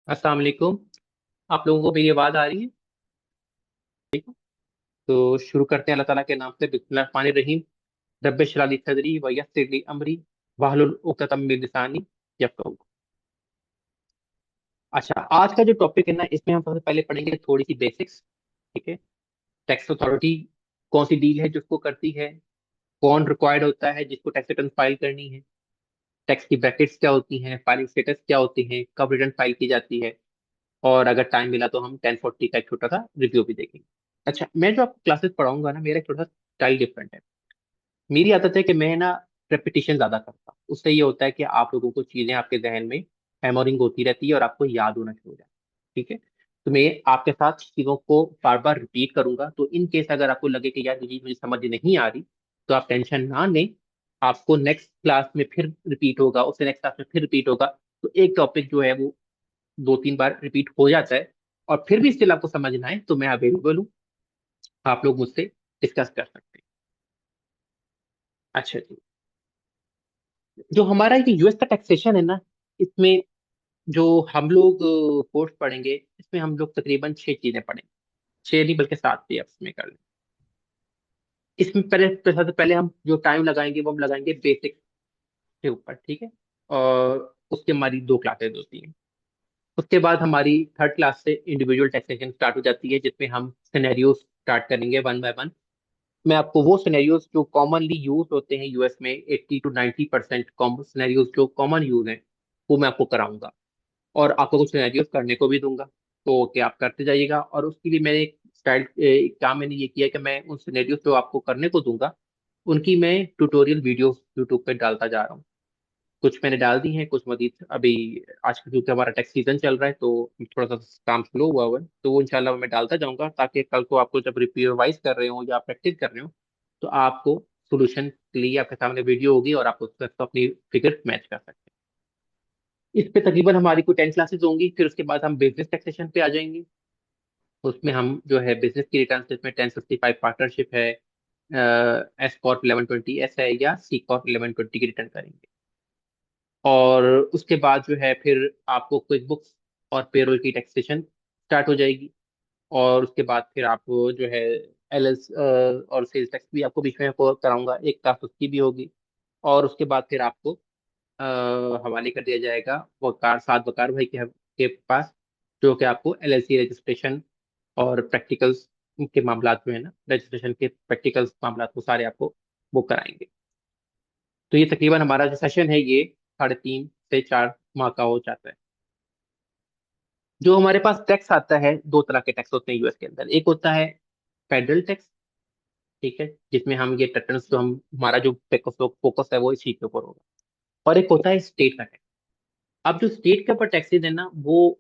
अस्सलाम वालेकुम। आप लोगों को मेरी आवाज़ आ रही है? तो शुरू करते हैं अल्लाह ताला के नाम से। बिस्मिल्लाहिर्रहमानिर्रहीम। रब्बिश इश्रह ली सदरी व यस्सिर ली अमरी वाहलुल उक़दतम मिन लिसानी यफ़क़हू। अच्छा, आज का जो टॉपिक है ना, इसमें हम सबसे पहले पढ़ेंगे थोड़ी सी बेसिक्स। ठीक है। टैक्स अथॉरिटी कौन सी डील है जो उसको करती है, कौन रिक्वायर्ड होता है जिसको टैक्स रिटर्न फाइल करनी है, टैक्स की ब्रैकेट्स क्या होती हैं, फाइलिंग स्टेटस क्या होती है, कब रिटर्न फाइल की जाती है, और अगर टाइम मिला तो हम 1040 का एक छोटा सा रिव्यू भी देखेंगे। अच्छा, मैं जो आपको क्लासेस पढ़ाऊंगा ना, मेरा एक थोड़ा सा स्टाइल डिफरेंट है। मेरी आदत है कि मैं ना रेपिटेशन ज्यादा करता हूँ। उससे ये होता है कि आप लोगों को चीजें आपके जहन में हैमरिंग होती रहती है और आपको याद होना शुरू हो जाता है। ठीक है। तो मैं आपके साथ चीजों को बार बार रिपीट करूंगा, तो इन केस अगर आपको लगे कि यार ये चीज मुझे समझ नहीं आ रही, तो आप टेंशन ना लें। आपको नेक्स्ट क्लास में फिर रिपीट होगा, उससे नेक्स्ट क्लास में फिर रिपीट होगा। तो एक टॉपिक जो है वो 2-3 बार रिपीट हो जाता है, और फिर भी स्टिल आपको समझ ना आए तो मैं अवेलेबल हूँ। आप लोग मुझसे डिस्कस कर सकते हैं। अच्छा जी। जो हमारा ये यूएस का टैक्सेशन है ना, इसमें जो हम लोग कोर्स पढ़ेंगे, इसमें हम लोग तकरीबन 6 चीजें पढ़ेंगे। 6 नहीं बल्कि 7 भी आप इसमें कर लें। इसमें पहले सबसे पहले हम जो टाइम लगाएंगे वो हम लगाएंगे बेसिक के ऊपर। ठीक है। और उसकी हमारी 2 क्लासेज होती हैं। उसके बाद हमारी थर्ड क्लास से इंडिविजुअल टैक्सेशन स्टार्ट हो जाती है, जिसमें हम सिनेरियो स्टार्ट करेंगे वन बाय वन। मैं आपको वो सिनेरियोज जो कॉमनली यूज होते हैं यूएस में, 80 to 90% कॉमन सिनेरियोज जो कॉमन यूज हैं, वो मैं आपको कराऊंगा। और आपको कुछ सिनेरियोज करने को भी दूंगा, तो कि आप करते जाइएगा। और उसके लिए मैंने एक स्टाइल एक काम मैंने ये किया कि मैं उन सिनेरियोज जो आपको करने को दूंगा, उनकी मैं ट्यूटोरियल वीडियो यूट्यूब पे डालता जा रहा हूँ। कुछ मैंने डाल दी हैं, कुछ मजीद अभी। आज क्योंकि हमारा टैक्स सीजन चल रहा है तो थोड़ा सा काम स्लो हुआ हुआ है, तो वो इंशाल्लाह मैं डालता जाऊंगा, ताकि कल को आपको जब रिवाइज कर रहे हो या प्रैक्टिस कर रहे हो, तो आपको सोल्यूशन के लिए आपके सामने वीडियो होगी और आप उससे अपनी फिगर मैच कर सकते हैं। इस पे तकरीबन हमारी कोई 10 क्लासेस होंगी। फिर उसके बाद हम बिजनेस टैक्सेशन पे आ जाएंगे। उसमें हम जो है बिजनेस की रिटर्न, जिसमें 1055 पार्टनरशिप है, एस कॉर्प 1120 एस है, या सी कॉर्प 1120 की रिटर्न करेंगे। और उसके बाद जो है फिर आपको क्विक बुक्स और पेरोल की टैक्सेशन स्टार्ट हो जाएगी। और उसके बाद फिर आपको जो है एलएस और सेल्स टैक्स भी आपको बीच में आपको कराऊंगा, एक क्लास उसकी भी होगी। और उसके बाद फिर आपको हवाले कर दिया जाएगा वकार सात वकार भाई के पास, जो कि आपको एलएलसी रजिस्ट्रेशन और प्रैक्टिकल्स के मामला जो है ना, रजिस्ट्रेशन के प्रैक्टिकल्स मामला वो सारे आपको वो कराएंगे। तो ये तकरीबन हमारा जो सेशन है ये 3.5 से 4 माह का हो जाता है। जो हमारे पास टैक्स आता है, 2 तरह के टैक्स होते हैं यूएस के अंदर। एक होता है फेडरल टैक्स। ठीक है। जिसमें हम ये रिटर्न्स जो हम हमारा जो फोकस है वो इसी के ऊपर होगा। और एक होता है स्टेट का टैक्स। अब जो स्टेट के ऊपर टैक्सेज है ना, वो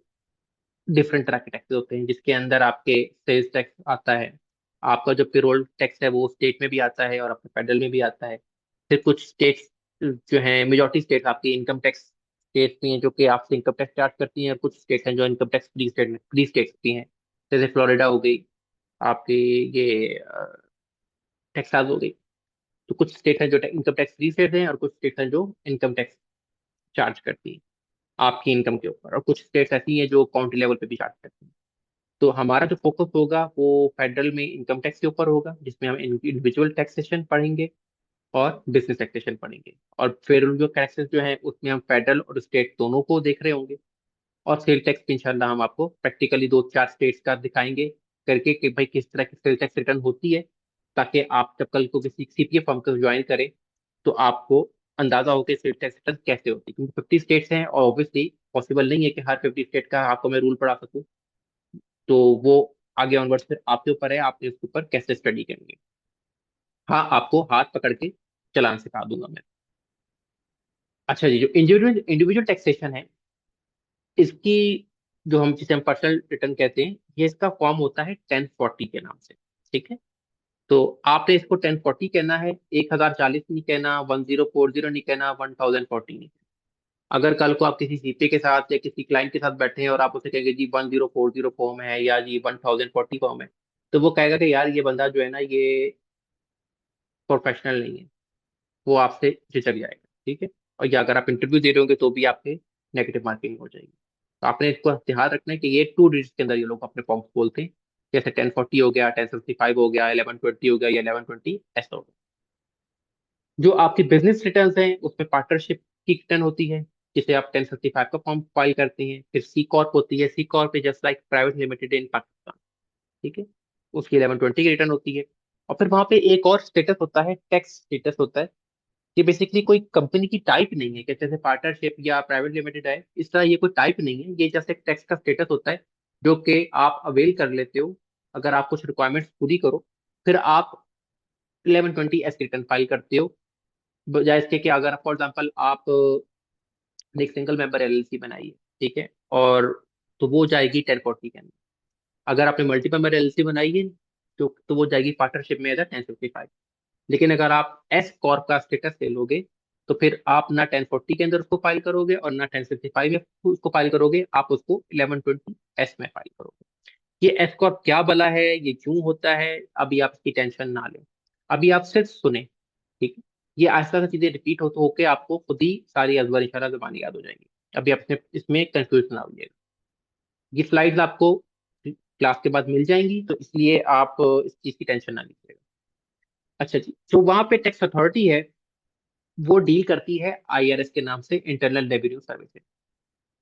डिफरेंट तरह के टैक्सेस होते हैं, जिसके अंदर आपके सेल्स टैक्स आता है। आपका जो पेरोल टैक्स है वो स्टेट में भी आता है और आपके फेडरल में भी आता है। फिर कुछ स्टेट्स जो हैं, मेजोरिटी स्टेट्स आपकी इनकम टैक्स स्टेट्स भी हैं, जो कि आपसे इनकम टैक्स चार्ज करती हैं। और कुछ स्टेट्स हैं जो इनकम टैक्स फ्री स्टेट्स भी हैं। जैसे फ्लोरिडा हो गई आपकी, ये टेक्सास हो गई। तो कुछ स्टेट हैं जो इनकम टैक्स फ्री स्टेट हैं, और कुछ स्टेट हैं जो इनकम टैक्स चार्ज करती हैं आपकी इनकम के ऊपर। और कुछ स्टेट्स ऐसी हैं जो काउंटी लेवल पे भी चार्ज करती हैं। तो हमारा जो फोकस होगा वो फेडरल में इनकम टैक्स के ऊपर होगा, जिसमें हम इंडिविजुअल टैक्सेशन पढ़ेंगे और बिजनेस टैक्सेशन पढ़ेंगे। और फिर जो टैक्सेस जो है उसमें हम फेडरल और स्टेट दोनों को देख रहे होंगे। और सेल टैक्स पे इंशाल्लाह हम आपको प्रैक्टिकली 2-4 स्टेट्स का दिखाएंगे करके कि भाई किस तरह की सेल टैक्स रिटर्न होती है, ताकि आप जब कल को किसी सीपीए फर्म को ज्वाइन करें तो आपको अंदाजा हो कि सेल टैक्स रिटर्न कैसे होती है। क्योंकि 50 स्टेट्स हैं और ऑब्वियसली पॉसिबल नहीं है कि हर 50 स्टेट का आपको मैं रूल पढ़ा सकूं। तो वो आगे ऑनवर्ड्स फिर आपके ऊपर है, आपने उसके ऊपर कैसे स्टडी करेंगे। हाँ, आपको हाथ पकड़ के चलान सिखा दूंगा मैं। अच्छा जी, जो इंडिविजुअल इंडिविजुअल टैक्सेशन है, इसकी जो हम जिसे हम पर्सनल रिटर्न कहते हैं, ये इसका फॉर्म होता है 1040 के नाम से। ठीक है। तो आपने इसको 1040 कहना है, 1040 नहीं कहना, 1040 नहीं कहना, 1040 नहीं। अगर कल को आप किसी सीपी के साथ या किसी क्लाइंट के साथ बैठे हैं और आप उसे कहेंगे जी 1040 फॉर्म है या जी 1040 फॉर्म है, तो वो कहेगा कि यार ये बंदा जो है ना, ये प्रोफेशनल नहीं है। वो आपसे झिझक जाएगा। ठीक है। और या अगर आप इंटरव्यू दे रहे होंगे तो भी आपके नेगेटिव मार्किंग हो जाएगी। तो आपने इसको ध्यान रखना है कि ये 2 डिजिट के अंदर ये लोग अपने फॉर्म्स बोलते हैं, जैसे 1040 हो गया, 1065 हो गया, 1120 हो गया या 1120 ऐसा हो गया। जो आपकी बिजनेस रिटर्न हैं उसमें पार्टनरशिप की रिटर्न होती है, जिसे आप 1055 का फॉर्म फाइल करते हैं। फिर सी कॉर्प होती है, C corp is just like private limited in Pakistan, ठीक है, उसकी 1120 की रिटर्न होती है। और फिर वहां पे एक और स्टेटस होता है, टैक्स स्टेटस होता है। ये बेसिकली कोई कंपनी की टाइप नहीं है कि जैसे पार्टनरशिप या प्राइवेट लिमिटेड है, इस तरह ये कोई टाइप नहीं है, ये जैसे एक टैक्स का स्टेटस होता है जो कि आप अवेल कर लेते हो अगर आप कुछ रिक्वायरमेंट्स पूरी करो। फिर आप 1120 रिटर्न फाइल करते हो, बजाय इसके कि अगर फॉर एग्जाम्पल आप एक सिंगल मेंबर एलएलसी बनाई है, ठीक है, और तो वो जाएगी 1040 के अंदर। अगर आपने मल्टी मेंबर एलएलसी बनाई है तो वो जाएगी पार्टनरशिप में एज 1055। लेकिन अगर आप एस कॉर्प का स्टेटस ले लोगे तो फिर आप ना 1040 के अंदर उसको फाइल करोगे और ना 1055 में उसको फाइल करोगे, आप उसको 1120 एस में फाइल करोगे। ये एस कॉर्प क्या भला है, ये क्यों होता है, अभी आप इसकी टेंशन ना लें, अभी आप सिर्फ सुने, ठीक है। ये आहिस्ता आहिस्ता चीजें रिपीट होते होके आपको खुद ही सारी अजबर इशारा जबानी याद हो जाएंगी। अभी आपने इसमें कंफ्यूज ना होइएगा। ये स्लाइड्स आपको क्लास के बाद मिल जाएंगी, तो इसलिए आप इस चीज की टेंशन ना लीजिएगा। अच्छा जी, जो वहां पे टैक्स अथॉरिटी है वो डील करती है आईआरएस के नाम से, internal revenue services.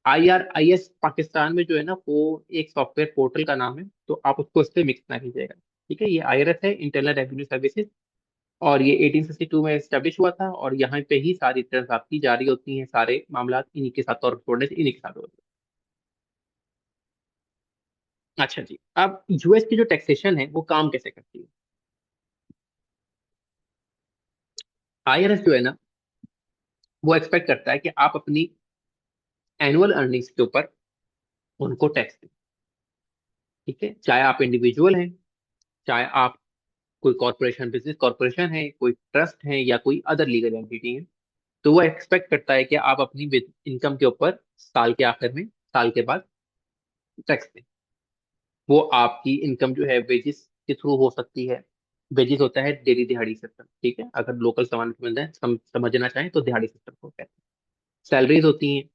IRIS Pakistan में जो है ना, वो एक सॉफ्टवेयर पोर्टल का नाम है, तो आप उसको इससे मिक्स ना कीजिएगा, ठीक है। ये आईआरएस है, इंटरनल रेवेन्यू सर्विसेज, और ये 1862 में एस्टेब्लिश हुआ था, और यहाँ पे ही सारी रिटर्न आपकी जारी होती हैं, सारे मामला इन्हीं के साथ और छोड़ने से इन्हीं के साथ होते हैं। अच्छा जी, अब यूएस की जो टैक्सेशन है वो काम कैसे करती है। आईआरएस जो है ना, वो एक्सपेक्ट करता है कि आप अपनी एनुअल अर्निंग्स के ऊपर उनको टैक्स दें, ठीक है, चाहे आप इंडिविजुअल हैं, चाहे आप कोई कॉर्पोरेशन, बिजनेस कॉर्पोरेशन है, कोई ट्रस्ट है, या कोई अदर लीगल एंटिटी है। तो वो एक्सपेक्ट करता है कि आप अपनी इनकम के ऊपर साल के आखिर में, साल के बाद टैक्स दें। वो आपकी इनकम जो है वेजिस के थ्रू हो सकती है। वेजिस होता है डेली दिहाड़ी सिस्टम, ठीक है, अगर लोकल सामान समझना चाहें तो दिहाड़ी सिस्टम को कहते हैं। सैलरीज होती हैं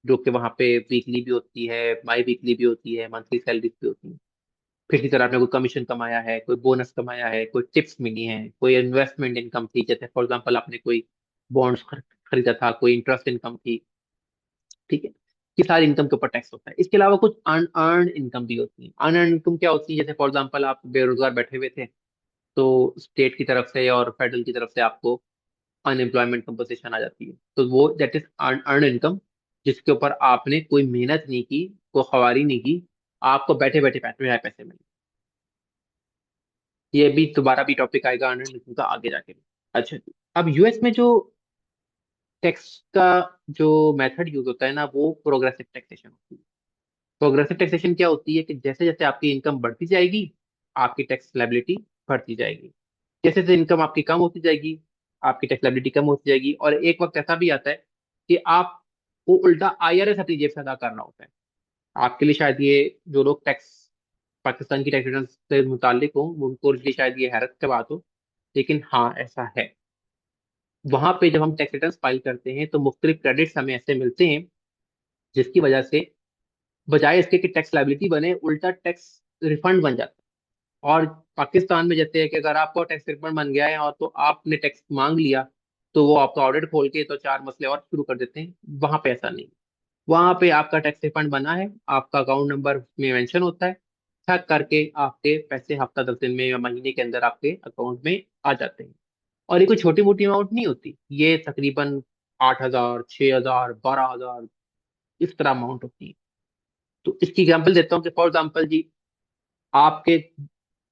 जो कि वहाँ पे वीकली भी होती है, बाई वीकली भी होती है, मंथली सैलरीज भी होती है। फिर इसी तरह आपने कोई कमीशन कमाया है, कोई बोनस कमाया है, कोई टिप्स मिली हैं, कोई इन्वेस्टमेंट इनकम थी, जैसे फॉर एग्जांपल आपने कोई बॉन्ड्स खरीदा था, कोई इंटरेस्ट इनकम थी, ठीक है। ये सारी इनकम के ऊपर टैक्स होता है। इसके अलावा कुछ अनअर्न इनकम भी होती है। अनअर्न इनकम क्या होती है, जैसे फॉर एग्जांपल आप बेरोजगार बैठे हुए थे, तो स्टेट की तरफ से और फेडरल की तरफ से आपको अनएम्प्लॉयमेंट कंपनसेशन आ जाती है, तो वो दैट इज अर्न इनकम, जिसके ऊपर आपने कोई मेहनत नहीं की, कोई ख्वारी नहीं की, आपको बैठे बैठे पैसे पैसे मिले। ये भी दोबारा भी टॉपिक आएगा अर्न इनकम का आगे जाके भी। अच्छा जी, अब यूएस में जो टैक्स का जो मेथड यूज होता है ना, वो प्रोग्रेसिव टैक्सेशन होती है। प्रोग्रेसिव टैक्सेशन क्या होती है कि जैसे जैसे आपकी इनकम बढ़ती जाएगी, आपकी टैक्स लायबिलिटी बढ़ती जाएगी। जैसे जैसे इनकम आपकी कम होती जाएगी, आपकी टैक्स लायबिलिटी कम होती जाएगी, और एक वक्त ऐसा भी आता है कि आपको उल्टा आईआरएस अपनी जेब से अदा करना होता है। आपके लिए शायद ये, जो लोग टैक्स पाकिस्तान की टैक्स रिटर्न से मुतालिक हो, उनको लिए शायद ये हैरत की बात हो, लेकिन हाँ ऐसा है। वहां पे जब हम टैक्स रिटर्न फाइल करते हैं तो मुख्तलिफ क्रेडिट्स हमें ऐसे मिलते हैं, जिसकी वजह से बजाय इसके कि टैक्स लायबिलिटी बने, उल्टा टैक्स रिफंड बन जाता है। और पाकिस्तान में जैसे है कि अगर आपको टैक्स रिफंड बन गया है और तो आपने टैक्स मांग लिया, तो वो आपका ऑडिट खोल के तो चार मसले और शुरू कर देते हैं। वहां पे ऐसा नहीं। वहां पे आपका टैक्स रिफंड बना है, आपका अकाउंट नंबर में मेंशन होता है, चेक करके आपके पैसे हफ्ता 10 दिन में या महीने के अंदर आपके अकाउंट में आ जाते हैं। और ये कोई छोटी मोटी अमाउंट नहीं होती, ये तकरीबन 8,000, 6,000, 12,000 इस तरह अमाउंट होती है। तो इसकी एग्जाम्पल देता हूँ कि फॉर एग्जाम्पल जी, आपके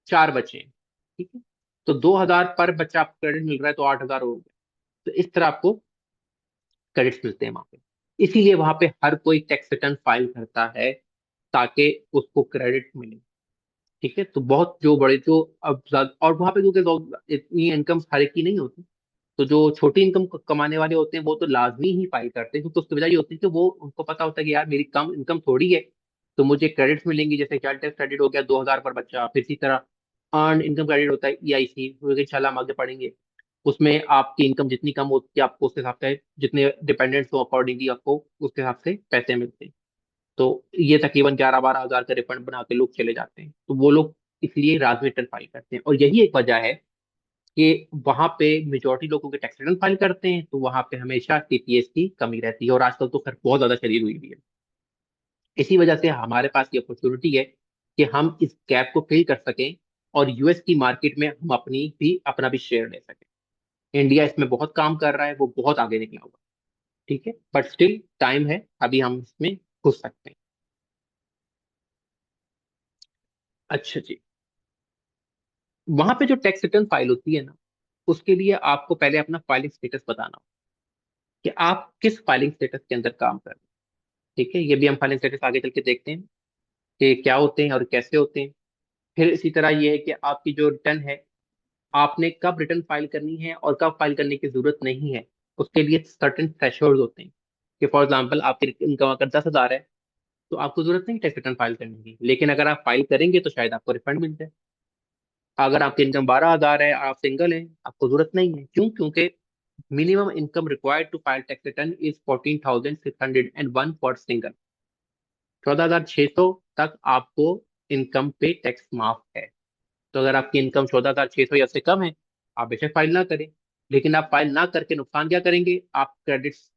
4 बच्चे हैं, ठीक है, तो 2,000 पर बच्चा आपको क्रेडिट मिल रहा है, तो 8,000 हो गया। तो इस तरह आपको क्रेडिट्स मिलते हैं वहां पे। इसीलिए वहां पे हर कोई टैक्स रिटर्न फाइल करता है ताकि उसको क्रेडिट मिले, ठीक है। तो बहुत जो बड़े जो अब और वहां पे क्योंकि इतनी इनकम हर एक की नहीं होती, तो जो छोटी इनकम कमाने वाले होते हैं वो तो लाजमी ही फाइल करते हैं, क्योंकि उसकी वजह ये होती है कि वो उनको पता होता है कि यार मेरी कम इनकम थोड़ी है, तो मुझे क्रेडिट्स मिलेंगी। जैसे चाइल्ड टैक्स क्रेडिट हो गया 2,000 पर बच्चा, फिर इसी तरह अर्न इनकम क्रेडिट होता है ईआईसी, इंशाल्लाह हम आगे पढ़ेंगे। उसमें आपकी इनकम जितनी कम होती है, आपको उसके हिसाब से जितने डिपेंडेंट्स हो अकॉर्डिंगली आपको उसके हिसाब से पैसे मिलते हैं। तो ये तकरीबन 11-12 हज़ार का रिफंड बना के लोग चले जाते हैं, तो वो लोग इसलिए राज में रिटर्न फाइल करते हैं। और यही एक वजह है कि वहां पे मेजोरिटी लोगों के टैक्स रिटर्न फाइल करते हैं, तो वहां पे हमेशा टीपीएस की कमी रहती है, और आजकल तो खैर बहुत ज्यादा शरीर हुई भी है। इसी वजह से हमारे पास ये अपॉर्चुनिटी है कि हम इस गैप को फिल कर सकें और यूएस की मार्केट में हम अपना भी शेयर ले सकें। इंडिया इसमें बहुत काम कर रहा है, वो बहुत आगे निकला हुआ है, ठीक है, बट स्टिल टाइम है, अभी हम इसमें घुस सकते हैं। अच्छा जी, वहां पे जो टैक्स रिटर्न फाइल होती है ना, उसके लिए आपको पहले अपना फाइलिंग स्टेटस बताना हो कि आप किस फाइलिंग स्टेटस के अंदर काम कर रहे हैं। ठीक है, ये भी हम फाइलिंग स्टेटस आगे चल के देखते हैं कि क्या होते हैं और कैसे होते हैं। फिर इसी तरह ये है कि आपकी जो रिटर्न है, आपने कब रिटर्न फाइल करनी है और कब फाइल करने की जरूरत नहीं है। उसके लिए सर्टेन थ्रेशोल्ड होते हैं कि फॉर एग्जांपल आपकी इनकम अगर 10,000 है, तो आपको जरूरत नहीं टैक्स रिटर्न फाइल करने की, लेकिन अगर आप फाइल करेंगे तो शायद आपको रिफंड मिल जाए। अगर आपकी इनकम 12,000 है, आप सिंगल हैं, आपको जरूरत नहीं है। क्यों? क्योंकि minimum income required to file tax return is 14,601 for single. 14,600 तक आपको इनकम पे टैक्स माफ है। तो अगर आपकी इनकम 14,600 या से कम है, आप बेशक फाइल ना करें, लेकिन आप फाइल ना करके नुकसान क्या करेंगे? आप क्रेडिट्स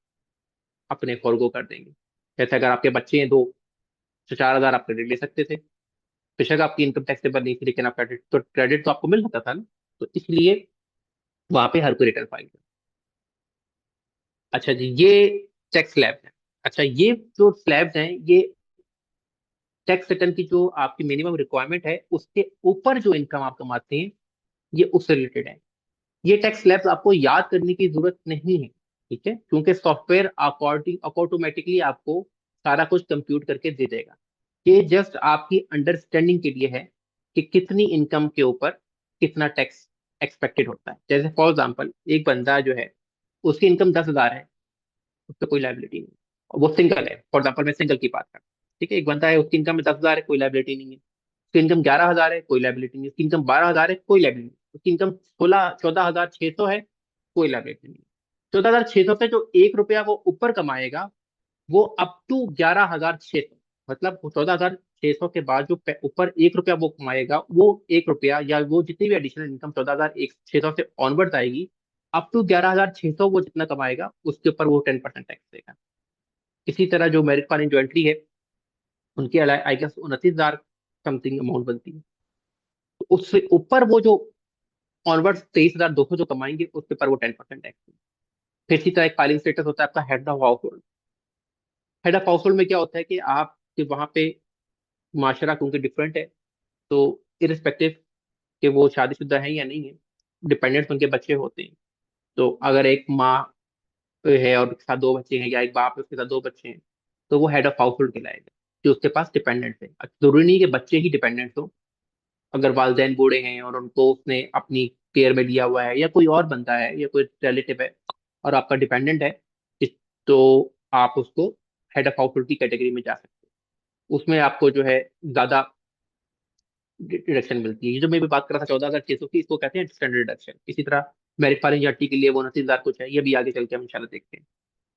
अपने फॉरगो कर देंगे। जैसे अगर आपके बच्चे हैं दो, तो 4,000 आप क्रेडिट ले सकते थे, बेशक आपकी इनकम टैक्सेबल नहीं थी, लेकिन आप क्रेडिट तो आपको मिल सकता था ना। तो इसलिए वहां पे हर कोई रिटर्न फाइल कर। अच्छा जी, ये टैक्स स्लैब है। अच्छा, ये जो स्लैब्स हैं, ये टैक्स रिटर्न की जो आपकी मिनिमम रिक्वायरमेंट है, उसके ऊपर जो इनकम आप कमाते हैं, ये उससे रिलेटेड है। ये टैक्स स्लैब्स आपको याद करने की जरूरत नहीं है, ठीक है, क्योंकि सॉफ्टवेयर अकॉर्डिंग ऑटोमेटिकली आपको सारा कुछ कंप्यूट करके दे देगा। ये जस्ट आपकी अंडरस्टैंडिंग के लिए है कि कितनी इनकम के ऊपर कितना टैक्स एक्सपेक्टेड होता है। जैसे फॉर एग्जाम्पल, एक बंदा जो है, उसकी इनकम 10,000 है, उस पर कोई लाइबिलिटी नहीं है, वो सिंगल है। फॉर एग्जाम्पल मैं सिंगल की बात करता हूँ, ठीक है, एक बंदा है, उसकी इनकम में 10,000 है, कोई लाइबिलिटी नहीं है। उसकी इनकम 11,000 है, कोई लाइबिलिटी नहीं है। उसकी इनकम 12,000 है, कोई लाइबिलिटी नहीं है। उसकी इनकम 14,600 है, कोई लाइबिलिटी नहीं है। 14,600 से जो 1 रुपया वो ऊपर कमाएगा, वो अप टू 11,600, मतलब 14,600 के बाद जो ऊपर 1 रुपया वो कमाएगा, वो 1 रुपया या वो जितनी भी एडिशनल इनकम 14,600 से ऑनवर्ड आएगी, अप टू 11,600 वो जितना कमाएगा, उसके ऊपर वो 10% टैक्स देगा। इसी तरह जो मेरिट वाली जो एंट्री है, उनकी आई गेस 29,000 समथिंग अमाउंट बनती है। तो उससे ऊपर वो जो ऑनवर्ड 23,200 जो कमाएंगे, उसके ऊपर वो 10% टैक्स देंगे। फिर इसी तरह एक फाइलिंग स्टेटस होता है आपका head of house hold. Head of house hold में क्या होता है कि आप कि वहाँ पे माशरा क्योंकि डिफरेंट है, तो इरिस्पेक्टिव कि वो शादीशुदा है या नहीं है, डिपेंडेंट्स उनके बच्चे होते हैं। तो अगर एक माँ है और उसके साथ दो बच्चे हैं, या एक बाप है उसके साथ दो बच्चे हैं, तो वो हेड ऑफ हाउस होल्ड कहलाएगा, कि उसके पास डिपेंडेंट्स है। जरूरी नहीं कि बच्चे ही डिपेंडेंट्स हो, अगर वालिदैन बूढ़े हैं और उनको उसने अपनी केयर में लिया हुआ है, या कोई और बंदा है या कोई रिलेटिव है और आपका डिपेंडेंट है, तो आप उसको हेड ऑफ हाउस होल्ड की कैटेगरी में जा सकते हैं। उसमें आपको जो है ज्यादा डिडक्शन मिलती है। ये जो मैं भी बात कर रहा था 14,600 की, इसको कहते हैं स्टैंडर्ड डिडक्शन। इसी तरह मेरिट फाइलिंग जाटी के लिए वो 29,000 कुछ है, ये भी आगे चल के हम इंशाल्लाह देखते हैं।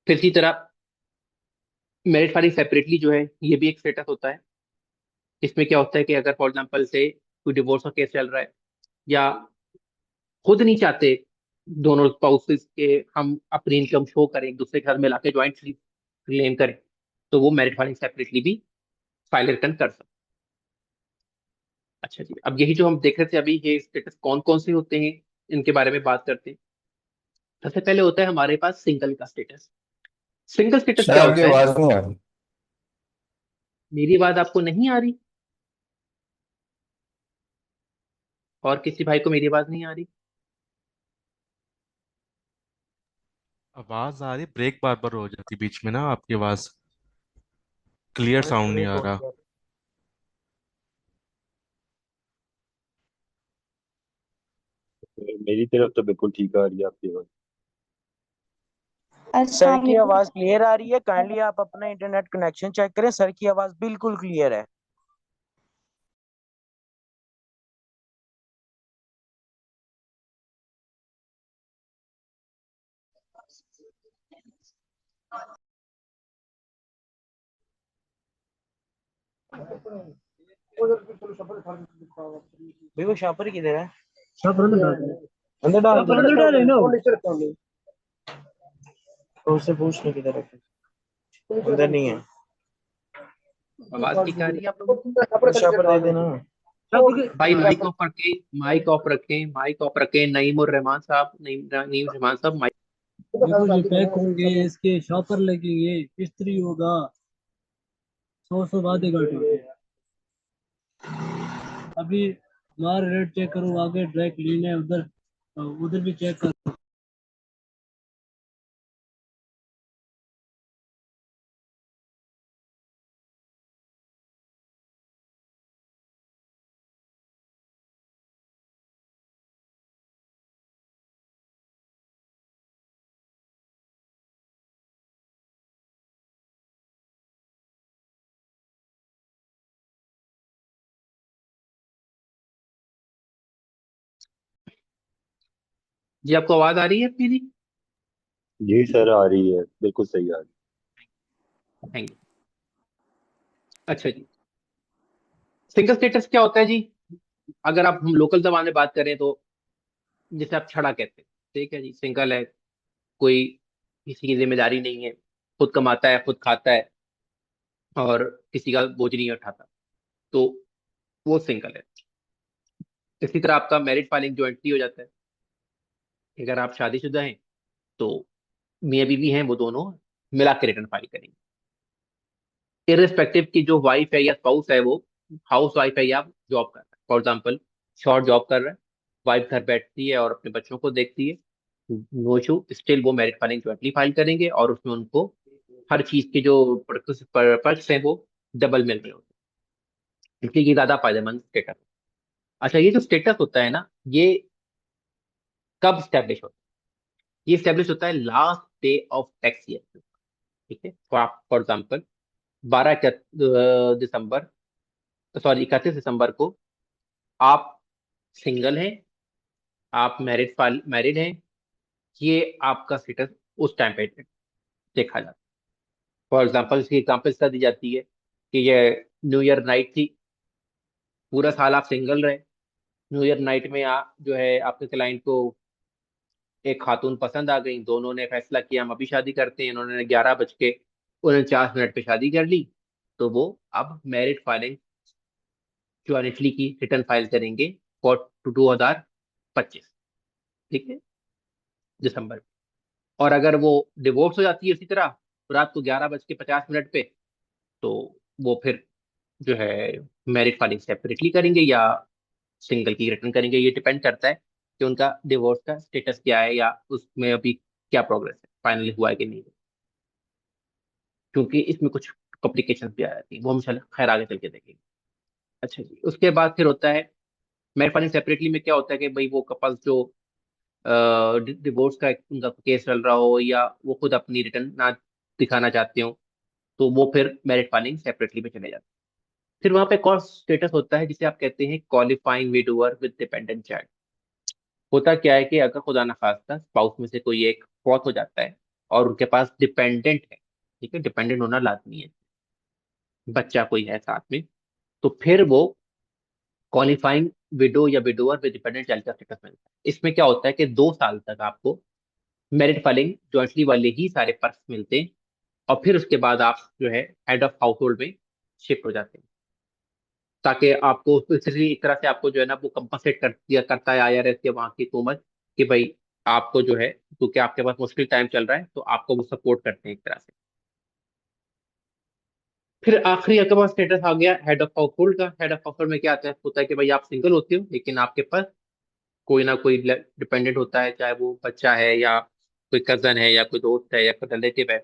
फिर इसी तरह मेरिट फाइलिंग सेपरेटली जो है, ये भी एक स्टेटस होता है। इसमें क्या होता है कि अगर फॉर एग्जाम्पल से कोई डिवोर्स का केस चल रहा है, या खुद नहीं चाहते दोनों स्पाउसेस के हम अपनी इनकम शो करें, एक दूसरे के साथ मिला के ज्वाइंट क्लेम करें, तो वो मेरिट फाइलिंग सेपरेटली भी फाइल रिटर्न कर सकते हैं। अच्छा जी, अब यही जो हम देख रहे थे अभी, ये स्टेटस कौन कौन से होते हैं, इनके बारे में बात करते हैं। सबसे पहले होता है हमारे पास सिंगल का स्टेटस। सिंगल स्टेटस सर क्या आपकी होता है? आवाज नहीं आ रही। मेरी बात आपको नहीं आ रही? और किसी भाई को मेरी आवाज नहीं आ रही? आवाज आ रही, ब्रेक बार बार हो जाती बीच में ना, आपकी आवाज क्लियर बस साउंड नहीं ब्रेक आ हो रहा। रही है। मेरी तरफ तो बिल्कुल ठीक आ रही है आपकी आवाज। सर अस्सलाम की वालेकुम। आवाज क्लियर आ रही है, काइंडली आप अपना इंटरनेट कनेक्शन चेक करें, सर की आवाज बिल्कुल क्लियर है। भाई वो शॉपर किधर है? सब अंदर डाल दे। अंदर डाल सब अंदर डाले ना। तो उससे पूछ लो किधर है। अंदर नहीं है। आवाज ठीक आ रही है आप लोगों को? वो शॉपर दे देना। सब के भाई माइक ऑफ रखें, माइक ऑफ रखें, माइक ऑफ रखें। नईम और रहमान साहब, नईम रहमान साहब माइक। देखो ये पैक होंगे, इसके शॉपर लगेंगे, इस्त्री होगा, 100 वादे घाटे होते हैं। अभी मार रेट चेक करो, आगे ड्राई क्लीन है, उधर उधर भी चेक करो। जी आपको आवाज आ रही है मेरी? जी सर आ रही है, बिल्कुल सही आ रही थैंक यू। अच्छा जी, सिंगल स्टेटस क्या होता है जी? अगर आप हम लोकल जबान में बात करें तो जैसे आप छड़ा कहते हैं, ठीक है जी, सिंगल है, कोई किसी की जिम्मेदारी नहीं है, खुद कमाता है, खुद खाता है और किसी का बोझ नहीं उठाता, तो वो सिंगल है। इसी तरह आपका मैरिज फाइलिंग ज्वाइंटली हो जाता है। अगर आप शादीशुदा हैं तो मियाँ बीवी हैं, वो दोनों मिला के रिटर्न फाइल करेंगे, इररिस्पेक्टिव की जो वाइफ है या स्पाउस है वो हाउस वाइफ है या जॉब कर रहा है। फॉर एग्जाम्पल शॉर्ट जॉब कर रहा है, वाइफ घर बैठती है और अपने बच्चों को देखती है, नो इशू, स्टिल वो मैरिज फाइलिंग ज्वाइंटली फाइल करेंगे और उसमें उनको हर चीज के जो पर्क्स हैं वो डबल मिल रहे होते हैं, इसलिए ये ज्यादा फायदेमंद स्टेटस। अच्छा, ये जो स्टेटस होता है ना, ये कब स्टैब्लिश होता है? ये स्टैब्लिश होता है last day of tax year. ठीक है, फॉर एग्जाम्पल 12 दिसंबर, सॉरी 31 दिसंबर को आप सिंगल हैं, आप मैरिड हैं, ये आपका स्टेटस उस टाइम पे देखा जाता है। फॉर एग्जाम्पल इसकी एग्जाम्पल दी जाती है कि ये न्यू ईयर नाइट थी, पूरा साल आप सिंगल रहे, न्यू ईयर नाइट में जो है आपके क्लाइंट को एक खातून पसंद आ गई, दोनों ने फैसला किया हम अभी शादी करते हैं, इन्होंने 11:49 पे शादी कर ली, तो वो अब मैरिड फाइलिंग ज्वाइंटली की रिटर्न फाइल करेंगे फॉर 2025, ठीक है, दिसंबर में। और अगर वो डिवोर्स हो जाती है इसी तरह रात को 11:50 पे, तो वो फिर जो है मैरिड फाइलिंग सेपरेटली करेंगे या सिंगल की रिटर्न करेंगे। ये डिपेंड करता है कि उनका डिवोर्स का स्टेटस क्या है या उसमें अभी क्या प्रोग्रेस है, फाइनली हुआ है कि नहीं, क्योंकि इसमें कुछ कॉम्प्लिकेशंस भी आ जाती है, वो हम खैर आगे चल के देखेंगे। अच्छा जी, उसके बाद फिर होता है मैरिड फाइलिंग सेपरेटली में क्या होता है कि भाई वो कपल्स जो डिवोर्स का उनका केस चल रहा हो या वो खुद अपनी रिटर्न ना दिखाना चाहते हो, तो वो फिर मैरिड फाइलिंग सेपरेटली में चले जाते हैं। फिर वहां पे एक और स्टेटस होता है जिसे आप कहते हैं qualifying widower with dependent child. होता क्या है कि अगर खुदा न खास्ता स्पाउस में से कोई एक फौत हो जाता है और उनके पास डिपेंडेंट है, ठीक है, डिपेंडेंट होना लाजमी है, बच्चा कोई है साथ में, तो फिर वो क्वालिफाइंग विडो या विडोअर विद डिपेंडेंट चाइल्ड का स्टेटस मिलता है। इसमें क्या होता है कि 2 साल तक आपको मैरिड फाइलिंग ज्वाइंटली वाले ही सारे पर्क्स मिलते हैं और फिर उसके बाद आप जो है हेड ऑफ हाउस होल्ड में शिफ्ट हो जाते हैं, ताकि आपको इसलिए एक तरह से आपको जो है ना वो कंपनसेट कर दिया करता है IRS के वहाँ की हुकूमत कि भाई आपको जो है, क्योंकि आपके पास मुश्किल टाइम चल रहा है, तो आपको वो सपोर्ट करते हैं एक तरह से। फिर आखिरी आपके पास स्टेटस आ गया हेड ऑफ हाउस होल्ड का। हेड ऑफ हाउस होल्ड में क्या आता है, होता है कि भाई आप सिंगल होते हो लेकिन आपके पास कोई ना कोई डिपेंडेंट होता है, चाहे वो बच्चा है या कोई कजन है या कोई दोस्त है या कोई रिलेटिव है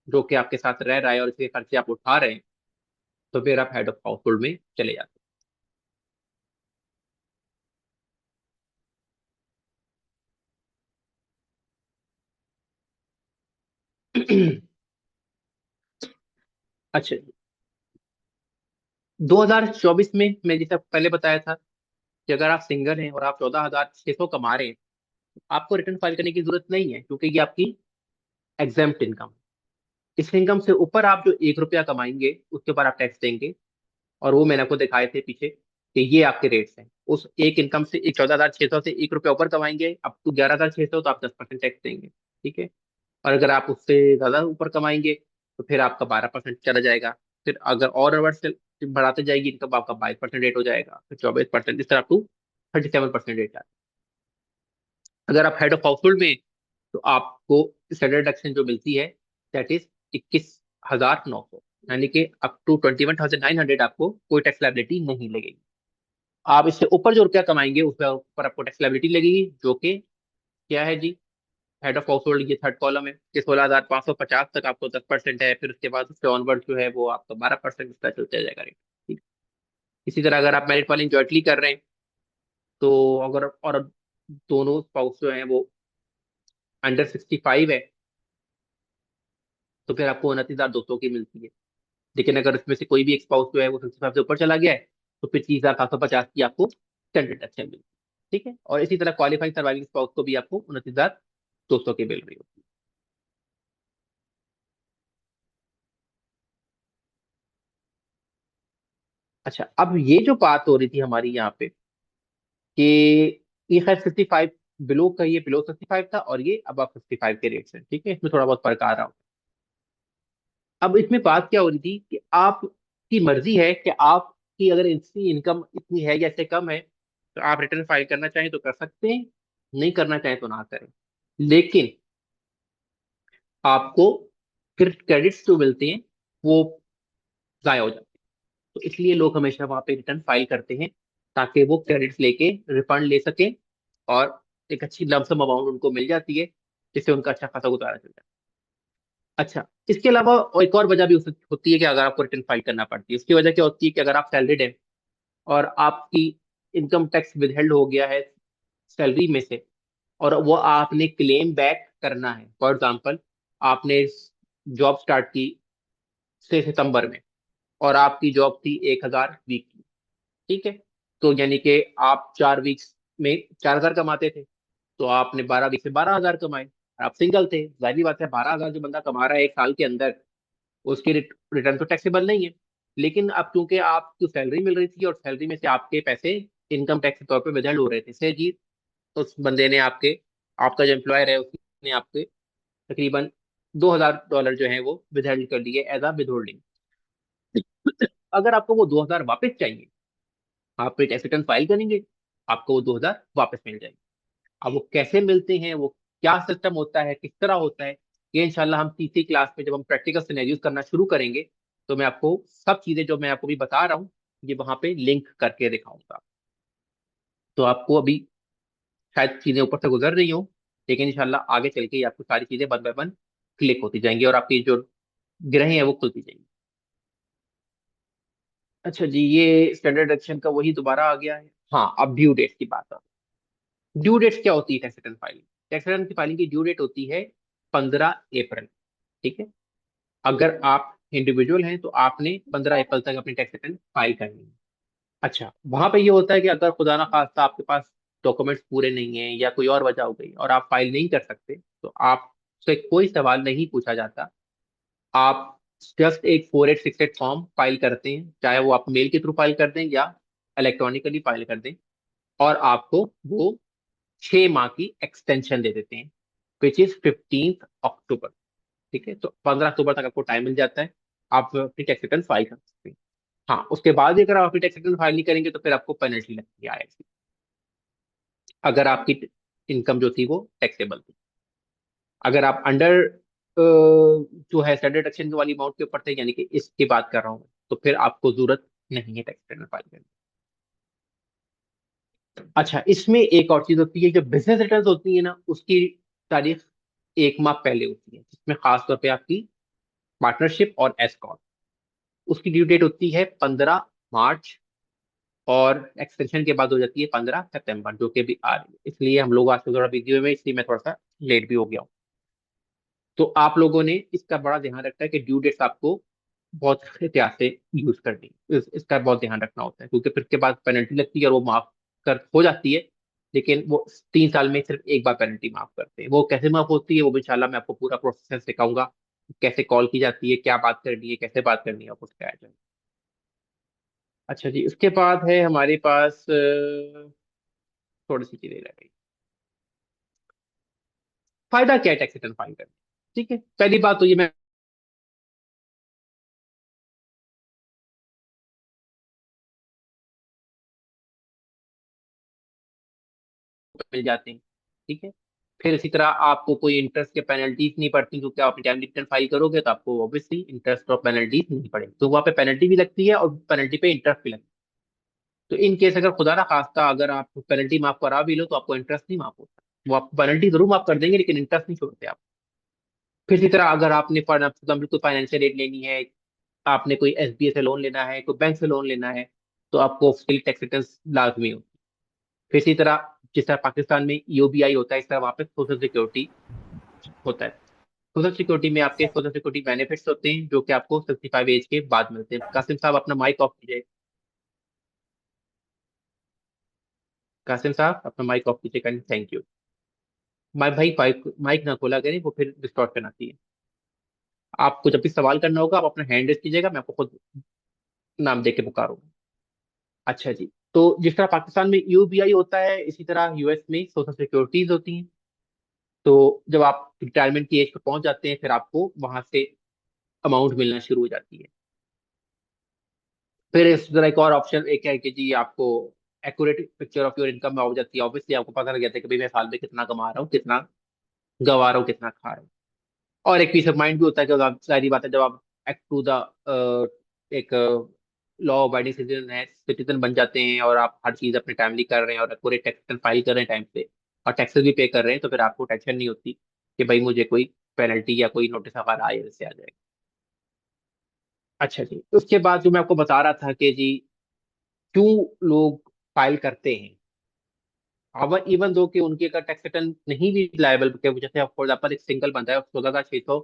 जो कि आपके साथ रह रहा है और इसके खर्चे आप उठा रहे हैं, तो फिर आप हेड ऑफ हाउस होल्ड में चले जाते हैं। अच्छा, 2024 में मैं जैसा पहले बताया था कि अगर आप सिंगल हैं और आप 14,600 कमा रहे हैं, तो आपको रिटर्न फाइल करने की जरूरत नहीं है, क्योंकि ये आपकी एग्जेम्प्ट इनकम। इस इनकम से ऊपर आप जो 1 रुपया कमाएंगे उसके ऊपर आप टैक्स देंगे, और वो मैंने आपको दिखाए थे पीछे कि ये आपके रेट्स हैं। उस एक इनकम से, एक 14,600 से 1 रुपया ऊपर कमाएंगे अप टू 11,600, तो आप 10% टैक्स देंगे, ठीक है। और अगर आप उससे ज्यादा ऊपर कमाएंगे तो फिर आपका 12% चला जाएगा। फिर अगर और रिवर्स बढ़ाते जाएगी इनकम, आपका 22% रेट हो जाएगा, फिर 24%, इस तरह अप टू 37% रेट आता है। अगर आप हेड ऑफ हाउस होल्ड में, तो आपको स्टैंडर्ड डिडक्शन जो मिलती है दैट इज 21,900, यानी कि अप टू 21,900 आपको कोई टैक्स लाइबिलिटी नहीं लगेगी। आप इससे ऊपर जो रुपया कमाएंगे उसके ऊपर आपको टैक्स लाइबिलिटी लगेगी, जो कि क्या है जी, हेड ऑफ हाउस होल्ड, ये थर्ड कॉलम है कि 16,550 तक आपको 10% है, फिर उसके बाद उससे ऑनवर्ड जो है वो आपका 12% इसका चलता जाएगा रेट, ठीक। इसी तरह अगर आप मैरिड फाइलिंग जॉइंटली कर रहे हैं, तो अगर और दोनों स्पाउस जो है वो अंडर 65 है, तो फिर आपको 29,200 की मिलती है। लेकिन अगर इसमें से कोई भी एक स्पाउस जो है वो 65 से ऊपर चला गया है, तो फिर 30,750 की आपको स्टैंडर्ड डिडक्शन मिलती है, ठीक है। और इसी तरह क्वालिफाइंग सर्वाइविंग स्पाउस को भी आपको 29,200 की मिल रही होती है। अच्छा, अब ये जो बात हो रही थी हमारी यहाँ पे कि ये खैर 65 बिलो का, ये बिलो 65 था और ये अब 55 के रेट्स हैं, ठीक है। इसमें थोड़ा बहुत फर्क आ रहा हो। अब इसमें बात क्या हो रही थी कि आपकी मर्जी है कि आपकी अगर इसकी इनकम इतनी है या इससे कम है, तो आप रिटर्न फाइल करना चाहें तो कर सकते हैं, नहीं करना चाहें तो ना करें। लेकिन आपको फिर क्रेडिट्स जो मिलते हैं वो जाया हो जाते हैं। तो इसलिए लोग हमेशा वहां पे रिटर्न फाइल करते हैं, ताकि वो क्रेडिट्स लेके रिफंड ले सकें और एक अच्छी लमसम अमाउंट उनको मिल जाती है, जिससे उनका अच्छा खासा गुजारा चल जाता है। अच्छा, इसके अलावा और एक और वजह भी होती है कि अगर आपको रिटर्न फाइल करना पड़ती है। उसकी वजह क्या होती है कि अगर आप सैलरीड हैं और आपकी इनकम टैक्स विदहेल्ड हो गया है सैलरी में से, और वो आपने क्लेम बैक करना है। फॉर एग्जाम्पल, आपने जॉब स्टार्ट की 6 सितंबर में और आपकी जॉब थी 1,000 वीक की, ठीक है। तो यानी कि आप 4 वीक्स में 4,000 कमाते थे, तो आपने 12 वीक में 12,000 कमाए। आप सिंगल थे, जाहिर बात है 12,000 जो बंदा कमा रहा है एक साल के अंदर, उसकी रिटर्न तो टैक्सेबल नहीं है। लेकिन अब क्योंकि आपको सैलरी मिल रही थी और सैलरी में से आपके पैसे इनकम टैक्स के तौर पे विदहल्ड हो रहे थे से जी, तो उस बंदे ने आपके, आपका जो एम्प्लॉयर है उसने आपके तकरीबन $2,000 जो है वो विदहल्ड कर लिए एज अ विदहोल्डिंग। अगर आपको वो 2,000 वापस चाहिए, आप एक टैक्स रिटर्न फाइल करेंगे, आपको वो 2,000 वापस मिल जाएंगे। अब वो कैसे मिलते हैं, वो क्या सिस्टम होता है, किस तरह होता है, ये इंशाल्लाह हम तीसरी क्लास में जब हम प्रैक्टिकल सिनेरियोज करना शुरू करेंगे, तो मैं आपको सब चीजें जो मैं आपको भी बता रहा हूँ ये वहां पे लिंक करके दिखाऊंगा। तो आपको अभी शायद चीजें ऊपर से गुजर रही हो, लेकिन इंशाल्लाह आगे चल के ये आपको सारी चीजें वन बाय वन क्लिक होती जाएंगी और आपकी जो गिरहें हैं वो खुलती जाएंगी। अच्छा जी, ये स्टैंडर्ड डिडक्शन का वही दोबारा आ गया है। हाँ, अब ड्यू डेट की बात है। ड्यू डेट क्या होती है tax return filing? Tax return की फाइलिंग की ड्यू डेट होती है 15 अप्रैल, ठीक है। अगर आप इंडिविजुअल हैं तो आपने 15 अप्रैल तक अपनी टैक्स रिटर्न फाइल करनी है। अच्छा, वहां पे ये होता है कि अगर खुदा ना खास्ता आपके पास डॉक्यूमेंट्स पूरे नहीं है या कोई और वजह हो गई और आप फाइल नहीं कर सकते, तो आपसे कोई सवाल नहीं पूछा जाता। आप जस्ट एक 4868 फॉर्म फाइल करते हैं, चाहे वो आप मेल के थ्रू फाइल कर दें या इलेक्ट्रॉनिकली फाइल कर दें, और आपको वो 6 माह की एक्सटेंशन दे देते हैं, विच इज 15 अक्टूबर, ठीक है। तो 15 अक्टूबर तक आपको टाइम मिल जाता है, आप अपनी टैक्स रिटर्न फाइल कर सकते हैं। हाँ, उसके बाद भी अगर आप अपनी टैक्स रिटर्न फाइल नहीं करेंगे तो फिर आपको पेनल्टी लगती है आईआरसी, अगर आपकी इनकम जो थी वो टैक्सेबल थी। अगर आप अंडर जो है स्टैंडर्ड डिडक्शन वाली अमाउंट के ऊपर थे, यानी कि इसकी बात कर रहा हूँ, तो फिर आपको जरूरत नहीं है टैक्स रिटर्न फाइल करने की। अच्छा, इसमें एक और चीज होती है, जो बिजनेस रिटर्न होती है ना, उसकी तारीख 1 माह पहले होती है, जिसमें खास तौर पे आपकी पार्टनरशिप और एस कॉर्प, उसकी ड्यू डेट होती है 15 मार्च, और एक्सटेंशन के बाद हो जाती है 15 सितंबर, जो कि भी आ रही है। इसलिए हम लोग आज तो थोड़ा बिजी हुए हैं, इसलिए मैं थोड़ा सा लेट भी हो गया हूँ। तो आप लोगों ने इसका बड़ा ध्यान रखना है कि ड्यू डेट्स आपको बहुत एहतियात से यूज करनी है। इसका बहुत ध्यान रखना होता है, क्योंकि फिर के बाद पेनल्टी लगती है और वो माफ कर हो जाती है, लेकिन वो 3 साल में सिर्फ एक बार पेनल्टी माफ करते हैं। वो कैसे माफ होती है वो भी इंशाल्लाह मैं आपको पूरा प्रोसेस सिखाऊंगा, कैसे कॉल की जाती है, क्या बात करनी है, कैसे बात करनी है, आपको सिखाया जाएगा। अच्छा जी, उसके बाद है हमारे पास थोड़ी सी चीजें रह गई। फायदा क्या है टैक्स रिटर्न फाइल करने? ठीक है, पहली बात तो ये मैं मिल जाते हैं। ठीक है, फिर इसी तरह आपको कोई इंटरेस्ट या पेनल्टीज नहीं पड़ती, क्योंकि आप टाइम रिटर्न फाइल करोगे तो आपको ऑब्वियसली इंटरेस्ट और पेनल्टीज नहीं पड़ेगी, तो वहाँ पे पेनल्टी भी लगती है और पेनल्टी पे इंटरेस्ट भी लगता है। तो इन केस अगर खुदा ना खास्ता अगर आप पेनल्टी माफ करा भी लो तो आपको इंटरेस्ट नहीं माफ होता, वो आपको पेनल्टी जरूर माफ कर देंगे लेकिन इंटरेस्ट नहीं छोड़ते आप। फिर इसी तरह अगर आपने फॉर एग्जाम्पल कोई फाइनेंशियल एड लेनी है, आपने कोई एसबीआई से लोन लेना है, कोई बैंक से लोन लेना है, तो आपको उसके लिए टैक्स रिटर्न लाजमी हो। फिर इसी तरह जिस तरह पाकिस्तान में यूबीआई होता है, इस तरह वहाँ पे सोशल सिक्योरिटी होता है। सोशल सिक्योरिटी में आपके सोशल सिक्योरिटी बेनिफिट्स होते हैं जो कि आपको 65 एज के बाद मिलते हैं। कासिम साहब अपना माइक ऑफ कीजिए। कासिम साहब अपना माइक ऑफ कीजिए, थैंक यू। माइक भाई, माइक माइक ना खोला करें, वो फिर डिस्टॉर्ट करना चाहिए। आपको जब भी सवाल करना होगा आप अपना हैंड रेस कीजिएगा, मैं आपको खुद नाम दे के पुकारूंगा। अच्छा जी, तो जिस तरह पाकिस्तान में यूबीआई होता है, इसी तरह यूएस में सोशल सिक्योरिटीज होती हैं। तो जब आप रिटायरमेंट की एज पर पहुंच जाते हैं फिर आपको वहां से अमाउंट मिलना शुरू हो जाती है। फिर इस तरह एक और ऑप्शन एक है कि जी आपको accurate picture of your income हो जाती है। ऑब्वियसली आपको पता लग जाता है कि भाई मैं साल में कितना कमा रहा हूँ, कितना गंवा रहा हूँ, कितना खा रहा हूँ। और एक पीस ऑफ माइंड भी होता है कि आप सारी बातें जब आप एक्ट टू द एक लॉ अबाइडिंग सिटीजन बन जाते हैं और आप हर चीज अपने टाइमली कर रहे हैं और पूरे टैक्स फाइल कर रहे हैं टाइम पे और टैक्सेस भी पे कर रहे हैं, तो फिर आपको टेंशन नहीं होती कि भाई मुझे कोई पेनल्टी या कोई नोटिस अगर आए इससे आ जाएगा। अच्छा जी, उसके बाद जो मैं आपको बता रहा था कि जी क्यों लोग फाइल करते हैं, अब इवन दो कि उनकी अगर टैक्स रिटर्न नहीं भी लायबल, जैसे फॉर एग्जाम्पल एक सिंगल बंदा है, 16,600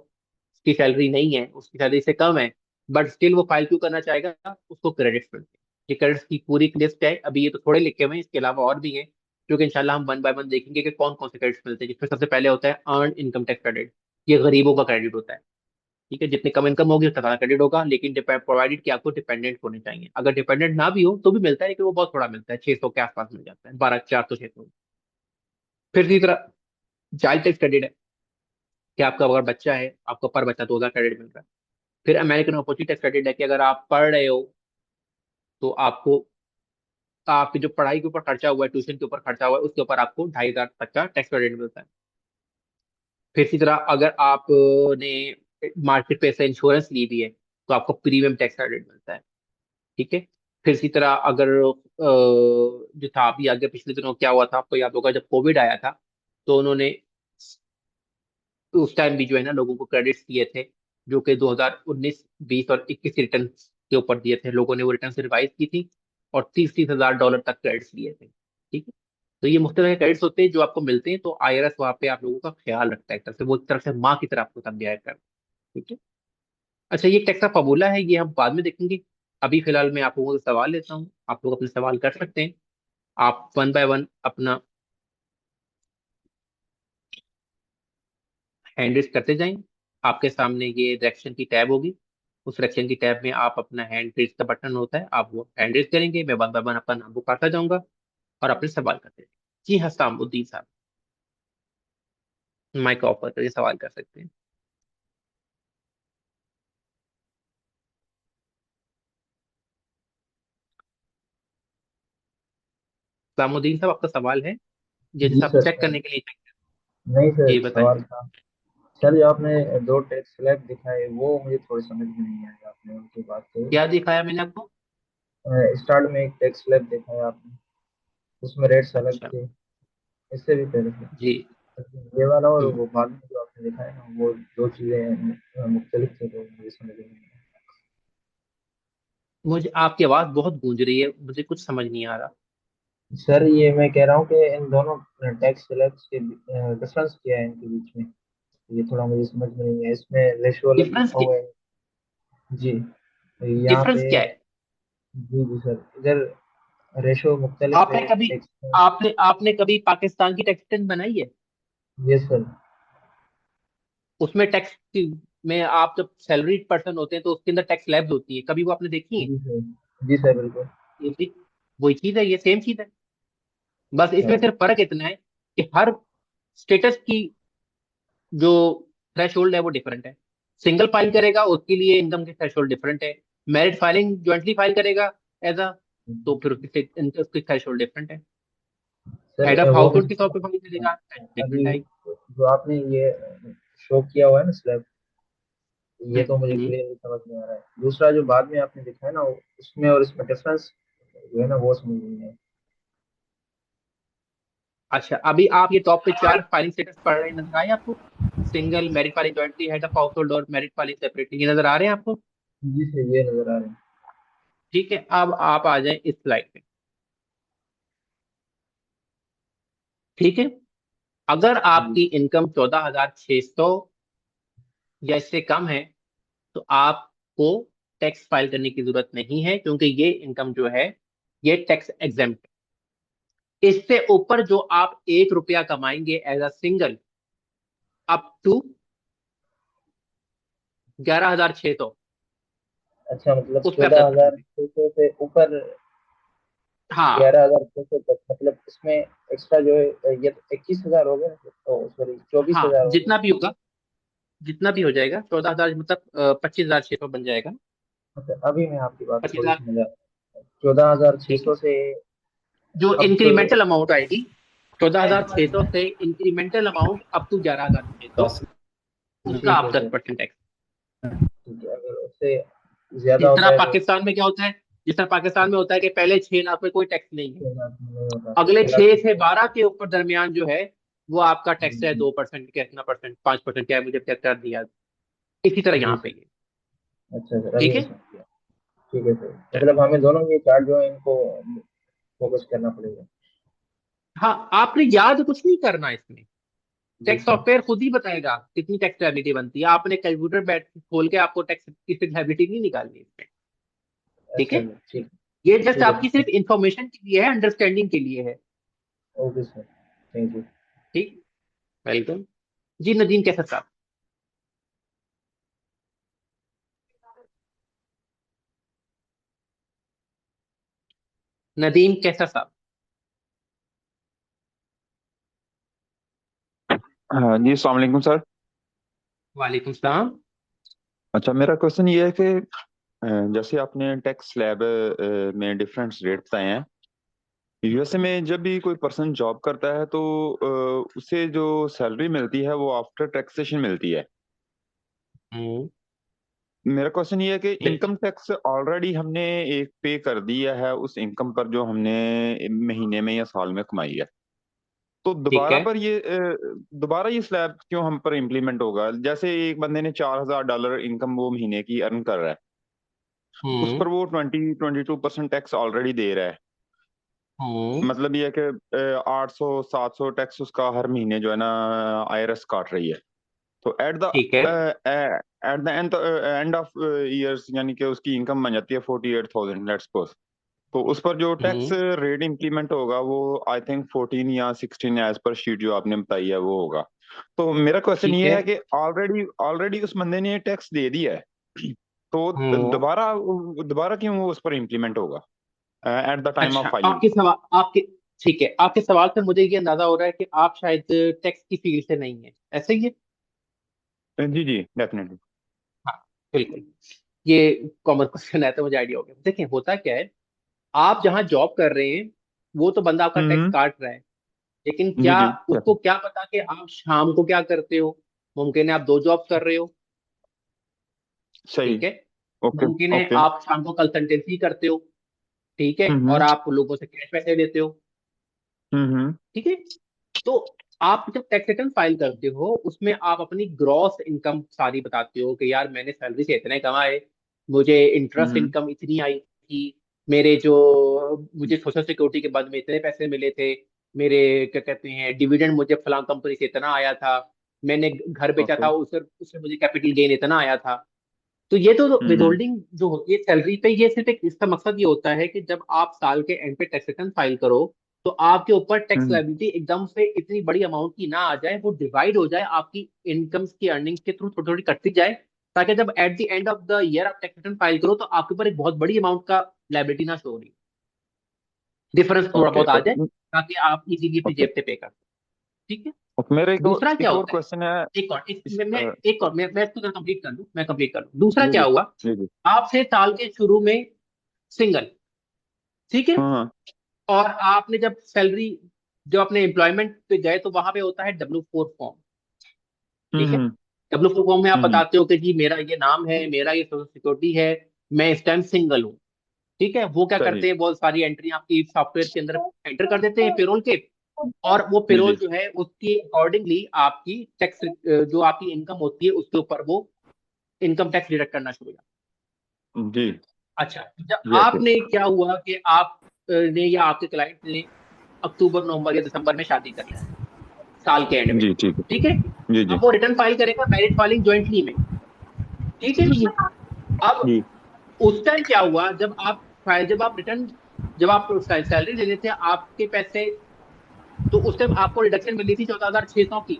की सैलरी नहीं है, उसकी सैलरी से कम है, बट स्टिल वो फाइल क्यों करना चाहेगा? उसको क्रेडिट्स मिलते हैं। ये क्रेडिट्स की पूरी लिस्ट है, अभी ये तो थोड़े लिखे हुए हैं, इसके अलावा और भी हैं जो कि इंशाल्लाह हम वन बाय वन देखेंगे कि कौन कौन से क्रेडिट्स मिलते हैं। जिसमें सबसे पहले होता है अर्न इनकम टैक्स क्रेडिट। ये गरीबों का क्रेडिट होता है। ठीक है, जितनी कम इनकम होगी उतना ज्यादा क्रेडिट होगा, लेकिन प्रोवाइडेड कि आपको डिपेंडेंट होने चाहिए। अगर डिपेंडेंट ना भी हो तो भी मिलता है, लेकिन वो बहुत थोड़ा मिलता है, 600 के आसपास मिल जाता है, 12 400 600। फिर इसी तरह चाइल्ड टैक्स क्रेडिट है कि आपका अगर बच्चा है आपको पर बच्चा 2,000 क्रेडिट मिल रहा है। फिर अमेरिकन अपॉर्चुनिटी टैक्स क्रेडिट है कि अगर आप पढ़ रहे हो तो आपको आपकी जो पढ़ाई के ऊपर खर्चा हुआ है, ट्यूशन के ऊपर खर्चा हुआ है, उसके ऊपर आपको 2,500 तक का टैक्स क्रेडिट मिलता है। फिर इसी तरह अगर आपने मार्केट पे से इंश्योरेंस ली भी है तो आपको प्रीमियम टैक्स क्रेडिट मिलता है। ठीक है, फिर इसी तरह अगर जो था अभी आगे पिछले दिनों क्या हुआ था आपको याद होगा, जब कोविड आया था तो उन्होंने उस टाइम भी जो है ना लोगों को क्रेडिट्स दिए थे, जो कि 2019 20 और 21 रिटर्न के ऊपर दिए थे। लोगों ने वो रिटर्न रिवाइज की थी और 30-30 हजार डॉलर तक क्रेडिट्स दिए थे। ठीक है, तो ये मुख्तलिफ क्रेडिट्स होते हैं जो आपको मिलते हैं, तो आईआरएस वहाँ पे आप लोगों का ख्याल रखता है, एक तरह से वो एक तरह से माँ की तरह आपको समझाया कर। ठीक है, अच्छा ये टैक्स का फार्मूला है, ये हम बाद में देखेंगे। अभी फिलहाल मैं आप लोगों से सवाल लेता हूँ, आप लोग अपने सवाल कर सकते हैं। आप वन बाय वन अपना हैंड रेस करते जाएं। आपके सामने ये डायरेक्शन की टैब होगी, उस डायरेक्शन की टैब में आप अपना हैंड रेस का बटन होता है, आप वो हैंड रेस करेंगे, मैं वन बाय वन अपना नाम पुकारता जाऊंगा और अपने सवाल करते जाएंगे। जी हाँ, सामुद्दीन साहब माइक ऑफ करके सवाल कर सकते हैं। सामुद्दीन साहब आपका सवाल है? जी जैसे आप सर। चेक करने के लिए नहीं सर, जी बताएं। सवाल था। सर, जो आपने दो टैक्स स्लैब दिखाए वो मुझे थोड़ी समझ में नहीं आया, आपने उनकी बात कही। क्या दिखाया मैंने आपको? स्टार्ट में एक टैक्स स्लैब दिखाया आपने, उसमें रेट्स अलग अच्छा थे, इससे भी पहले थे। जी। ये वाला और हम्म, वो बाद में जो आपने दिखाया ना, वो दो चीजें मुख्तलिफ थे, तो मुझे समझ में नहीं आया। मुझे आपकी आवाज बहुत गूंज रही है, मुझे कुछ समझ नहीं आ रहा। सर, ये मैं कह रहा हूँ कि इन दोनों टैक्स स्लैब्स के डिफरेंस क्या है इनके बीच में, ये थोड़ा मुझे समझ में नहीं है। इसमें रेशो अलग डिफरेंस लिखा हुआ है। जी, यहाँ डिफरेंस पे। क्या है? जी जी सर, इधर रेशो मुख्तलिफ आपने है कभी टैक्स। आपने कभी पाकिस्तान की टैक्स रिटर्न बनाई है? Yes sir. उसमें टैक्स में आप जब सैलरीड पर्सन होते हैं तो उसके अंदर टैक्स स्लैब्स होती है, कभी वो आपने देखी है? जी सर। जी सर बिल्कुल। ये भी वही चीज है, ये सेम चीज है। बस इसमें हाँ सिर्फ फर्क इतना है कि हर स्टेटस की जो थ्रेश होल्ड है वो डिफरेंट है। सिंगल फाइल करेगा उसके लिए इनकम की थ्रेश होल्ड डिफरेंट है। मैरिड फाइलिंग ज्वाइंटली फाइल करेगा एज अ, तो फिर उसकी थ्रेश होल्ड डिफरेंट है। हेड सर ऑफ वो हाउस होल्ड के तौर मुझे पर फाइल करेगा, डिफरेंट अभी है। जो आपने ये शो किया हुआ है ना स्लैब, ये तो मुझे हम्म। क्लियरली समझ में आ रहा है। दूसरा जो बाद में आपने दिखाया ना, उसमें और इसमें डिफरेंस जो है ना वो समझ में नहीं अच्छा, अभी आप ये टॉप पे 4 फाइलिंग स्टेटस पढ़ रहे हैं, नजर आए आपको? Single, married filing jointly, head of house hold और मैरिड फाइलिंग सेपरेटली, ये नजर आ रहे हैं आपको? आया। जी सर ये नजर आ रहे हैं। ठीक है, अब आप आ जाएं इस स्लाइड पे। ठीक है, अगर जी आपकी इनकम 14,600 या इससे कम है तो आपको टैक्स फाइल करने की जरूरत नहीं है, क्योंकि ये इनकम जो है ये टैक्स एग्जेम्प्ट। इससे ऊपर जो आप 1 रुपया कमाएंगे as a single, up to 11,600, अच्छा, मतलब उस पर आप चौदह दस हजार परसेंट छः सौ से ऊपर हाँ 11,600 तक, मतलब इसमें एक्स्ट्रा जो है ये 21,000 हो गए, तो सॉरी चौबीस हाँ, हजार हो गए। जितना भी होगा, जितना भी हो जाएगा, 14,000 मतलब 25,600 बन जाएगा। अच्छा, अभी मैं आपकी बात पच्चीस थोड़ी हजार समझा। 14,600 ठीक है, से जो अब इंक्रीमेंटल अमाउंट आएगी 14,600 से इंक्रीमेंटल अमाउंट अप टू 11,600, उसका ठीक आप है दस सर। Percent tax. ठीक है, अगर उससे ज्यादा जिस तरह होता है तो पाकिस्तान में क्या होता है, जिस तरह पाकिस्तान में होता है कि पहले 6 लाख में कोई टैक्स नहीं है, 6 लाख में नहीं होता, फिर अगले 6 लाख 6 से 12 के ऊपर दरमियान जो है वो आपका टैक्स है जी 2% क्या, इतना परसेंट, 5% क्या है, मुझे क्या कर दिया। इसी तरह जी यहाँ पे सर। ये। अच्छा सर, अभी ठीक मैं है, समझ गया। ठीक है सर, चलिए। मतलब हमें दोनों ये चार्ट जो है इनको फोकस करना पड़ेगा। हाँ, आपने याद कुछ नहीं करना इसमें, जी टैक्स सर। सॉफ्टवेयर खुद ही बताएगा कितनी टैक्स लायबिलिटी बनती है। आपने कैलकुलेटर बैठ खोल के आपको टैक्स की लायबिलिटी नहीं निकालनी इसमें। ठीक अच्छा है, सर, ठीक। ये जस्ट ठीक है आपकी सर। सिर्फ इंफॉर्मेशन के लिए है, अंडरस्टैंडिंग के लिए है। Okay sir, thank you. ठीक, वेलकम। जी नदीम, कैसा साहब? नदीम कैसा साहब? हाँ जी, अस्सलाम वालेकुम सर। वालेकुम सलाम। अच्छा, मेरा क्वेश्चन ये है कि जैसे आपने टैक्स स्लैब में डिफरेंट रेट बताए हैं। यूएसए में जब भी कोई पर्सन जॉब करता है तो उसे जो सैलरी मिलती है वो आफ्टर टैक्सेशन मिलती है। हम्म, मेरा क्वेश्चन ये है कि बिल्कुल। इनकम टैक्स ऑलरेडी हमने एक पे कर दिया है उस इनकम पर जो हमने महीने में या साल में कमाई है। तो ठीक है। दोबारा ये स्लैब क्यों हम पर इम्प्लीमेंट होगा? जैसे एक बंदे ने $4,000 इनकम वो महीने की अर्न कर रहा है, उस हम्म। पर वो 22% टैक्स ऑलरेडी दे रहा है। हम्म। मतलब ये है कि 800-700 टैक्स उसका हर महीने जो है ना आईआरएस काट रही है। तो ठीक है। At the end of years यानी कि उसकी इनकम बन जाती है 48,000 लेट्स सपोज। तो उस पर जो टैक्स हम्म। रेट इंप्लीमेंट होगा वो आई थिंक 14 या 16 एज पर शीट जो आपने बताई है वो होगा। तो मेरा क्वेश्चन ठीक ये है। है कि ऑलरेडी ऑलरेडी उस बंदे ने टैक्स दे दिया है, तो हम्म। दोबारा दोबारा क्यों वो उस पर इम्प्लीमेंट होगा एट द टाइम ऑफ अच्छा, फाइलिंग? आपके सवाल आपके ठीक है, आपके सवाल से मुझे ये अंदाजा हो रहा है कि आप शायद टैक्स की फील्ड से नहीं है, ऐसे ही है? जी जी, डेफिनेटली। हाँ, बिल्कुल। ये कॉमन क्वेश्चन है तो मुझे आइडिया हो गया। देखिए, होता क्या है, आप जहाँ जॉब कर रहे हैं वो तो बंदा आपका टैक्स हम्म। काट रहा है, लेकिन जी क्या जी, उसको क्या पता कि आप शाम को क्या करते हो? मुमकिन है आप 2 जॉब कर रहे हो। सही। ठीक है, ओके। मुमकिन है ओके। आप शाम को कंसल्टेंसी करते हो। ठीक है, और हम्म। आप लोगों से कैश पैसे लेते हो। हम्म। ठीक है, तो आप जब टैक्स रिटर्न फाइल करते हो उसमें आप अपनी ग्रॉस इनकम सारी बताते हो कि यार मैंने सैलरी से इतने कमाए, मुझे इंटरेस्ट हम्म। इनकम इतनी आई थी, मेरे जो मुझे सोशल सिक्योरिटी के बाद में इतने पैसे मिले थे, मेरे क्या कहते हैं डिविडेंड मुझे फलां कंपनी से इतना आया था, मैंने घर बेचा ओके। था उससे उससे मुझे कैपिटल गेन इतना आया था। तो ये तो हम्म। विदहोल्डिंग जो होती है सैलरी पे, ये सिर्फ एक इसका मकसद ये होता है कि जब आप साल के एंड पे टैक्स रिटर्न फाइल करो तो आपके ऊपर टैक्स हम्म। लायबिलिटी एकदम से इतनी बड़ी अमाउंट की ना आ जाए, वो डिवाइड हो जाए आपकी इनकम्स की, अर्निंग्स के थ्रू थोड़ी थोड़ी कटती जाए, ताकि जब at the end of the year आप टैक्स रिटर्न फाइल करो तो आपके ऊपर एक बहुत बड़ी अमाउंट का लाइबिलिटी ना शो हो रही, डिफरेंस थोड़ा ओके बहुत आ जाए ओके ताकि आप इजीली अपनी ओके जेब से पे कर सको। ठीक है। ओके मेरा दूसरा क्या एक और होता है, क्वेश्चन है एक और एक इस मैं एक और मैं इसको कंप्लीट कर लूं, मैं कंप्लीट कर लूं। दूसरा जी क्या जी हुआ, जी जी आपसे साल के शुरू में सिंगल, ठीक है, हाँ हाँ और आपने जब सैलरी, जो अपने एम्प्लॉयमेंट पे गए तो वहां पे होता है W4 फॉर्म। ठीक है। हम्म W4 फॉर्म में आप हम्म बताते हो कि जी मेरा ये नाम है, मेरा ये सोशल सिक्योरिटी है, मैं इस टाइम सिंगल हूँ। ठीक है। वो क्या सही करते हैं, बहुत सारी एंट्री आपकी सॉफ्टवेयर के अंदर एंटर कर देते हैं पेरोल के, और वो जी पेरोल जी जो है उसके अकॉर्डिंगली आपकी टैक्स, जो आपकी इनकम होती है उसके ऊपर वो इनकम टैक्स डिडक्ट करना शुरू हो जाता जी है। अच्छा, जब यस यस आपने क्या हुआ कि आप ने या आपके क्लाइंट ने अक्टूबर नवंबर या दिसंबर में शादी कर लिया साल के एंड में, जी ठीक है ठीक है, जी जी अब वो रिटर्न फाइल करेगा मैरिज फाइलिंग ज्वाइंटली में। ठीक है। अब जी उस टाइम क्या हुआ, जब आप सैलरी ले लेते हैं आपके पैसे, तो उस टाइम आपको रिडक्शन मिली थी 14,600 की,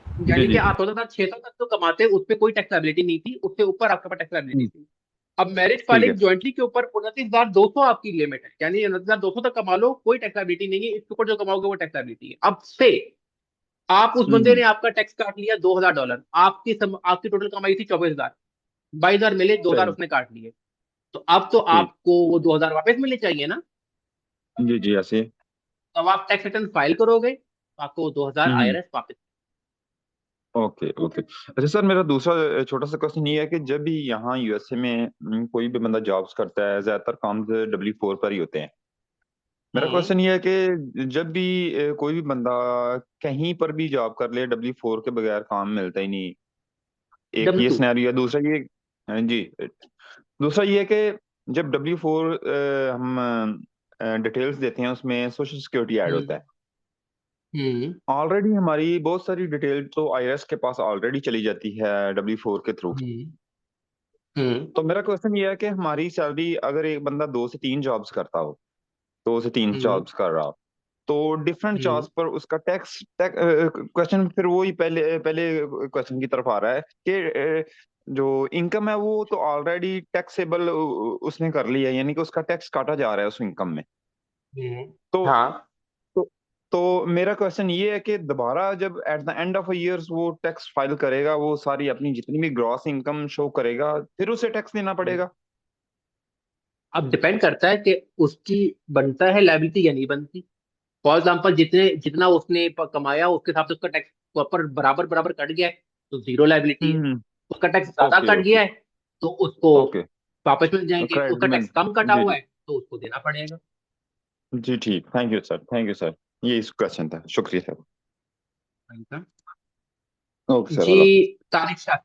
जी यानी कि जी आप 14,600 तक तो कमाते, उस पर कोई टैक्स लायबिलिटी नहीं थी, उससे ऊपर आपके पास टैक्स लायबिलिटी थी। अब मैरिज ठीक है फाइलिंग ज्वाइंटली के ऊपर 29,200 आपकी लिमिट है, यानी 29,200 तक कमा लो, कोई टैक्स लायबिलिटी नहीं है, इसके ऊपर जो कमाओगे वो टैक्स लायबिलिटी है। अब से आप, उस बंदे हम्म ने आपका टैक्स काट लिया $2,000, आपकी टोटल कमाई थी 24,000, 22,000 मिले, 2,000 सही उसने काट लिए, तो अब तो ठीक आपको वो 2,000 वापस मिलने चाहिए ना। जी जी ऐसे तब आप टैक्स रिटर्न फाइल करोगे तो आपको वो 2,000 हम्म IRS वापस। ओके ओके अच्छा सर मेरा दूसरा छोटा सा क्वेश्चन ये है कि जब भी यहाँ यूएसए में कोई भी बंदा जॉब्स करता है ज्यादातर काम W4 पर ही होते हैं मेरा हम्म क्वेश्चन ये है कि जब भी कोई भी बंदा कहीं पर भी जॉब कर ले W4 के बगैर काम मिलता ही नहीं एक ये W2। सिनेरियो है दूसरा ये हाँ जी दूसरा ये है कि जब W4 हम डिटेल्स देते हैं उसमें सोशल सिक्योरिटी ऐड होता हम्म है हम्म ऑलरेडी हमारी बहुत सारी डिटेल तो आईआरएस के पास ऑलरेडी चली जाती है W4 के थ्रू हम्म हम्म तो मेरा क्वेश्चन ये है कि हमारी सैलरी अगर एक बंदा 2 से 3 जॉब्स करता हो 2 से 3 हम्म जॉब्स कर रहा हो तो डिफरेंट हम्म जॉब्स पर उसका टैक्स क्वेश्चन फिर वही पहले पहले क्वेश्चन की तरफ आ रहा है कि जो इनकम है वो तो ऑलरेडी टैक्सेबल उसने कर लिया है यानी कि उसका टैक्स काटा जा रहा है उस इनकम में हम्म। तो हाँ, तो मेरा क्वेश्चन ये है कि दोबारा जब at the end of years वो टैक्स फाइल करेगा वो सारी अपनी जितनी भी ग्रॉस इनकम शो करेगा फिर उसे टैक्स देना पड़ेगा अब डिपेंड करता है कि उसकी बनता है लायबिलिटी या नहीं बनती। फॉर एग्जाम्पल, जितना उसने कमाया उसके हिसाब से उसका टैक्स प्रॉपर बराबर बराबर कट गया है तो जीरो लायबिलिटी है। हम्म उसका टैक्स ज्यादा ओके कट ओके गया है तो उसको ओके वापस मिल जाएंगे, क्रेडिट उसका में टैक्स कम कटा जी हुआ जी है तो उसको देना पड़ेगा। जी ठीक थैंक यू सर ये इस क्वेश्चन था शुक्रिया सर ओके सर जी, अल्लाह हाफिज़। तारिक शाह,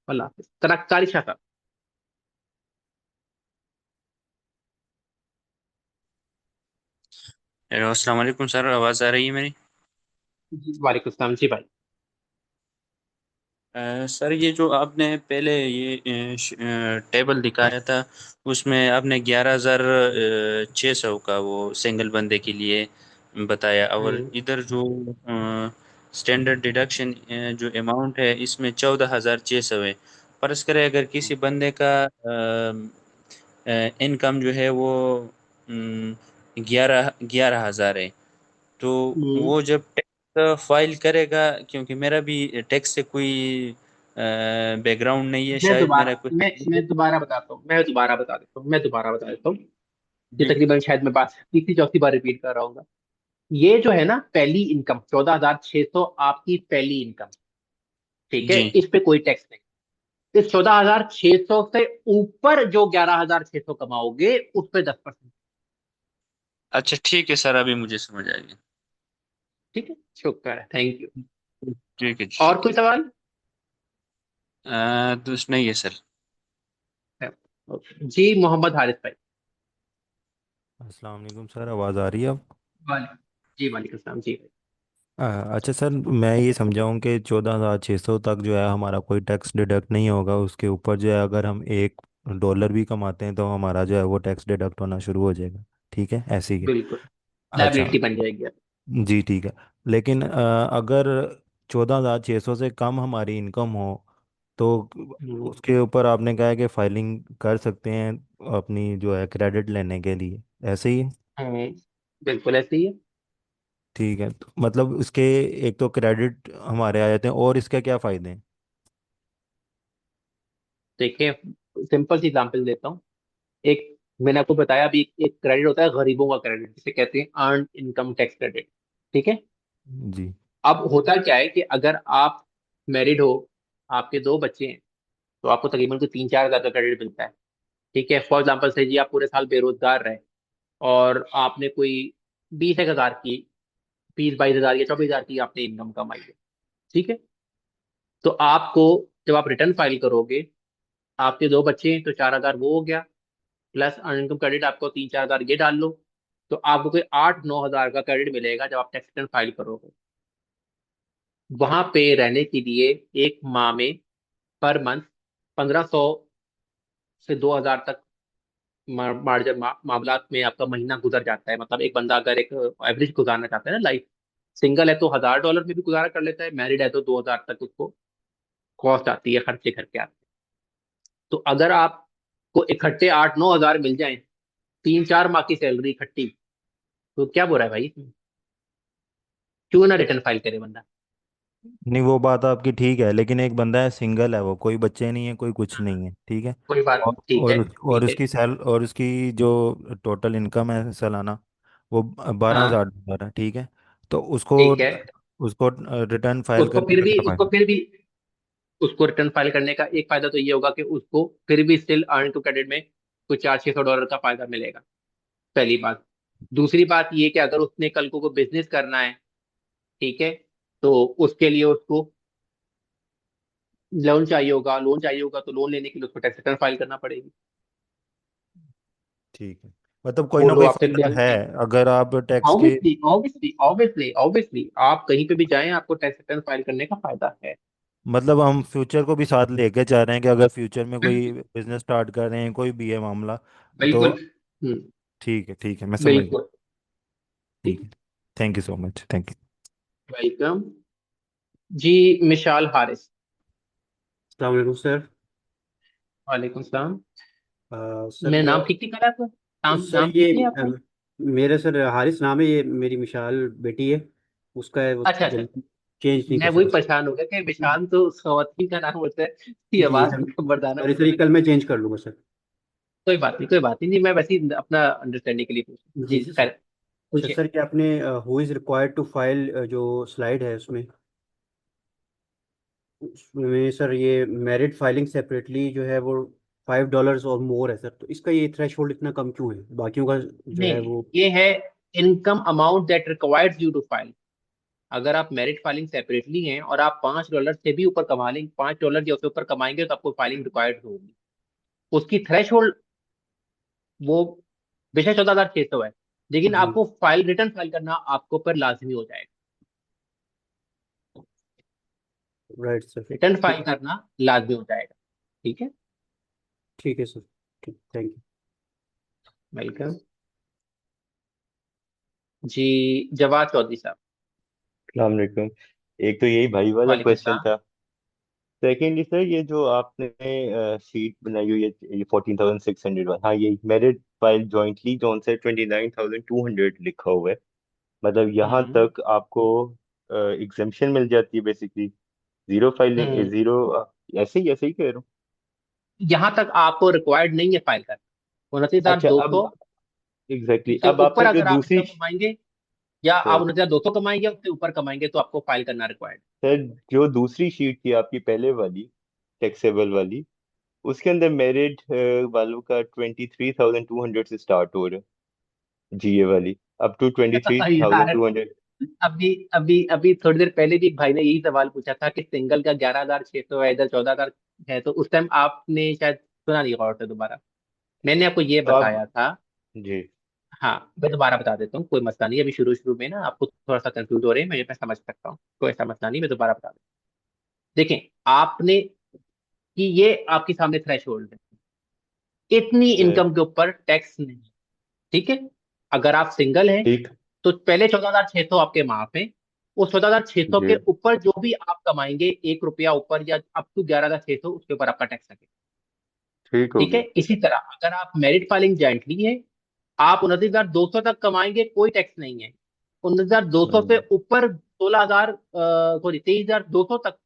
अल्लाह हाफिज। तारिक शाह साहब। हेलो अस्सलाम वालेकुम सर, आवाज़ आ रही है मेरी? जी वालेकुम सलाम जी भाई। सर ये जो आपने पहले ये टेबल दिखाया था उसमें आपने 11,600 का वो सिंगल बंदे के लिए बताया और हम्म इधर जो स्टैंडर्ड डिडक्शन जो अमाउंट है इसमें 14,600 है। फर्ज करें अगर किसी बंदे का इनकम जो है वो 11,000 है तो हम्म। वो जब टैक्स फाइल करेगा, क्योंकि मेरा भी टैक्स से कोई बैकग्राउंड नहीं है, मैं शायद दोबारा मेरा कुछ। मैं दोबारा बताता हूँ, मैं दोबारा बता देता हूँ। ये जी तकरीबन शायद मैं बात तीसरी चौथी बार रिपीट कर रहा हूँ। ये जो है ना, पहली इनकम 14,600 आपकी पहली इनकम, ठीक है, जी इस पे कोई टैक्स नहीं। इस 14,600 से ऊपर जो 11,600 कमाओगे उस पे 10%। अच्छा ठीक है सर, अभी मुझे समझ आ गया। ठीक है, शुक्र है, थैंक यू। ठीक है जी, और कोई शुक्रिया। सवाल? नहीं है सर। जी, मोहम्मद हारिस भाई। अस्सलाम वालेकुम सर, आवाज़ आ रही है अब? वाले जी वालेकुम सलाम जी भाई। अच्छा सर, मैं ये समझा हूँ कि 14,600 तक जो है हमारा कोई टैक्स डिडक्ट नहीं होगा। उसके ऊपर जो है अगर हम $1 भी कमाते हैं तो हमारा जो है वो टैक्स डिडक्ट होना शुरू हो जाएगा। ठीक है, ऐसे ही है। बिल्कुल, अच्छा लाइबिलिटी बन जाएगी। जी ठीक है। लेकिन अगर 14,600 से कम हमारी इनकम हो तो हम्म, उसके ऊपर आपने कहा है कि फाइलिंग कर सकते हैं अपनी जो है क्रेडिट लेने के लिए, ऐसे ही है? हम्म, बिल्कुल ऐसे ही है। ठीक है, तो मतलब इसके एक तो क्रेडिट हमारे आ जाते हैं, और इसके क्या फ़ायदे हैं? देखिए, सिंपल सी एग्जांपल देता हूँ। एक, मैंने आपको बताया अभी, एक क्रेडिट होता है गरीबों का क्रेडिट, जिसे कहते हैं अर्न इनकम टैक्स क्रेडिट। ठीक है। जी। अब होता क्या है कि अगर आप मैरिड हो, आपके दो बच्चे हैं, तो आपको तकरीबन को 3-4 हज़ार का क्रेडिट मिलता है। ठीक है। फॉर एग्जाम्पल से जी, आप पूरे साल बेरोजगार रहे और आपने कोई 20-1 हज़ार की, 20-22 हज़ार या 24 हज़ार की आपने इनकम कमाई है। ठीक है। तो आपको, जब आप रिटर्न फाइल करोगे, आपके दो बच्चे हैं तो 4 हज़ार वो हो गया, प्लस अर्न इनकम क्रेडिट आपको 3-4 हज़ार ये डाल लो, तो आपको कोई 8-9 हज़ार का क्रेडिट मिलेगा जब आप टैक्स रिटर्न फाइल करोगे। वहां पे रहने के लिए एक माह में पर मंथ 1500 से 2000 तक मार्जिन मामलात में आपका महीना गुजर जाता है। मतलब एक बंदा अगर एक एवरेज गुजारना चाहता है ना लाइफ, सिंगल है तो $1000 में भी गुजारा कर लेता है, मैरिड है तो 2000 तक उसको कॉस्ट आती है, खर्चे करके आते हैं। तो अगर आपको इकट्ठे 8-9 हज़ार मिल जाए, 3-4 माह की सैलरी इकट्ठी, तो क्या बुरा है भाई इसमें? क्यों ना रिटर्न फाइल करे बंदा। नहीं, वो बात आपकी ठीक है, लेकिन एक बंदा है, सिंगल है, वो कोई बच्चे नहीं है, कोई कुछ नहीं है, ठीक है। कोई बात और नहीं, ठीक है, और ठीक है। उसकी जो टोटल इनकम है सालाना, वो बारह हाँ, हजार डॉलर है, ठीक है। तो उसको ठीक है। उसको रिटर्न फाइल उसको करने फिर का भी क्या उसको फायदा? फिर भी उसको रिटर्न फाइल करने का एक फायदा तो ये होगा कि उसको फिर भी स्टिल अर्न टू क्रेडिट में कुछ $400-600 का फायदा मिलेगा। पहली बात। दूसरी बात ये कि अगर उसने कल को बिजनेस करना है, ठीक है, तो उसके लिए उसको लोन चाहिए होगा, तो लोन लेने के लिए उसको टैक्स रिटर्न फाइल करना पड़ेगी। ठीक है, मतलब कोई वो ना लो कोई आपसे फायदा है अगर आप टैक्स के। ऑब्वियसली ऑब्वियसली ऑब्वियसली ऑब्वियसली आप कहीं पे भी जाएं, आपको टैक्स रिटर्न फाइल करने का फायदा है। मतलब हम फ्यूचर को भी साथ लेके जा रहे हैं कि अगर फ्यूचर में कोई बिजनेस स्टार्ट कर रहे हैं, कोई भी है मामला, तो बिल्कुल। हम्म। ठीक है, ठीक है, मैं समझ गया। बिल्कुल। ठीक है, thank you so much, thank you. Welcome जी। मिशाल हारिस। अस्सलाम वालेकुम सर। वालेकुम सलाम। सर मेरा नाम ठीक ठीक करा आपको? नाम सर नाम ये ठीक नहीं है आपका? मेरा सर हारिस नाम है, ये मेरी मिशाल बेटी है, उसका है, वो अच्छा अच्छा। जल्दी चेंज नहीं मैं कर वही सका सर। परेशान हो गया कि विशाल तो खवातीन का नाम होता है, ये जी आवाज सर, मर्दाना सॉरी क्यों सर, ये लग कल रही मैं है? चेंज कर लूँगा सर। कोई बात नहीं, कोई बात नहीं, नहीं मैं वैसे ही अपना अंडरस्टैंडिंग के लिए पूछा जी जी, सर। खैर अच्छा पूछिए। सर, क्या आपने who is required to file जो स्लाइड है उसमें सर ये मेरिट फाइलिंग सेपरेटली जो है वो $5 और मोर है सर, तो इसका ये थ्रेश होल्ड इतना कम क्यों है, बाकियों का जो है नहीं, वो। ये है income amount that requires you to file. अगर आप मेरिट फाइलिंग सेपरेटली हैं और आप $5 से भी ऊपर कमा लेंगे, $5 या उससे ऊपर कमाएंगे, तो आपको फाइलिंग रिक्वायर्ड होगी। उसकी थ्रेश होल्ड वो बेशक 14,600 है, लेकिन जी आपको फाइल रिटर्न फाइल करना आपको पर लाजमी हो जाएगा। Right sir. रिटर्न फाइल ठीक, करना लाजमी हो जाएगा। ठीक है। ठीक है सर। ठीक, थैंक यू। वेलकम जी। जवाद चौधरी साहब। अस्सलाम वालेकुम। एक तो यही भाई वाला वालेकुम क्वेश्चन सलाम। था। सेकेंडली सर, ये जो आपने शीट बनाई हुई है, ये 14,600, हाँ, ये मेरिट फाइल जॉइंटली जो से 29,200 लिखा हुआ है, मतलब यहाँ हम्म। तक आपको एग्जेम्पशन मिल जाती है बेसिकली, जीरो फाइलिंग, हम्म। जीरो, ऐसे ही कह रहा हूँ। यहां तक आपको रिक्वायर्ड नहीं है फाइल करना। 29,200 अच्छा, अब एग्जैक्टली से अब ऊपर आपका जो अगर आप दूसरी, इनकम कमाएंगे, या आप सर 29,200 कमाएंगे उससे ऊपर कमाएंगे, तो आपको फाइल करना रिक्वायर्ड। सर जो दूसरी शीट थी आपकी पहले वाली, टैक्सेबल वाली, उसके अंदर मेरिट वालों का 23,200 से स्टार्ट हो रहा है, जीए वाली, up to twenty three thousand यार, टू हंड्रेड अभी अभी अभी थोड़ी देर पहले भी एक भाई ने यही सवाल पूछा था कि सिंगल का 11,600 है, इधर 14,000 है, तो उस टाइम आपने शायद सुना नहीं गौर से। दोबारा मैंने आपको ये तो आप, बताया था। जी हाँ, मैं दोबारा बता देता हूँ, कोई मसला नहीं। अभी शुरू शुरू में ना आपको थोड़ा सा कंफ्यूज हो रहे हैं, मैं समझ सकता हूँ, कोई ऐसा मसला नहीं, मैं दोबारा बता देता हूँ। देखें, आपने कि ये आपके सामने थ्रेश होल्ड है, इतनी सर, इनकम के ऊपर टैक्स नहीं। ठीक है। अगर आप सिंगल हैं ठीक, तो पहले 14,600 आपके माफ है, वो 14,600 जी के ऊपर जो भी आप कमाएंगे, 1 रुपया ऊपर या अप टू 11,600, उसके ऊपर आपका टैक्स लगेगा। ठीक हो ठीक है। गया। इसी तरह अगर आप मेरिट फाइलिंग जॉइंटली है, आप 29,200 तक कमाएंगे, कोई टैक्स नहीं है। 29,200 से ऊपर 16,000 सॉरी 23,200 तक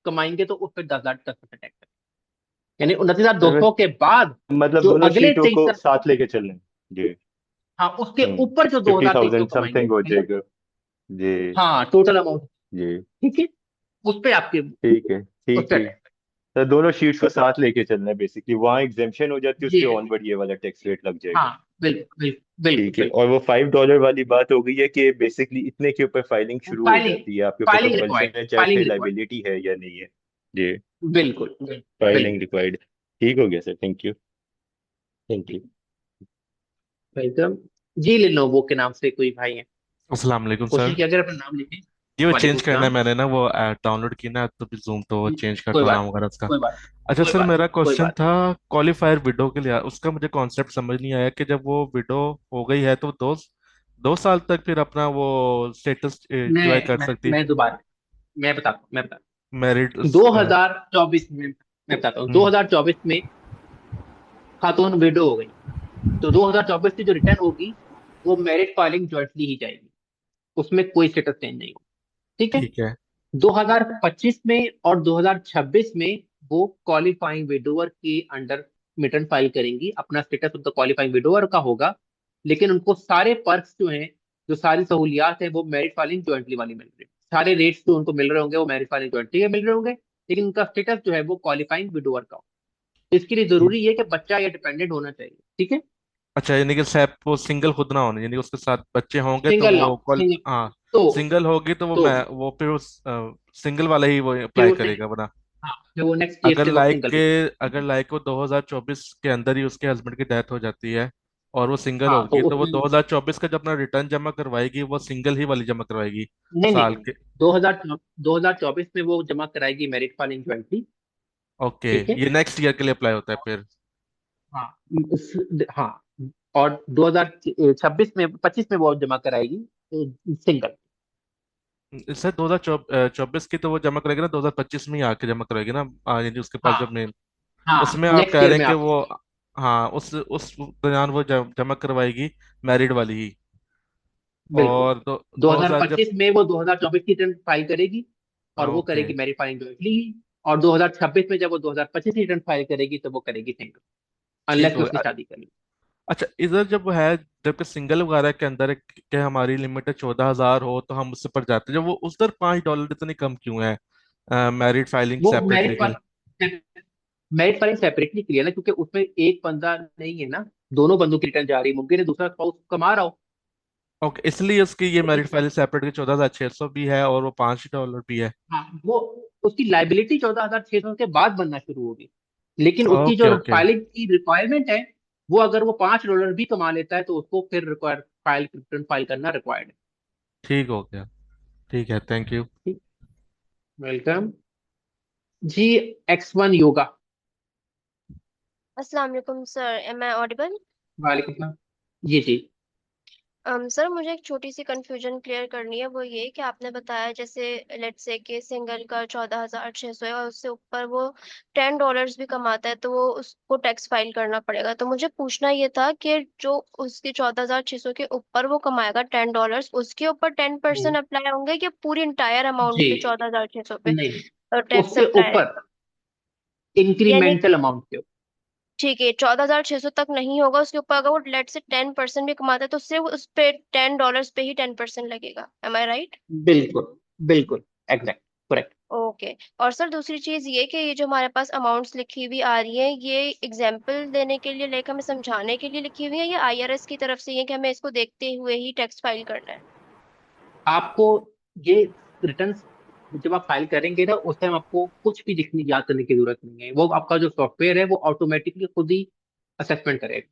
कमाएंगे तो उस पर 10% टैक्स है। यानी 29,200 के बाद मतलब जो दोनों अगले शीटों को 23,000, साथ लेके चलना है। जी। हाँ उसके ऊपर जो 2,300 50,000 कमाएंगे, समथिंग हो है ना? जाएगा। जी हाँ टोटल अमाउंट। जी। ठीक है। उस पे आपके ठीक है, उस ठीक पे ठीक। टैक्स। तो दोनों शीट्स को साथ लेके चलना है बेसिकली, वहाँ एग्जेम्पशन हो जाती है, जी उसके ऑनवर्ड ये वाला टैक्स रेट लग हाँ जाएगा। बिल्कुल बिल्कुल बिल्कुल ठीक है। बिल्कुल। और वो $5 वाली बात हो गई है कि बेसिकली इतने के ऊपर फाइलिंग शुरू हो फाइलिंग जाती है, आपके ऊपर फाइलिंग कंपल्शन रिक्वायर्ड है चाहे फाइलिंग उसमें रिक्वायर्ड लाइबिलिटी है या नहीं है। जी। बिल्कुल बिल्कुल फाइलिंग बिल्कुल। रिक्वायर्ड। ठीक हो गया sir, thank you. Thank you. Welcome. जी लेनोवो के नाम से कोई भाई है, अस्सलाम वालेकुम कोशिश सर। किया अगर अपना नाम लिखें। ये वो वालेकुम चेंज करना है, सलाम। मैंने ना वो डाउनलोड की ना तो भी जूम, तो वो चेंज कोई करता हूँ नाम बात वगैरह उसका। कोई बात अच्छा कोई सर, बात मेरा कोई क्वेश्चन बात। था क्वालिफायर विडो के लिए, उसका मुझे कॉन्सेप्ट समझ नहीं आया कि जब वो विडो हो गई है तो 2 साल तक फिर अपना वो स्टेटस एंजॉय मैं कर मैं सकती है, मैं दोबारा मैं बताता मैरिड हूँ 2024 में। मैं बताता हूँ हम्म 2024 में खातून विडो हो गई, तो 2024 से जो रिटर्न होगी वो मेरिट फाइलिंग जॉइंटली ही जाएगी, उसमें कोई स्टेटस चेंज नहीं होगा। ठीक है। ठीक है। 2025 में और 2026 में वो क्वालिफाइंग विडोअर के अंडर रिटर्न फाइल करेंगी, अपना स्टेटस उनका क्वालिफाइंग विडोअर का होगा, लेकिन उनको सारे पर्क्स जो हैं, जो सारी सहूलियात है, वो मेरिट फाइलिंग जॉइंटली वाली मिल रही है। सारे रेट्स जो उनको मिल रहे होंगे वो मेरिट फाइलिंग जॉइंटली के मिल रहे होंगे, लेकिन उनका स्टेटस जो है वो क्वालिफाइंग विडोअर का हो। इसके लिए जरूरी है कि बच्चा या डिपेंडेंट होना चाहिए। ठीक है। अच्छा, यानी कि सैप वो सिंगल खुद ना होने, यानी उसके साथ बच्चे होंगे तो सिंगल ना वो हो, सिंगल। हाँ, तो सिंगल होगी तो वो तो मैं वो फिर उस सिंगल वाला ही वो फिर अप्लाई वो करेगा बना। हाँ फिर वो नेक्स्ट ईयर से वो सिंगल पे चले। अगर लाइक वो 2024 के अंदर ही उसके हस्बैंड की डेथ हो जाती है और वो सिंगल हाँ तो होगी, तो वो उसमें 2024 का जब अपना रिटर्न जमा करवाएगी वो सिंगल ही वाली जमा करवाएगी नहीं नहीं साल नहीं, के। 2024 में वो जमा कराएगी मेरिट फाइलिंग जॉइंटली। ओके, ठीक है। ये नेक्स्ट ईयर के लिए अप्लाई होता है फिर। हाँ हाँ। और 2026 में 25 में वो जमा कराएगी सिंगल। सर 2024 की तो वो जमा करेगी ना, 2025 में ही आके जमा करेगी ना, यानी उसके पास जब हाँ मेन, हाँ उसमें आप नेक्स्ट कह ईयर रहे में हैं कि आके। वो, हाँ उस दौरान वो जमा करवाएगी मैरिड वाली ही। बिल्कुल। और 2000 जब 2025 में वो 2024 की रिटर्न फाइल करेगी, और वो ओके, करेगी मेरिट फाइलिंग जॉइंटली। और 2026 में जब वो 2025 की रिटर्न फाइल करेगी तो वो करेगी सिंगल, ठीक अनलेस हो उसने गया। शादी कर ली। अच्छा, इधर जब वो है, जबकि सिंगल वगैरह के अंदर है कि हमारी लिमिट है 14,000 हो तो हम उससे पर जाते हैं, जब वो उधर $5 इतनी कम क्यों है मैरिड फाइलिंग वो सेपरेटली के लिए? मेरिट फाइलिंग सेपरेटली क्लियर है, क्योंकि उसमें एक बंदा नहीं है ना, दोनों बंदों की रिटर्न जा रही है, मुमकिन है दूसरा स्पाउस कमा रहा हो। ओके, इसलिए उसकी ये तो मैरिड फाइलिंग सेपरेट की 14,600 भी है और वो $5 भी है। हाँ वो उसकी लाइबिलिटी 14,600 के बाद बनना शुरू होगी, लेकिन उसकी ओके जो ओके, फाइलिंग की रिक्वायरमेंट है, वो अगर वो $5 भी कमा लेता है तो उसको फिर रिक्वायर फाइल रिटर्न फाइल करना रिक्वायर्ड ठीक हो गया। ठीक है, थैंक यू। है। वेलकम। जी। X1 योगा। अस्सलाम वालेकुम सर, एम आई ऑडिबल? वालेकुम सलाम। जी जी। सर मुझे एक छोटी सी कंफ्यूजन क्लियर करनी है। वो ये कि आपने बताया जैसे लेट्स से कि सिंगल का 14,600 है और उससे ऊपर वो $10 भी कमाता है तो वो उसको टैक्स फाइल करना पड़ेगा। तो मुझे पूछना ये था कि जो उसके 14,600 के ऊपर वो कमाएगा $10, उसके ऊपर 10% अप्लाई होंगे कि पूरी इंटायर अमाउंट जी पे 14,600 पे नहीं, टैक्स उससे अप्लाई है? ऊपर यानी इंक्रीमेंटल अमाउंट के ऊपर। ठीक है, 14,600 तक नहीं होगा, उसके ऊपर अगर वो लेट से 10% भी कमाता है तो सिर्फ उस पे $10 पे ही 10% लगेगा। एम आई राइट? बिल्कुल बिल्कुल एग्जैक्ट करेक्ट। ओके। और सर दूसरी चीज ये कि ये जो हमारे पास अमाउंट्स लिखी हुई आ रही है, ये एग्जाम्पल देने के लिए, लाइक हमें समझाने के लिए लिखी हुई है या आईआरएस की तरफ से ये कि हमें इसको देखते हुए ही टैक्स फाइल करना है? आपको ये रिटर्न जब आप फाइल करेंगे ना, उस टाइम आपको कुछ भी लिखने याद करने की जरूरत नहीं है, वो आपका जो सॉफ्टवेयर है वो ऑटोमेटिकली खुद ही असेसमेंट करेगा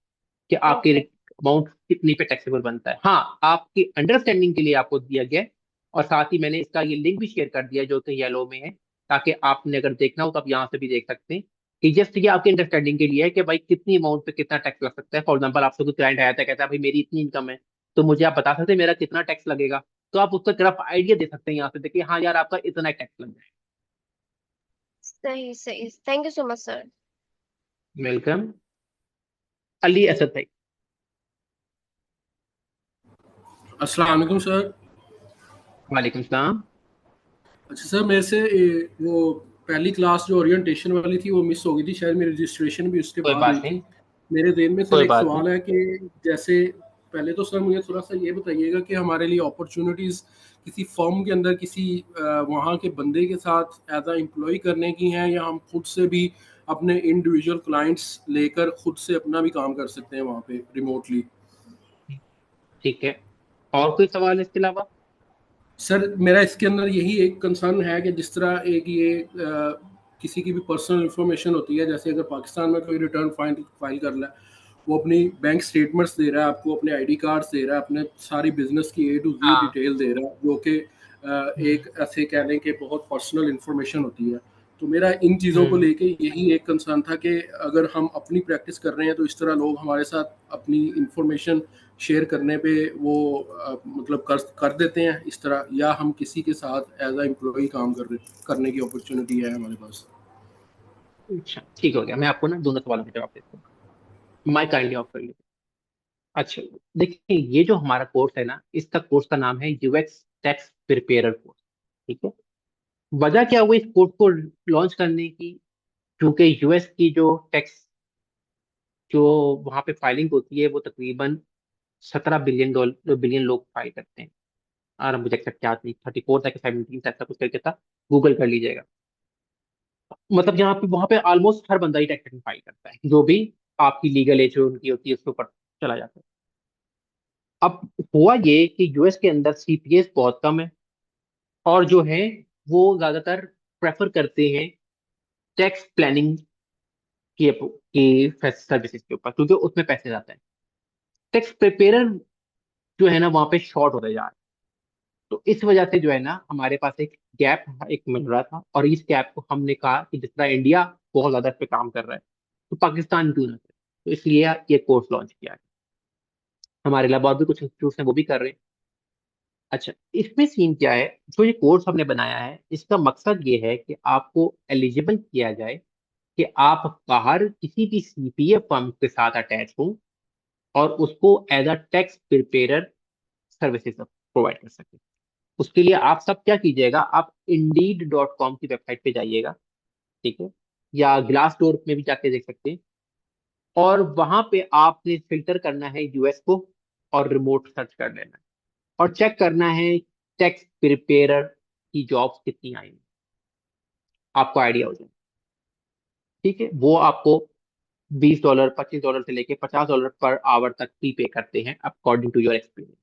कि आपकी ओके। अमाउंट कितनी पे टैक्सेबल बनता है। हाँ आपकी अंडरस्टैंडिंग के लिए आपको दिया गया है, और साथ ही मैंने इसका ये लिंक भी शेयर कर दिया है जो कि येलो में है, ताकि आपने अगर देखना हो तो आप यहाँ से भी देख सकते हैं कि जस्ट ये आपकी अंडरस्टैंडिंग के लिए है कि भाई कितनी अमाउंट पे कितना टैक्स लग सकता है। फॉर एग्जाम्पल आपसे कोई क्लाइंट आया था, कहता है भाई मेरी इतनी इनकम है, तो मुझे आप बता सकते हैं मेरा कितना टैक्स लगेगा। तो आप उसका रफ आइडिया दे सकते हैं यहाँ से देखिए, हाँ यार आपका इतना टैक्स लग जाएगा। सही सही, thank you so much sir. Welcome. Ali Asad भाई। अस्सलाम वालेकुम सर। वालेकुम सलाम। अच्छा सर, मेरे से वो पहली क्लास जो ओरिएंटेशन वाली थी वो मिस हो गई थी, शायद मेरी रजिस्ट्रेशन भी उसके कोई बाद बात हुई नहीं, थी। मेरे दिल में सर कोई एक बात नहीं। सवाल है कि जैसे पहले तो सर मुझे थोड़ा सा ये बताइएगा कि हमारे लिए अपॉर्चुनिटीज़ किसी फर्म के अंदर किसी वहाँ के बंदे के साथ एज अ एम्प्लॉय करने की हैं, या हम खुद से भी अपने इंडिविजुअल क्लाइंट्स लेकर खुद से अपना भी काम कर सकते हैं वहाँ पे रिमोटली। ठीक है, और कोई सवाल इसके अलावा? सर मेरा इसके अंदर यही एक कंसर्न है कि जिस तरह एक ये किसी की भी पर्सनल इंफॉर्मेशन होती है, जैसे अगर पाकिस्तान में कोई रिटर्न फाइल कर रहा है, वो अपनी बैंक स्टेटमेंट्स दे रहा है आपको, अपने आईडी कार्ड्स दे रहा है, अपने सारी बिजनेस की A to Z हाँ। डिटेल दे रहा है, जो कि एक ऐसे कह लें कि बहुत पर्सनल इंफॉर्मेशन होती है। तो मेरा इन चीज़ों को लेके यही एक कंसर्न था कि अगर हम अपनी प्रैक्टिस कर रहे हैं तो इस तरह लोग हमारे साथ अपनी इंफॉर्मेशन शेयर करने पे वो मतलब कर देते हैं इस तरह, या हम किसी के साथ एज अ एम्प्लॉय काम करने की अपॉर्चुनिटी है हमारे पास। अच्छा ठीक हो गया, मैं आपको ना दोनों सवालों का जवाब देता हूँ। माई काइंडली ऑफ कर लीजिए। अच्छा, देखिए ये जो हमारा कोर्स है ना, इसका कोर्स का नाम है यूएक्स टैक्स प्रिपेयर कोर्स। ठीक है, वजह क्या हुई इस कोर्स को लॉन्च करने की? क्योंकि यूएस की जो टैक्स जो वहां पे फाइलिंग होती है वो तकरीबन 17 बिलियन लोग फाइल करते हैं। और मुझे एग्जैक्ट याद नहीं, 34 था कि 17 था, ऐसा कुछ करके था, गूगल कर लीजिएगा। मतलब यहाँ पे वहां पे ऑलमोस्ट हर बंदा ही टैक्स रिटर्न फाइल करता है, जो भी आपकी लीगल एज उनकी होती है उसके ऊपर चला जाता है। अब हुआ ये कि यूएस के अंदर सीपीएस बहुत कम है, और जो है वो ज्यादातर प्रेफर करते हैं टैक्स प्लानिंग की सर्विसेज के ऊपर, क्योंकि उसमें पैसे जाते हैं। टैक्स प्रिपेयर जो है ना वहां पे शॉर्ट होते जा रहे हैं। तो इस वजह से जो है ना हमारे पास एक गैप एक मिल रहा था, और इस गैप को हमने कहा कि जिस तरह इंडिया बहुत ज्यादा इस पे काम कर रहा है, तो पाकिस्तान क्यों ना करे। तो इसलिए ये कोर्स लॉन्च किया है। हमारे अलावा और भी कुछ इंस्टीट्यूट हैं वो भी कर रहे हैं। अच्छा, इसमें सीन क्या है, जो ये कोर्स हमने बनाया है इसका मकसद ये है कि आपको एलिजिबल किया जाए कि आप बाहर किसी भी सीपीए फर्म के साथ अटैच हों और उसको as a tax prepare services provide कर सकें। उसके लिए आप सब क्या कीजिएगा, आप indeed.com की वेबसाइट पे जाइएगा, ठीक है, या ग्लास डोर में भी जाके देख सकते हैं। और वहां पे आपने फिल्टर करना है यूएस को, और रिमोट सर्च कर लेना है, और चेक करना है टैक्स प्रिपेयर की जॉब्स कितनी आई हैं, आपको आइडिया हो जाए। ठीक है, वो आपको $20 $25 से लेके $50 पर आवर तक भी पे करते हैं अकॉर्डिंग टू योर एक्सपीरियंस।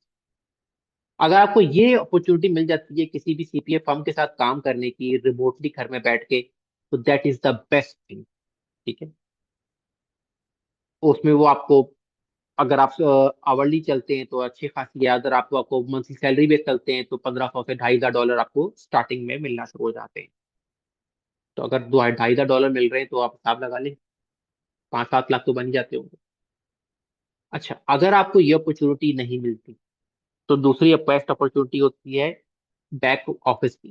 अगर आपको ये अपॉर्चुनिटी मिल जाती है किसी भी सीपीए फर्म के साथ काम करने की रिमोटली घर में बैठ के, तो that is the best thing. ठीक है, उसमें वो आपको, अगर आप आवरली चलते हैं तो अच्छी खासी है, अगर आपको मंथली सैलरी बेस चलते हैं तो 1500 से $2500 आपको स्टार्टिंग में मिलना शुरू हो जाते हैं। तो अगर $2500 मिल रहे हैं तो आप हिसाब लगा लें, 5-7 लाख तो बन ही जाते होंगे। अच्छा, अगर आपको ये अपॉर्चुनिटी नहीं मिलती तो दूसरी बेस्ट अपॉर्चुनिटी होती है बैक ऑफिस की,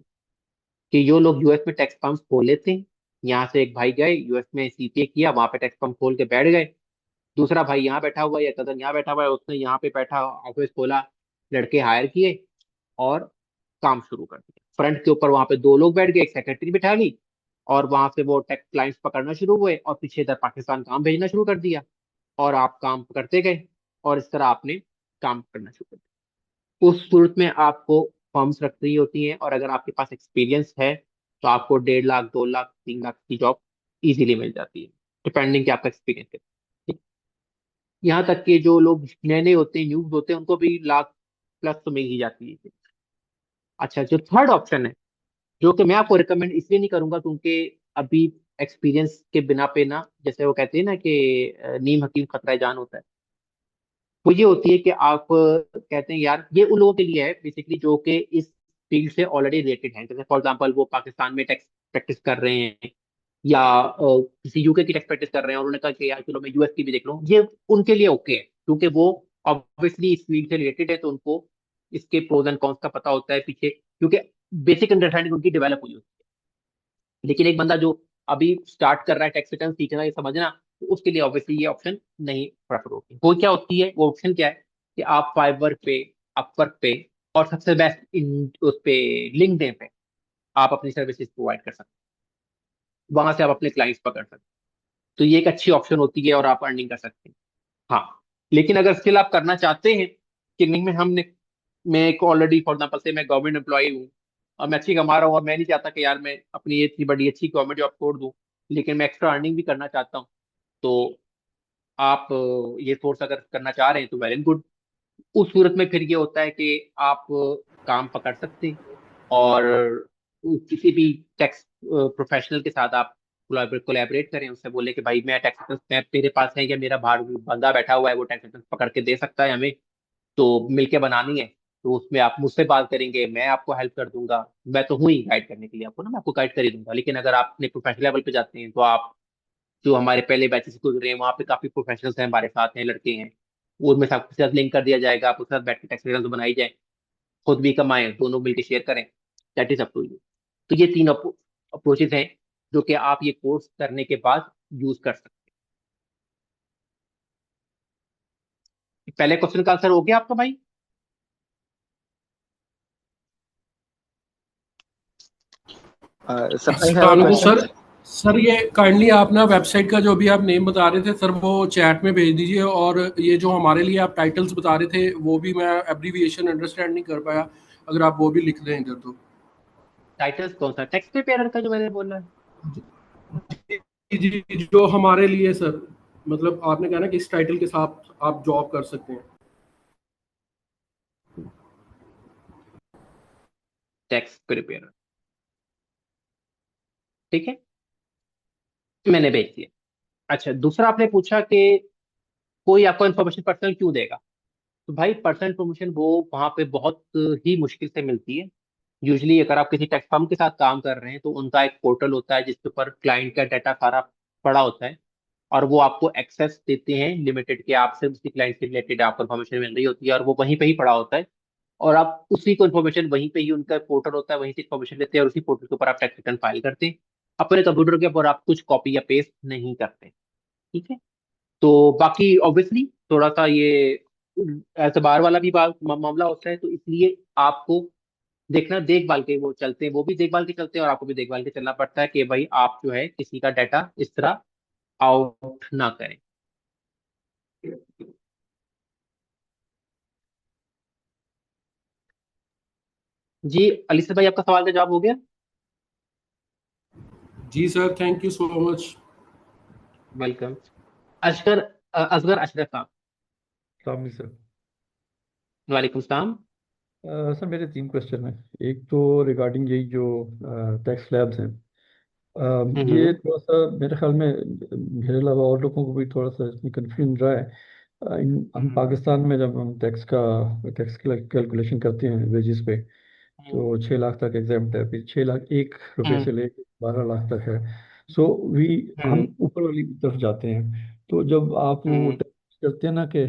कि जो लोग यूएस में टैक्स फर्म्स खोल लेते हैं। यहाँ से एक भाई गए यूएस में सीपीए किया, वहां पे टैक्स फर्म खोल के बैठ गए। दूसरा भाई यहाँ बैठा हुआ है या कदर यहाँ बैठा हुआ है, उसने यहाँ पे बैठा ऑफिस खोला, लड़के हायर किए और काम शुरू कर दिया। फ्रंट के ऊपर वहां पे 2 लोग बैठ गए, एक सेक्रेटरी बिठा ली, और वहां से वो टैक्स क्लाइंट्स पकड़ना शुरू हुए, और पीछे इधर पाकिस्तान काम भेजना शुरू कर दिया, और आप काम करते गए, और इस तरह आपने काम करना शुरू कर दिया। उस सूरत में आपको फर्म्स रख रही होती हैं, और अगर आपके पास एक्सपीरियंस है तो आपको 1.5 लाख 2 लाख 3 लाख की जॉब इजीली मिल जाती है, डिपेंडिंग कि आपका एक्सपीरियंस है। ठीक? यहाँ तक कि जो लोग नए नए होते हैं, न्यूज होते हैं, उनको भी लाख प्लस तो मिल ही जाती है। अच्छा, जो थर्ड ऑप्शन है, जो कि मैं आपको रिकमेंड इसलिए नहीं करूंगा क्योंकि अभी एक्सपीरियंस के बिना पे ना, जैसे वो कहते हैं ना कि नीम हकीम खतरा जान होता है, वो ये होती है कि आप कहते हैं यार ये उन लोगों के लिए है बेसिकली जो कि इस फील्ड से ऑलरेडी रिलेटेड हैं। जैसे फॉर एग्जांपल वो पाकिस्तान में टैक्स प्रैक्टिस कर रहे हैं, या किसी यूके की टैक्स प्रैक्टिस कर रहे हैं, और उन्होंने कहा कि यार चलो मैं यूएस की भी देख लूँ, ये उनके लिए ओके है, क्योंकि वो ऑब्वियसली इस फील्ड से रिलेटेड है, तो उनको इसके प्रोज एंड कॉन्स का पता होता है पीछे, क्योंकि बेसिक अंडरस्टैंडिंग उनकी डेवलप हुई होती है। लेकिन एक बंदा जो अभी स्टार्ट कर रहा है टैक्स रिटर्न सीखना, ये समझना, तो उसके लिए ऑब्वियसली ये ऑप्शन नहीं प्रेफर होगी। वो क्या होती है, वो ऑप्शन क्या है कि आप फाइवर पे, अपवर्क पे और सबसे बेस्ट इन उस पे लिंक्डइन पे आप अपनी सर्विसेज प्रोवाइड कर सकते हैं, वहां से आप अपने क्लाइंट्स पकड़ सकते हैं। तो ये एक अच्छी ऑप्शन होती है और आप अर्निंग कर सकते हैं। हाँ, लेकिन अगर स्किल आप करना चाहते हैं कि नहीं, मैं एक ऑलरेडी फॉर एग्जाम्पल से मैं गवर्नमेंट एम्प्लॉई हूँ और मैं अच्छी कमा रहा हूँ और मैं नहीं चाहता कि यार मैं अपनी ये इतनी बड़ी अच्छी गवर्नमेंट जॉब छोड़ दूँ, लेकिन मैं एक्स्ट्रा अर्निंग भी करना चाहता हूँ, तो आप ये सोर्स अगर करना चाह रहे हैं तो वेल एंड गुड। उस सूरत में फिर ये होता है कि आप काम पकड़ सकते हैं और किसी भी टैक्स प्रोफेशनल के साथ आप कोलैबोरेट करें, उससे बोले कि भाई मैं टैक्स मैं तेरे पास है या मेरा बाहर बंदा बैठा हुआ है वो टैक्स पकड़ के दे सकता है हमें, तो मिलके बनानी है। तो उसमें आप मुझसे बात करेंगे, मैं आपको हेल्प कर दूंगा, मैं तो हूँ ही गाइड करने के लिए आपको ना, मैं आपको गाइड कर ही दूंगा। लेकिन अगर आप अपने प्रोफेशनल लेवल पे जाते हैं तो आप जो हमारे पहले बैचेस से गुजरे हैं वहाँ पे काफी प्रोफेशनल्स हैं हमारे साथ हैं, लड़के हैं, वो उनमें सबके साथ लिंक कर दिया जाएगा, आपके साथ बैठ के टैक्स रिटर्न तो बनाई जाए, खुद भी कमाएं, दोनों मिलकर शेयर करें, that is up to you. तो ये तीन अप्रोचेस हैं जो कि आप ये कोर्स करने के बाद यूज कर सकते हैं। पहले क्वेश्चन का आंसर हो गया आपका भाई? सर आई हैव अस्सलाम अ वालेकुम क्वेश्चन। सर ये काइंडली आप ना वेबसाइट का जो भी आप नेम बता रहे थे सर वो चैट में भेज दीजिए, और ये जो हमारे लिए आप टाइटल्स बता रहे थे वो भी मैं एब्रीविएशन अंडरस्टैंड नहीं कर पाया, अगर आप वो भी लिख दें इधर तो। टाइटल्स कौन सा, टैक्स प्रिपेयरर का जो मैंने बोला है? जी जी, जो हमारे लिए सर, मतलब आपने कहा ना कि इस टाइटल के साथ आप जॉब कर सकते हैं। टैक्स प्रिपेयरर, ठीक है, मैंने भेज दिया। अच्छा, दूसरा आपने पूछा कि कोई आपको इन्फॉर्मेशन पर्सनल क्यों देगा। तो भाई पर्सनल इन्फॉर्मेशन वो वहां पे बहुत ही मुश्किल से मिलती है। यूजली अगर आप किसी टैक्स फर्म के साथ काम कर रहे हैं तो उनका एक पोर्टल होता है जिसके ऊपर क्लाइंट का डाटा सारा पड़ा होता है, और वो आपको एक्सेस देते हैं लिमिटेड के, आपसे उसी क्लाइंट से रिलेटेड आपको इन्फॉर्मेशन मिल रही होती है और वो वहीं पे ही पड़ा होता है, और आप उसी को इन्फॉर्मेशन वहीं पे ही, उनका पोर्टल होता है वहीं से इन्फॉर्मेशन लेते हैं और उसी पोर्टल के ऊपर आप टैक्स रिटर्न फाइल करते हैं अपने कंप्यूटर के ऊपर, आप कुछ कॉपी या पेस्ट नहीं करते। ठीक है, तो बाकी ऑब्वियसली थोड़ा सा ये एतबार वाला भी मामला होता है, तो इसलिए आपको देखना, देखभाल के वो चलते हैं, वो भी देखभाल के चलते हैं और आपको भी देखभाल के चलना पड़ता है कि भाई आप जो है किसी का डाटा इस तरह आउट ना करें। जी अली भाई, आपका सवाल का जवाब हो गया? जी sir, thank you so much. Welcome. Asghar Asghar Ashraf साहब। सलाम सर। वालेकुम सलाम। सर मेरे 3 क्वेश्चन हैं। एक तो रिगार्डिंग यही जो टैक्स स्लैब्स हैं, ये थोड़ा सा मेरे ख्याल में मेरे अलावा और लोगों को भी थोड़ा सा इसमें कन्फ्यूजन रहा है। हम पाकिस्तान में जब हम टैक्स कैलकुलेशन करते हैं वेजेस पे, तो 6 लाख तक एग्जाम्प्ट है, फिर 6 लाख 1 रुपए से लेकर 12 लाख तक है। सो हम ऊपर वाली तरफ जाते हैं। तो जब आप वो टैक्स करते हैं ना कि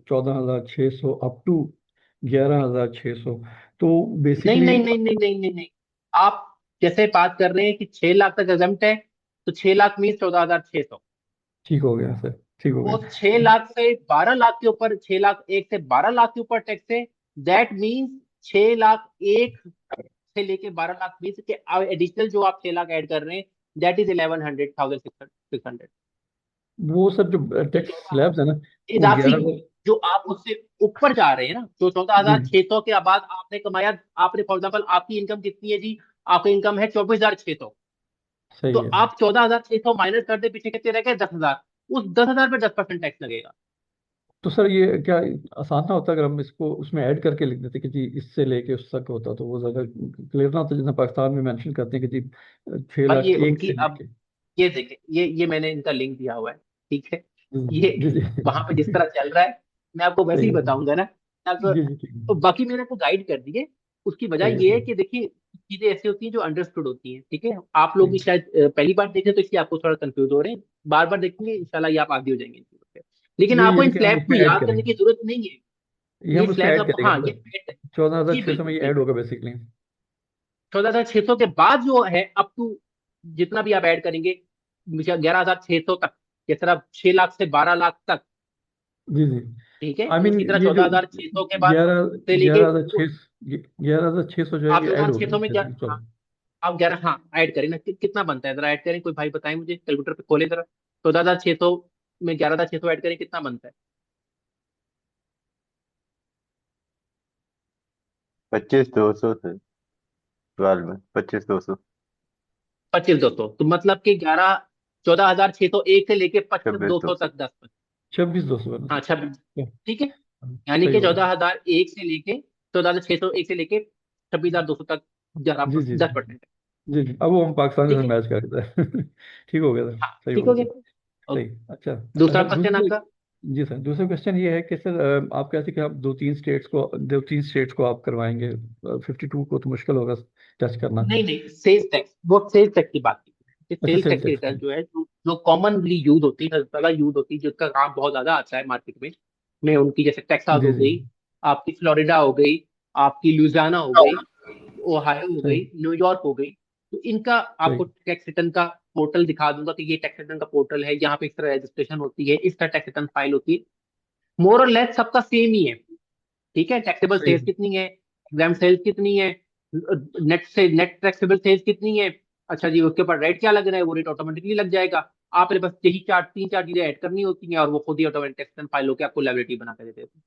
14,600 अप टू 11,600, तो नहीं बेसिकली नहीं नहीं नहीं नहीं नहीं नहीं, आप जैसे बात कर रहे हैं कि 6 लाख तक एग्जम्प्ट है, तो 6 लाख मीन 14,600, ठीक हो गया सर, ठीक हो वो गया। 6 लाख से 12 लाख के ऊपर, 6 लाख 1 से 12 लाख के ऊपर टैक्स है, दैट मीन्स 6 लाख 1 से लेके 12 लाख 20 के एडिशनल जो आप 6 लाख ऐड कर रहे हैं, दैट इज 1100 वो सर जो टैक्स स्लैब्स है ना, वो इजाफी 11। जो आप उससे ऊपर जा रहे हैं ना, जो चौदह जी हजार छह सौ के बाद आपने कमाया, आपने फॉर एग्जाम्पल आपकी इनकम कितनी है जी, आपकी इनकम है 24,600, तो सही है। आप 14,600 माइनस कर दे, पीछे कितने रह गए 10,000, उस 10,000 पे 10% टैक्स लगेगा। तो सर ये क्या आसान ना होता अगर हम इसको उसमें ऐड करके लिख देते कि जी इससे लेके उस तक होता, तो वो ज़्यादा क्लियर ना होता, जितना पाकिस्तान में मेंशन करते हैं कि जी छः भाई लाख ये एक उनकी, से अब लेके। ये देखें, ये मैंने इनका लिंक दिया हुआ है, ठीक है, जी ये जी जी वहां पे जिस तरह चल रहा है मैं आपको वैसे सही ही है। बताऊंगा ना आपको। जी जी ठीक तो है। बाकी मैंने आपको गाइड कर दिए, उसकी वजह सही है, ये है सही कि देखिए चीजें ऐसी होती हैं जो अंडरस्टूड होती हैं, ठीक है, आप लोग भी सही शायद पहली बार देखें तो इसलिए आपको थोड़ा कंफ्यूज हो रहे हैं, बार बार देखेंगे इंशाल्लाह ये आप आगे हो जाएंगे इन चीजों पे। लेकिन यही आपको है इन कि हम स्लैब को इसमें ऐड याद करने करेंगे। की जरूरत नहीं है, ये ये हम उसमें स्लैब्स ऐड आपको, करेंगे हाँ ये मतलब 14,600 जी में बिल्कुल ये ऐड बिल्कुल। होगा बेसिकली। 14,600 के बाद जो है अप टू जितना भी आप ऐड करेंगे 11,600 तक, जिस तरह 6 लाख से 12 लाख तक, जी जी। ठीक है, आई मीन इसी तरह ये जो 14,600 के बाद ग्यारह से लेके 11,600 जो है आप ये ऐड होगा 14,600 में बेसिकली हाँ, 14। आप 11, हाँ ऐड करें ना, कितना बनता है जरा ऐड करें, कोई भाई बताएं मुझे, कैलकुलेटर पे खोले जरा। 14,600 में 11,600 ऐड करें, कितना बनता है? 25,200 थे सवाल में, 25,200। 25,200, तो मतलब कि 14,601 से लेके 25,200 26,200। तक 10%। 26,200 बना। हाँ 26, ठीक है, हाँ, यानी सही कि होगा। 14,001 से लेके 14,601 से लेके 26,200 तक जरा जी जी 10%। जी जी, अब वो हम पाकिस्तान के ठीक साथ है, मैच कर रहे थे। ठीक हो गया सर, हाँ सही ठीक हो हो गया गया। सर। ओके, सही। अच्छा दूसरा सर क्वेश्चन दूसरे, आपका। जी सर दूसरा क्वेश्चन ये है कि सर आप कहते हैं कि आप दो तीन स्टेट्स को आप करवाएंगे, 52 को तो मुश्किल होगा टच करना। नहीं नहीं, सेल्स टैक्स, वो सेल्स टैक्स की बात की, अच्छा सेल्स सेल टैक्स की टैक्स। रिटर्न जो है, जो कॉमनली यूज होती है, ज्यादा यूज होती है, जिसका काम बहुत ज्यादा आता है मार्केट में उनकी, जैसे टेक्सास जी हो जी गई, आपकी फ्लोरिडा हो गई, आपकी लुजियाना हो गई, ओहायो हो सही गई, न्यूयॉर्क हो गई, तो इनका सही। आपको टैक्स रिटर्न का पोर्टल दिखा दूंगा कि ये टैक्स रिटर्न का पोर्टल है, यहाँ पे इस तरह रजिस्ट्रेशन होती है, इस तरह टैक्स रिटर्न फाइल होती है, मोर और लेस सबका सेम ही है। ठीक है, टैक्सेबल सही सेल्स कितनी है, एग्जाम सेल्स कितनी है, नेट टैक्सेबल सेल्स कितनी है, अच्छा जी उसके ऊपर रेट क्या लग रहा है, वो रेट ऑटोमेटिकली लग जाएगा। आपने बस यही तीन चार चीजें ऐड करनी होती हैं और वो खुद ही ऑटोमेटिक टैक्स रिटर्न फाइल होकर आपको लायबिलिटी बना के दे देते हैं।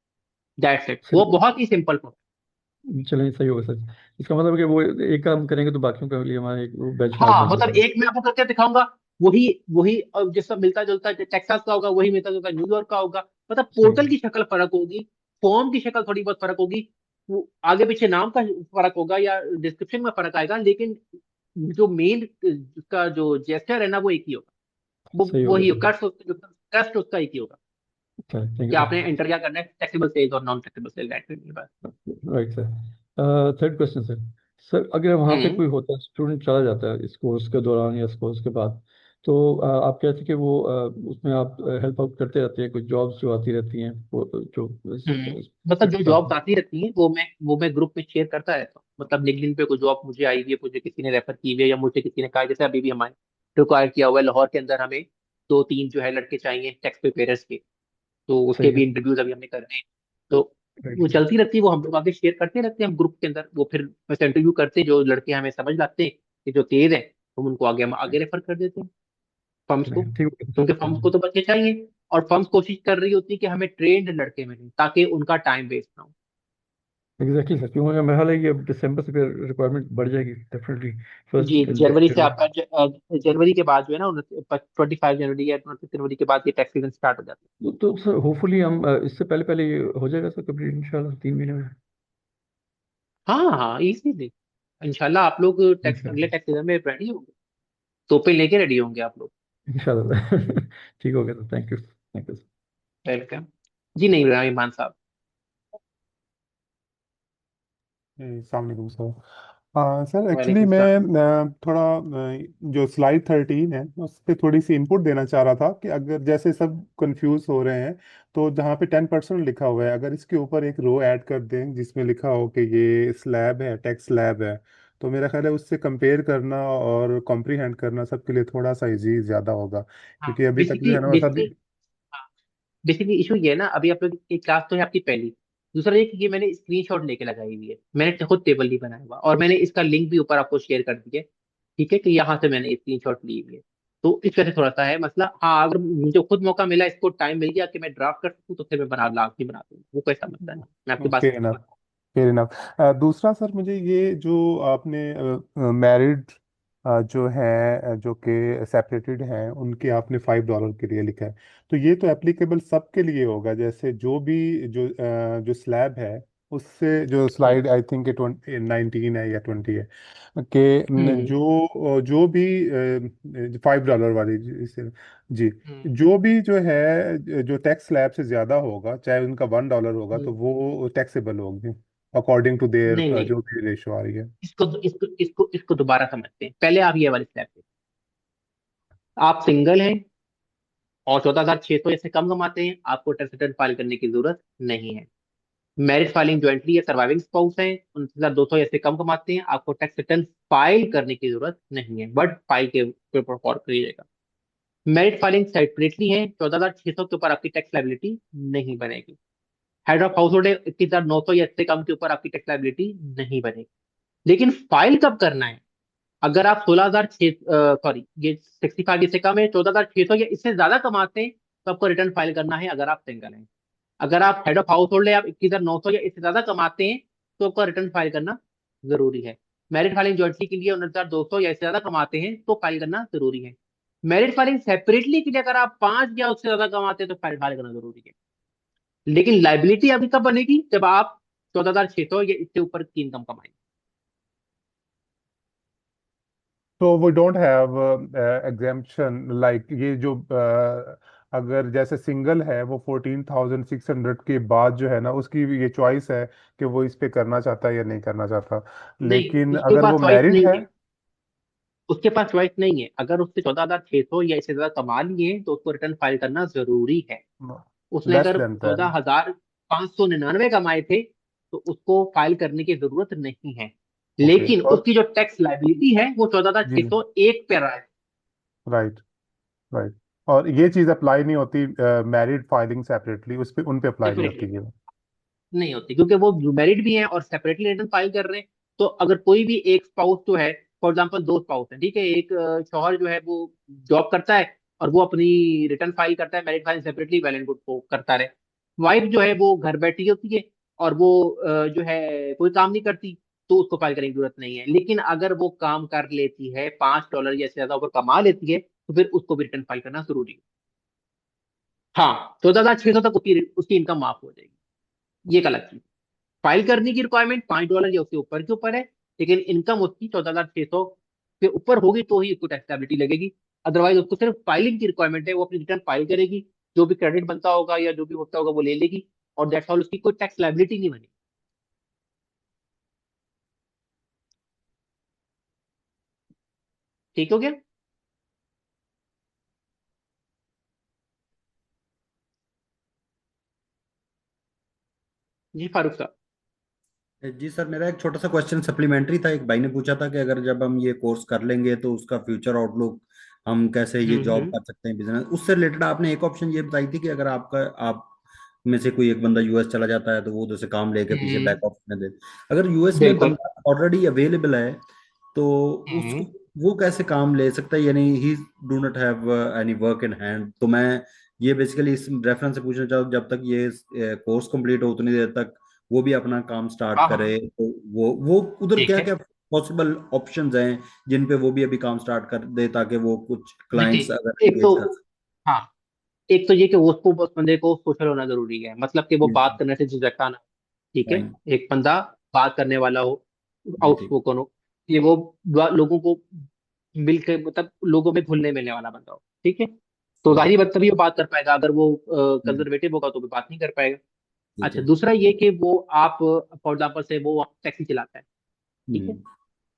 दैट्स इट, वो सही। बहुत ही सिंपल प्रोसेस। चलिए सही होगा सर। इसका मतलब है कि वो एक काम करेंगे तो बाकियों के लिए हमारा एक बेंचमार्क हाँ बन मतलब जाएगा। एक मैं आपको करके दिखाऊंगा, वही वही जिसका मिलता जुलता टेक्सास का होगा, वही मिलता जुलता न्यूयॉर्क का होगा, मतलब सही पोर्टल की शक्ल फर्क होगी, फॉर्म की शक्ल थोड़ी बहुत फर्क होगी, वो आगे पीछे नाम का फर्क होगा या डिस्क्रिप्शन में फर्क आएगा, लेकिन जो मेन उसका जो जेस्चर है ना वो एक ही होगा, वो सही होगा वही सर। ट्रस्ट उसका एक ही होगा, अच्छा थैंक कि यू आपने एंटर क्या करना है, टैक्सेबल सेल्स और नॉन टैक्सेबल सेल्स। बस। Sir. Right sir. Third question sir. Sir अगर वहाँ पे हम्म कोई होता है, स्टूडेंट चला जाता है इस कोर्स के दौरान या इस कोर्स के बाद, तो आप कहते हैं कि वो उसमें आप हेल्प आउट करते रहते हैं, कुछ जॉब्स जो आती रहती हैं वो जो मतलब जो साथ जॉब्स में। आती रहती हैं वो मैं ग्रुप में शेयर करता रहता हूँ, मतलब लिंक्डइन पे कोई जॉब मुझे आई हुई है, मुझे किसी ने रेफर की हुई है, या मुझे किसी ने कहा है, जैसे अभी भी हमारे रिक्वायर किया हुआ है लाहौर के अंदर, हमें 2-3 जो है लड़के चाहिए टैक्स प्रिपेयर्स के, तो उसके सही भी है। इंटरव्यूज अभी हमने करने हैं, तो राइट वो सर। चलती रहती है, वो हम लोग आगे शेयर करते रहते हैं हम ग्रुप के अंदर, वो फिर वैसे इंटरव्यू करते हैं, जो लड़के हमें समझ लाते हैं कि जो तेज है, हम उनको हम आगे रेफर कर देते हैं फर्म्स को, चलिए ठीक है क्योंकि सर। फर्म्स को तो बच्चे चाहिए, और फर्म्स कोशिश कर रही होती है कि हमें ट्रेंड लड़के मिलें ताकि उनका टाइम वेस्ट ना हो। एग्जैक्टली सर, क्योंकि मेरा हाल है कि अब दिसंबर से फिर रिक्वायरमेंट बढ़ जाएगी डेफिनेटली। जी, फर्स्ट जनवरी से जनवरी। आपका जनवरी के बाद जो है ना, 25 जनवरी या 29 जनवरी के बाद ये टैक्स सीजन स्टार्ट हो जाता है। तो सर होपफुली हम इससे पहले पहले ये हो जाएगा सर कंप्लीट इंशाल्लाह 3 महीने में। हाँ हाँ इजीली, इंशाल्लाह आप लोग टैक्स अगले इंशाल्लाह। टैक्स सीजन में रेडी होंगे, तोपे लेके रेडी होंगे आप लोग। इंशाल्लाह ठीक हो गया sir, thank you sir. Welcome. जी नहीं ईमान साहब। अस्सलाम वालेकुम सर। सर एक्चुअली वालेकुम सलाम। मैं थोड़ा जो स्लाइड 13 है उस पर थोड़ी सी इनपुट देना चाह रहा था कि अगर जैसे सब कंफ्यूज हो रहे हैं, तो जहाँ पे 10% लिखा हुआ है, अगर इसके ऊपर एक रो ऐड कर दें जिसमें लिखा हो कि ये स्लैब है, टैक्स स्लैब है, तो मेरा ख्याल है उससे कंपेयर करना और कॉम्प्रीहेंड करना सबके लिए थोड़ा सा इजी ज़्यादा होगा, हाँ क्योंकि अभी तक जो बेसिकली है ना वो सभी। बेसिकली बेसिकली इशू ये है ना, अभी आप लोग की क्लास तो है आपकी पहली, दूसरा ये कि ये मैंने स्क्रीनशॉट लेके लगाई हुई है, मैंने खुद टेबल नहीं बनाया हुआ, और मैंने इसका लिंक भी ऊपर आपको शेयर कर दिया है, ठीक है, कि यहाँ से मैंने स्क्रीनशॉट ली हुई है, तो इस वजह से थोड़ा सा है मसला। हाँ अगर मुझे खुद मौका मिला, इसको टाइम मिल गया कि मैं ड्राफ्ट कर सकूँ, तो फिर मैं लाजमी बना दूंगा, वो कोई समस्या नहीं, मैं आपकी बात फेयर समझ इनफ, पा फेयर इनफ। दूसरा सर, मुझे ये जो आपने मैरिड जो है जो कि सेपरेटेड हैं उनके आपने $5 के लिए लिखा है, तो ये तो एप्लीकेबल सबके लिए होगा, जैसे जो भी जो स्लैब है उससे, जो हम्म स्लाइड आई थिंक 19 है या 20 है, कि हम्म जो जो भी $5 वाली जी, हम्म जो भी जो है जो टैक्स स्लैब से ज्यादा होगा, चाहे उनका $1 होगा, तो हम्म। वो टैक्सेबल होगी अकॉर्डिंग टू देयर नहीं नहीं, जो भी रेशो आ रही है। इसको दोबारा समझते हैं, पहले आप ये वाले स्टेप पे, आप सिंगल हैं और 14,600 से कम कमाते हैं, आपको टैक्स रिटर्न फाइल करने की जरूरत नहीं है। मैरिज फाइलिंग ज्वाइंटली या सर्वाइविंग स्पाउस है, 29,200 या इससे कम कमाते हैं, आपको टैक्स रिटर्न फाइल करने की जरूरत नहीं है, बट फाइल के ऊपर फॉर करिएगा। मैरिज फाइलिंग सेपरेटली है, 14,600 के ऊपर आपकी टैक्स लाइबिलिटी नहीं बनेगी। हेड ऑफ हाउस होल्ड है, 21,900 या इससे कम के ऊपर आपकी टैक्स लाइबिलिटी नहीं बनेगी। लेकिन फाइल कब करना है? अगर आप 16,600 सॉरी ये 65 इससे कम है, 14,600 या इससे ज्यादा कमाते हैं तो आपको रिटर्न फाइल करना है अगर आप सिंगल हैं। अगर आप हेड ऑफ हाउस होल्ड है, आप 21,900 या इससे ज्यादा कमाते हैं तो आपको रिटर्न फाइल करना जरूरी है। मैरिड फाइलिंग ज्वाइंटली के लिए 19,200 या इससे ज्यादा कमाते हैं तो फाइल करना जरूरी है। मैरिड फाइलिंग सेपरेटली के लिए अगर आप 5 या उससे ज्यादा कमाते हैं तो फाइल करना जरूरी है। लेकिन लाइबिलिटी अभी कब बनेगी? जब आप 14,600 या इससे ऊपर की इनकम कमाएंगे। तो we don't have exemption like ये जो अगर जैसे सिंगल है वो 14,600 के बाद जो है ना उसकी भी ये चॉइस है कि वो इस पे करना चाहता है या नहीं करना चाहता। नहीं, लेकिन उसके अगर पास वो चॉइस मैरिड नहीं है, है। उसके पास चॉइस नहीं है। अगर उससे 14,600 या इससे ज्यादा कमा लिए तो उसको रिटर्न फाइल करना जरूरी है। उसने लेस अगर देन 14,599 कमाए थे तो उसको फाइल करने की जरूरत नहीं है। ओके लेकिन और उसकी जो टैक्स लाइबिलिटी है वो जी 14,601 पे रहा है। Right right. और ये चीज अप्लाई नहीं होती मैरिड फाइलिंग सेपरेटली, उस पे उन पे अप्लाई नहीं सेपरेटली होती ये। नहीं होती क्योंकि वो मैरिड भी हैं और सेपरेटली रिटर्न फाइल कर रहे हैं। तो अगर कोई भी एक स्पाउस जो है, फॉर एग्जांपल दो स्पाउस है, ठीक है, एक शौहर जो है वो जॉब करता है और वो अपनी रिटर्न फाइल करता है, married file separately well and good को करता रहे। वाइफ जो है वो घर बैठी होती है और वो जो है कोई काम नहीं करती तो उसको फाइल करने की जरूरत नहीं है। लेकिन अगर वो काम कर लेती है, $5 या इससे ज्यादा ऊपर कमा लेती है तो फिर उसको भी रिटर्न फाइल करना जरूरी है। हाँ, 14,600 तक उसकी उसकी इनकम माफ हो जाएगी, ये एक अलग चीज। फाइल करने की रिक्वायरमेंट $5 या उसके ऊपर के ऊपर है, लेकिन इनकम उसकी 14,600 के ऊपर होगी तो ही उसको टैक्सेबिलिटी लगेगी। अदरवाइज उसको सिर्फ फाइलिंग की रिक्वायरमेंट है, वो अपनी रिटर्न फाइल करेगी, जो भी क्रेडिट बनता होगा या जो भी होता होगा वो ले लेगी, और दैट्स ऑल। उसकी कोई टैक्स लाइबिलिटी नहीं बनी। ठीक हो गया? जी फारूक साहब। जी सर, मेरा एक छोटा सा क्वेश्चन सप्लीमेंट्री था। एक भाई ने पूछा था कि अगर जब हम ये कोर्स कर लेंगे तो उसका फ्यूचर आउटलुक, हम कैसे ये जॉब हम्म। कर सकते हैं, बिजनेस। उससे रिलेटेड आपने एक ऑप्शन ये बताई थी कि अगर आपका आप में से कोई एक बंदा यूएस चला जाता है तो वो उधर से काम लेके पीछे हम्म, बैक ऑफिस में दे। अगर यूएस में बिल्कुल। बंदा ऑलरेडी अवेलेबल है तो उसको हम्म। वो कैसे काम ले सकता है, यानी ही do not have any work in hand. तो मैं ये बेसिकली इस रेफरेंस से पूछना चाहूँ, जब तक ये कोर्स कंप्लीट हो उतनी देर तक वो भी अपना काम स्टार्ट हाँ हाँ, करे, तो वो उधर ठीक क्या है। क्या पॉसिबल ऑप्शंस हैं जिन पे वो भी अभी काम स्टार्ट कर दे, ताकि वो कुछ क्लाइंट्स देखिए, अगर एक तो एंगेज कर हाँ, एक तो ये कि उसको उस बंदे को सोशल होना जरूरी है, मतलब कि वो बात सकें। करने से झिझकता ना। ठीक है, फाइन। एक बंदा बात करने वाला हो, जी ठीक। आउटस्पोकन हो, ये वो लोगों को मिलकर, मतलब लोगों में घुलने मिलने वाला बंदा हो। ठीक है, तो ठीक। जाहिर बात तभी वो बात कर पाएगा। अगर वो हम्म, कंजर्वेटिव होगा तो भी बात नहीं कर पाएगा। ठीक अच्छा, है। दूसरा ये कि वो आप फॉर एग्जाम्पल से वो टैक्सी चलाता है, ठीक है, हम्म,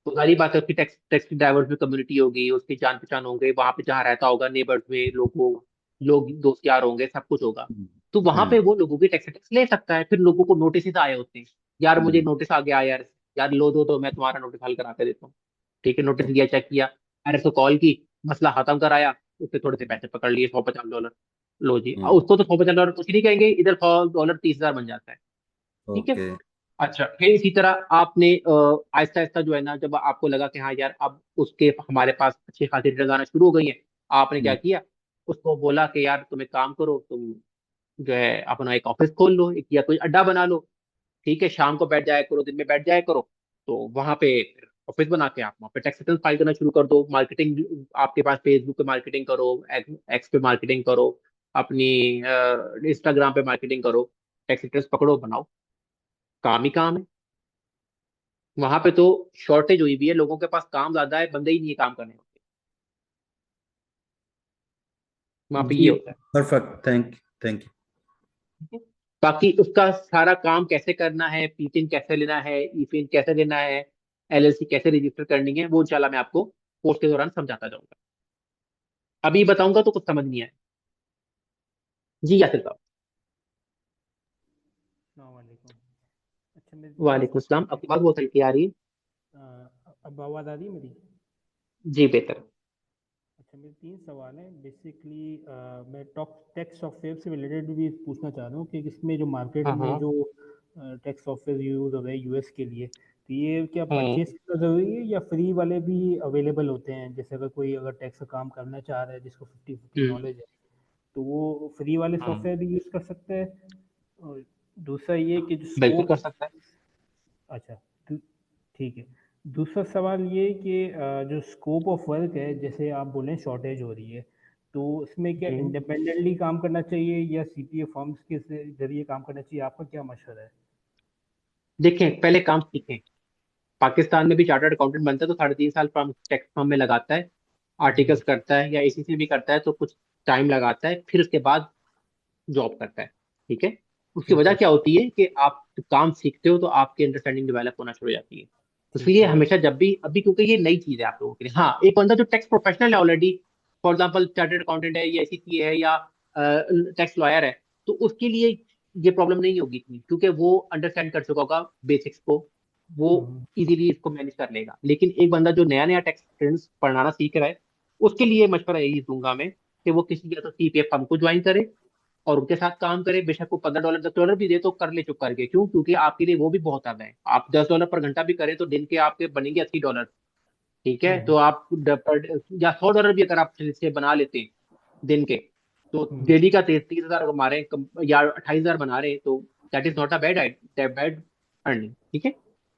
तो सारी बात है, उसकी टैक्सी ड्राइवर्स में कम्युनिटी होगी, उसकी जान पहचान होंगे, वहां पे जहाँ रहता होगा नेबर्स में लोग दोस्त यार होंगे, सब कुछ होगा। तो वहां पे हम्म, वो लोगों की टैक्स ले सकता है। फिर लोगों को नोटिस आए होते हैं, यार मुझे हम्म, नोटिस आ गया यार, यार लो दो तो मैं तुम्हारा नोटिस हल करा के देता हूँ। ठीक है, नोटिस लिया, चेक किया, अरे तो कॉल की, मसला खत्म कराया, उससे थोड़े से पैसे पकड़ लिए, $150। लो जी, हम्म, उसको तो $150 कुछ नहीं कहेंगे, इधर $100 30,000 बन जाता है। ठीक है। ओके। अच्छा, फिर इसी तरह आपने आहिस्ता आहिस्ता जो है ना, जब आपको लगा कि हाँ यार अब उसके हमारे पास अच्छी खासी रिटर्न आना शुरू हो गई है, आपने क्या हम्म, किया, उसको बोला कि यार तुम एक काम करो, तुम जो है अपना एक ऑफिस खोल लो, एक या कोई अड्डा बना लो। ठीक है, शाम को बैठ जाया करो, दिन में बैठ जाया करो, तो वहां पे ऑफिस बना के आप वहां पे टैक्स रिटर्न फाइल करना शुरू कर दो। मार्केटिंग आपके पास, फेसबुक पे मार्केटिंग करो, एक्स पे मार्केटिंग करो, अपनी इंस्टाग्राम पे मार्केटिंग करो, टैक्स रिटर्न पकड़ो, बनाओ, काम ही काम है। वहां पे तो शॉर्टेज हुई भी है, लोगों के पास काम ज्यादा है, बंदे ही नहीं है काम करने होते, वहां पे ये जी होता है। Perfect, thank you. ठीक है? बाकी उसका सारा काम कैसे करना है, पीटिन कैसे लेना है, ईफिन कैसे लेना है, एलएलसी कैसे रजिस्टर करनी है, वो इंशाल्लाह मैं आपको कोर्स के दौरान समझाता जाऊंगा। अभी बताऊंगा तो कुछ समझ नहीं आया। जी यासिर साहब। अस्सलाम वालेकुम। अच्छा मेरे वालेकुम सलाम, आपकी बात बहुत हल्की आ रही है। अब आवाज़ आ रही है मेरी? जी बेहतर। अच्छा मेरे 3 सवाल हैं बेसिकली। मैं टैक्स सॉफ्टवेयर से रिलेटेड भी पूछना चाह रहा हूँ कि इसमें जो मार्केट हाँ में हाँ। जो टैक्स सॉफ्टवेयर यूज़ हो रहे हैं यूएस के लिए, तो ये क्या हम्म परचेज करना ज़रूरी है या फ्री वाले भी अवेलेबल होते हैं? जैसे अगर कोई टैक्स का काम करना चाह रहा है जिसको 50-50 हम्म नॉलेज है, तो वो फ्री वाले हाँ, सॉफ्टवेयर भी यूज़ कर सकता है। और दूसरा ये कि जो बिल्कुल स्कोप। कर सकता है। अच्छा, तो ठीक है। दूसरा सवाल ये कि जो स्कोप ऑफ वर्क है, जैसे आप बोले शॉर्टेज हो रही है, तो उसमें क्या हम्म इंडिपेंडेंटली काम करना चाहिए या सीपीए फर्म्स के जरिए काम करना चाहिए? आपका क्या मशवरा है? देखें, पहले काम सीखें। पाकिस्तान में भी चार्टर्ड अकाउंटेंट बनता है तो 3.5 साल फर्म टैक्स फर्म में लगाता है, आर्टिकल्स करता है या एसीसी भी करता है तो कुछ टाइम लगाता है, फिर उसके बाद जॉब करता है। ठीक है। उसकी ठीक वजह है। क्या होती है कि आप काम सीखते हो तो आपकी अंडरस्टैंडिंग डेवलप होना शुरू हो जाती है। ठीक इसलिए है। हमेशा जब भी अभी, क्योंकि ये नई चीज है आप लोगों के लिए, हाँ एक बंदा जो टैक्स प्रोफेशनल है already, for example chartered accountant है या एसीसी है या टैक्स लॉयर है, तो उसके लिए ये प्रॉब्लम नहीं होगी इतनी, क्योंकि वो अंडरस्टैंड कर चुका होगा बेसिक्स को, वो हम्म, इजीली इसको मैनेज कर लेगा। लेकिन एक बंदा जो नया नया टैक्स पढ़ाना सीख रहा है, उसके लिए मशवरा यही दूंगा मैं कि वो किसी या तो सीपीएफ फर्म को ज्वाइन करे और उनके साथ काम करे। बेशक वो $15 $10 भी दे तो कर ले चुप करके, क्यों? क्योंकि आपके लिए वो भी बहुत ज्यादा है। आप $10 पर घंटा भी करें तो दिन के आपके बनेंगे $80। ठीक है, तो आप या $100 भी अगर आप से बना लेते हैं दिन के, तो डेली का 30,000 कमा रहे हैं या 28,000 बना रहे हैं, तो that is not a bad earning. ठीक है,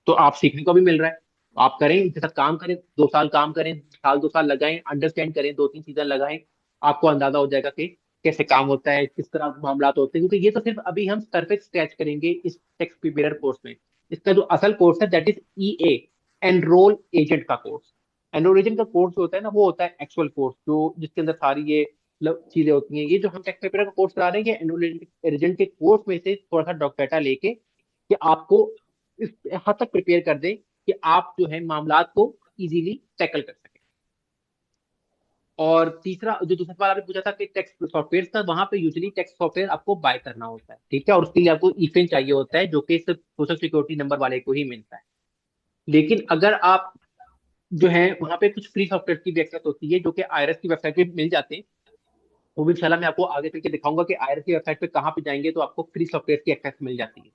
तो आप सीखने को भी मिल रहा है। आप करें, इनके साथ काम करें, 2 साल काम करें, साल 2 साल लगाएं, अंडरस्टैंड करें, 2-3 सीजन लगाएं, आपको अंदाजा हो जाएगा कि कैसे काम होता है, किस तरह मामला होते हैं। क्योंकि ये तो सिर्फ अभी हम सरफेस स्क्रैच करेंगे इस टैक्स प्रिपेरर कोर्स में। इसका जो असल कोर्स है that is EA, enrol agent का कोर्स। एनरोल एजेंट का कोर्स जो होता है ना, वो होता है एक्चुअल कोर्स, जो जिसके अंदर सारी ये मतलब चीजें होती हैं। ये जो हम टैक्स प्रिपेरर का कोर्स करा रहे हैं, ये एनरोल एजेंट के कोर्स में से थोड़ा सा डॉक्यूमेंटा लेके कि आपको इस हद तक प्रिपेयर कर दे कि आप जो है मामलात को इजीली टैकल कर सकें। और तीसरा, जो दूसरा सवाल आपने पूछा था कि टैक्स सॉफ्टवेयर का, वहां पे यूजुअली टैक्स सॉफ्टवेयर आपको बाय करना होता है। ठीक है, और उसके लिए आपको ईफिन चाहिए होता है, जो कि सिर्फ सोशल सिक्योरिटी नंबर वाले को ही मिलता है। लेकिन अगर आप जो है, वहां पे कुछ फ्री सॉफ्टवेयर की भी एक्सेस होती है जो कि आईआरएस की वेबसाइट पे मिल जाते हैं। वो भी इंशाल्लाह मैं आपको आगे चल के दिखाऊंगा कि आईआरएस की वेबसाइट पे कहाँ पे जाएंगे तो आपको फ्री सॉफ्टवेयर की एक्सेस मिल जाती है।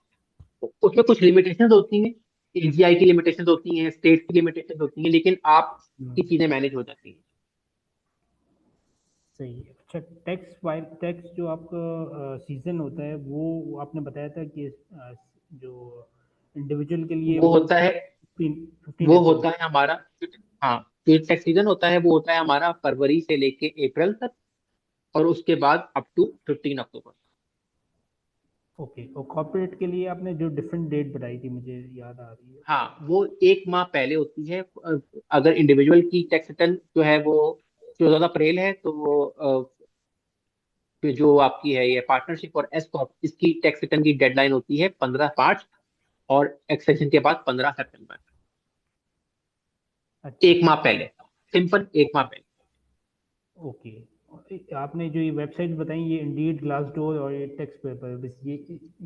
तो उसमें कुछ लिमिटेशंस होती हैं, एजीआई की लिमिटेशंस होती हैं, स्टेट की लिमिटेशंस होती हैं, लेकिन आपकी चीजें मैनेज हो जाती हैं। सही है। अच्छा, टैक्स जो आपका सीजन होता है वो आपने बताया था कि जो इंडिविजुअल के लिए वो वो होता है 15 वो अप्रैल। होता है हमारा, हाँ, जो टैक्स सीजन होता है वो होता है हमारा फरवरी से लेके अप्रैल तक, और उसके बाद अप टू 15 अक्टूबर। ओके, और कॉर्पोरेट के लिए आपने जो डिफरेंट डेट बताई थी मुझे याद आ रही है। हाँ, वो 1 माह पहले होती है। अगर इंडिविजुअल की टैक्स रिटर्न जो है वो 14 अप्रैल है, तो जो आपकी है ये पार्टनरशिप और एस कॉर्प, इसकी टैक्स रिटर्न की डेडलाइन होती है 15 मार्च, और एक्सटेंशन के बाद 15 सितंबर। अच्छा। 1 माह पहले, सिंपल 1 माह पहले। ओके। आपने जो ये वेबसाइट बताई, ये इंडीड, ग्लासडोर और ये टैक्स पेपर, बस ये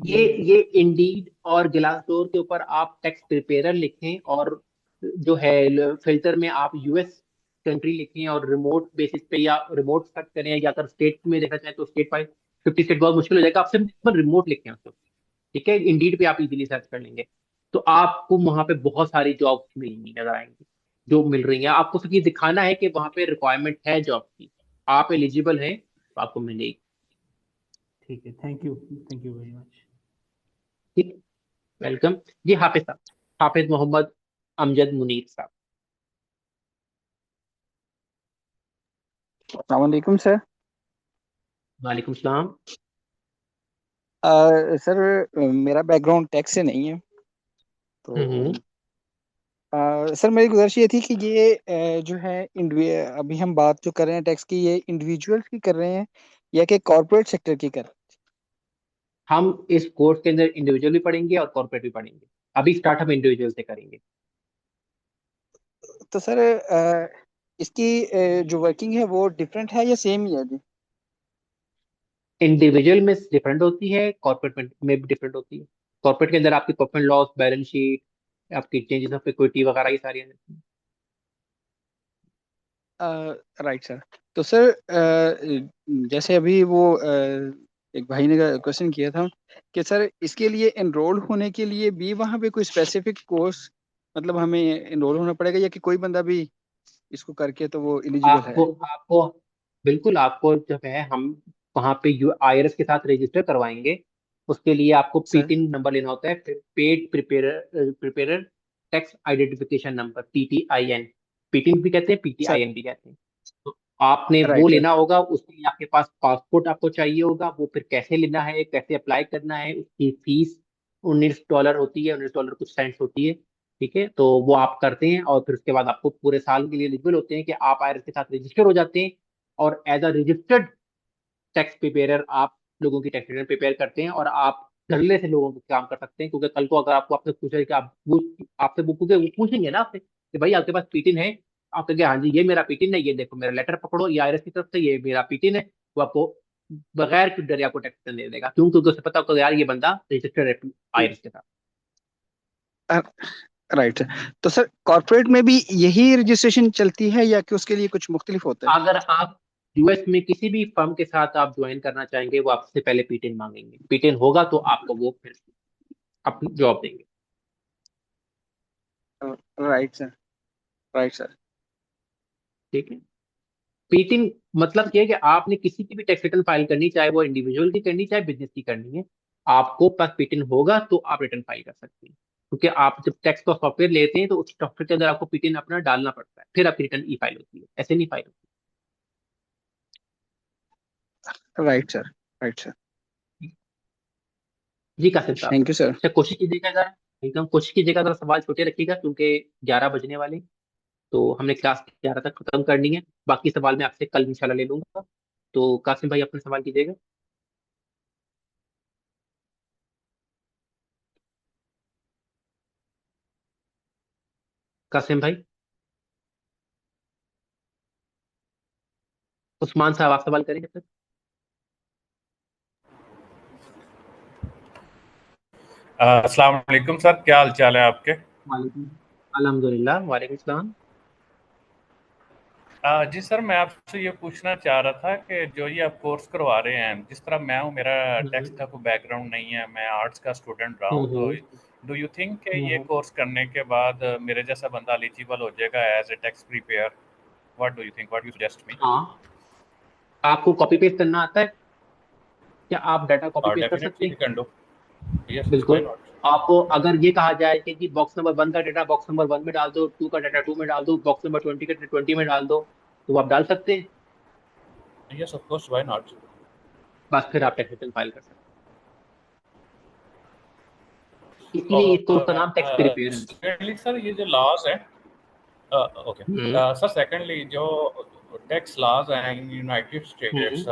ये ये इंडीड और ग्लासडोर के ऊपर आप टैक्स प्रिपेरर लिखें, और जो है फिल्टर में आप यूएस कंट्री लिखें, और रिमोट बेसिस पे या रिमोट सर्च करें, या अगर स्टेट में देखना चाहें तो स्टेट वाइज 50 स्टेट बहुत मुश्किल हो जाएगा, आप सिर्फ रिमोट लिखें उसको। ठीक है, इंडीड पे आप इजीली सर्च कर लेंगे तो आपको वहां पे बहुत सारी जॉब मिलेंगी, नजर आएंगी जो मिल रही है। आपको सिर्फ ये दिखाना है कि वहां पे रिक्वायरमेंट है जॉब की, आप एलिजिबल हैं तो आपको मिलेगी। ठीक है। Thank you very much. ठीक, वेलकम जी। हाफिज साहब, हाफिज मोहम्मद अमजद मुनीर साहब। अस्सलामुअलैकुम सर। वालेकुम सलाम। सर मेरा बैकग्राउंड टैक्स से नहीं है, तो हम्म सर मेरी गुजारिश ये थी कि ये जो है अभी हम बात जो कर रहे हैं टैक्स की, ये इंडिविजुअल्स की कर रहे हैं या कि कॉर्पोरेट सेक्टर की कर रहे हम इस कोर्स के अंदर इंडिविजुअल भी पढ़ेंगे और कॉर्पोरेट भी पढ़ेंगे। अभी स्टार्ट हम इंडिविजुअल से करेंगे। हैं? तो सर इसकी जो वर्किंग है वो डिफरेंट है या सेम ही है जी? इंडिविजुअल में डिफरेंट होती है, कॉर्पोरेट में भी डिफरेंट होती है। कॉर्पोरेट के अंदर आपकी प्रॉफिट लॉस, बैलेंस शीट, आपकी चेंजेस ऑफ इक्विटी वगैरह ये सारी आ जाती हैं। Right sir. तो सर जैसे अभी वो एक भाई ने क्वेश्चन किया था कि सर इसके लिए एनरोल होने के लिए भी वहाँ पे कोई स्पेसिफिक कोर्स मतलब हमें एनरोल होना पड़ेगा, या कि कोई बंदा भी इसको करके तो वो एलिजिबल है? आपको आपको बिल्कुल, आपको जो है हम वहाँ पे IRS के साथ रजिस्टर करवाएंगे। उसके लिए आपको सर PTIN नंबर लेना होता है, paid preparer tax identification number, PTIN। PTIN भी कहते हैं, सर PTIN भी कहते हैं। तो आपने वो राइट सर लेना होगा। उसके लिए आपके पास पासपोर्ट आपको चाहिए होगा। वो फिर कैसे लेना है, कैसे अप्लाई करना है, उसकी फीस $19 होती है, $19 कुछ सेंट्स होती है। ठीक है, तो वो आप करते हैं और फिर उसके बाद आपको पूरे साल के लिए एलिजिबल होते हैं कि आप IRS के साथ रजिस्टर हो जाते हैं। और as a registered tax prepare आप लोगों की टैक्स रिटर्न प्रिपेयर करते हैं और आप धड़ल्ले से लोगों को काम कर सकते हैं। क्योंकि कल को अगर आपको आपसे पूछे कि आप वो आपसे वो क्योंकि वो पूछेंगे ना आपसे कि भाई आपके पास PTIN है, आप कहेंगे हाँ जी ये मेरा PTIN है, ये देखो मेरा लेटर पकड़ो, ये IRS की तरफ से ये मेरा PTIN है। वो आपको बगैर कुछ डरे आपको टैक्स रिटर्न दे देगा। क्यों? क्योंकि उसे पता होगा यार ये बंदा रजिस्टर्ड है IRS के साथ। Right sir. तो सर कॉर्पोरेट में भी यही रजिस्ट्रेशन चलती है या कि उसके लिए कुछ मुख्तलिफ होता है? अगर आप US में किसी भी फर्म के साथ आप ज्वाइन करना चाहेंगे, वो आपसे पहले PTIN मांगेंगे। PTIN होगा तो आपको वो फिर अपनी जॉब देंगे। Right sir. Right sir. ठीक है, PTIN मतलब ये है कि आपने किसी की भी टैक्स रिटर्न फाइल करनी, चाहे वो इंडिविजुअल की करनी, चाहे बिजनेस की करनी है, आपको पास PTIN होगा तो आप रिटर्न फाइल कर सकते हैं। क्योंकि आप जब टैक्स का सॉफ्टवेयर लेते हैं तो उस सॉफ्टवेयर के अंदर आपको PTIN अपना डालना पड़ता है, फिर आपकी रिटर्न फाइल होती है, ऐसे नहीं फाइल होती। Right sir. Right sir. जी कासिम साहब, थैंक यू सर। अच्छा कोशिश कीजिएगा जरा, एकदम कोशिश कीजिएगा जरा सवाल छोटे रखिएगा क्योंकि 11 बजने वाले, तो हमने क्लास 11 तक खत्म करनी है। बाकी सवाल मैं आपसे कल इंशाल्लाह ले लूंगा। तो कासिम भाई अपने सवाल कीजिएगा। कासिम भाई, उस्मान साहब आप सवाल करेंगे सर। अस्सलाम वालेकुम सर, क्या हाल चाल है आपके? वालेकुम, अल्हम्दुलिल्लाह, वालेकुम सलाम। जी सर, मैं आपसे ये पूछना चाह रहा था कि जो ये आप कोर्स करवा रहे हैं, जिस तरह मैं हूँ, मेरा टैक्स का कोई बैकग्राउंड नहीं है, मैं आर्ट्स का स्टूडेंट रहा हूँ, तो डू यू थिंक कि ये कोर्स करने के बाद मेरे जैसा बंदा एलिजिबल हो जाएगा as a tax prepare? What do you think, what you suggest me? हाँ, आपको कॉपी पेस्ट करना आता है? क्या आप डाटा कॉपी पेस्ट कर सकते डेफिनेटली हैं? Can do. यस, व्हाई बिल्कुल। नॉट? आपको अगर ये कहा जाए कि जी बॉक्स नंबर 1 का डाटा बॉक्स नंबर 1 में डाल दो, 2 का डाटा 2 में डाल दो, बॉक्स नंबर 20 का 20 में डाल दो, तो वो आप डाल सकते हैं। Yes of course, why not? बस फिर आप टैक्स रिटर्न फाइल कर सकते हैं। इसलिए इस कोर्स का नाम टैक्स प्रिपेयर है। सेकेंडली सर, ये जो लॉज है, ओके सर, सेकेंडली जो टैक्स लॉज हैं in united states,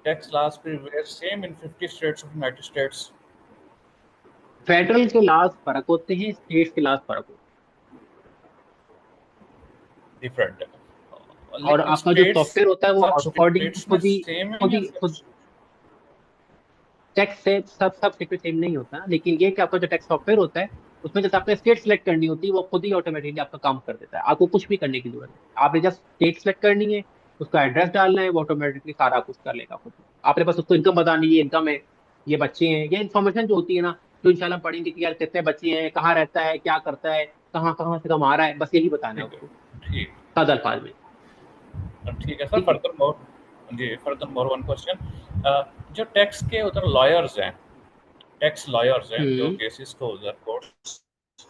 tax laws prevail same in 50 states of united states? Federal के लॉज फर्क होते हैं, स्टेट्स के लॉज फर्क होते डिफरेंट है। हैं। और आपका जो सॉफ्टवेयर होता है वो अकॉर्डिंग स्टेट्स में सेम है या खुद टैक्स से सब स्टेट सेम नहीं होता, लेकिन ये कि आपका जो टैक्स सॉफ्टवेयर होता है उसमें जैसे आपने स्टेट सेलेक्ट करनी होती है, वो खुद ही ऑटोमेटिकली आपका काम कर देता है। आपको कुछ भी करने की जरूरत है, आपने जस्ट स्टेट सेलेक्ट करनी है, उसका एड्रेस डालना है, वो ऑटोमेटिकली सारा कुछ कर लेगा खुद। आपने बस उसको इनकम बतानी है, इनकम है, ये बच्चे हैं, ये इन्फॉर्मेशन जो होती है ना, जो इंशाल्लाह पढ़ेंगे कि यार कितने बच्चे हैं, कहाँ रहता है, क्या करता है, कहाँ कहाँ से कमा रहा है, बस यही बताना है उसको ठीक सादा अल्फाज में। ठीक है sir. Further more one question, जो टैक्स के उधर लॉयर्स हैं, टैक्स लॉयर्स हैं जो केसेस को उधर कोर्ट्स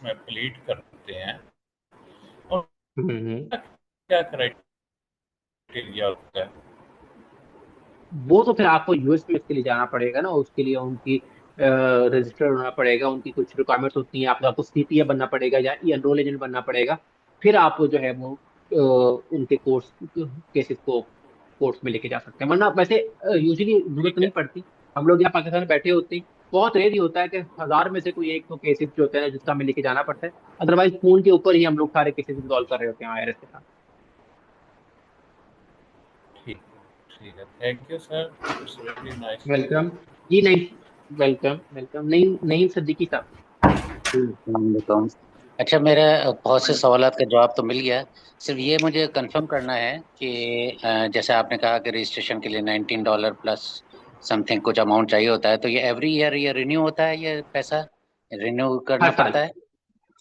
में प्लीड करते हैं, क्या क्राइटेरिया होता है? वो तो फिर आपको US में इसके लिए जाना पड़ेगा ना, उसके लिए उनकी रजिस्टर होना पड़ेगा, उनकी कुछ रिक्वायरमेंट्स होती हैं, आपको CPA बनना पड़ेगा या एनरोल एजेंट बनना पड़ेगा। फिर आप जो है वो उनके कोर्स केसेस को कोर्ट्स में लेके जा सकते हैं। वरना वैसे यूजुअली जरूरत नहीं पड़ती। हम लोग यहाँ पाकिस्तान में बैठे होते हैं, बहुत रेयर ही होता है कि 1000 में से कोई एक तो केसेस जो होते हैं जिसका हमें लेके जाना पड़ता है। अदरवाइज फोन के ऊपर ही हम लोग सारे केसेस रिजॉल्व कर रहे होते हैं IRS के साथ। ठीक है, thank you sir, it's very nice. Welcome जी। नहीं, वेलकम वेलकम। नहीं नहीं, सिद्दीकी साहब। बताऊँ। अच्छा, मेरा बहुत से सवालात का जवाब तो मिल गया। सिर्फ ये मुझे कंफर्म करना है कि जैसे आपने कहा कि रजिस्ट्रेशन के लिए $19 प्लस समथिंग कुछ अमाउंट चाहिए होता है, तो ये एवरी ईयर ये रिन्यू होता है, ये पैसा रिन्यू करना हर साल, पड़ता है?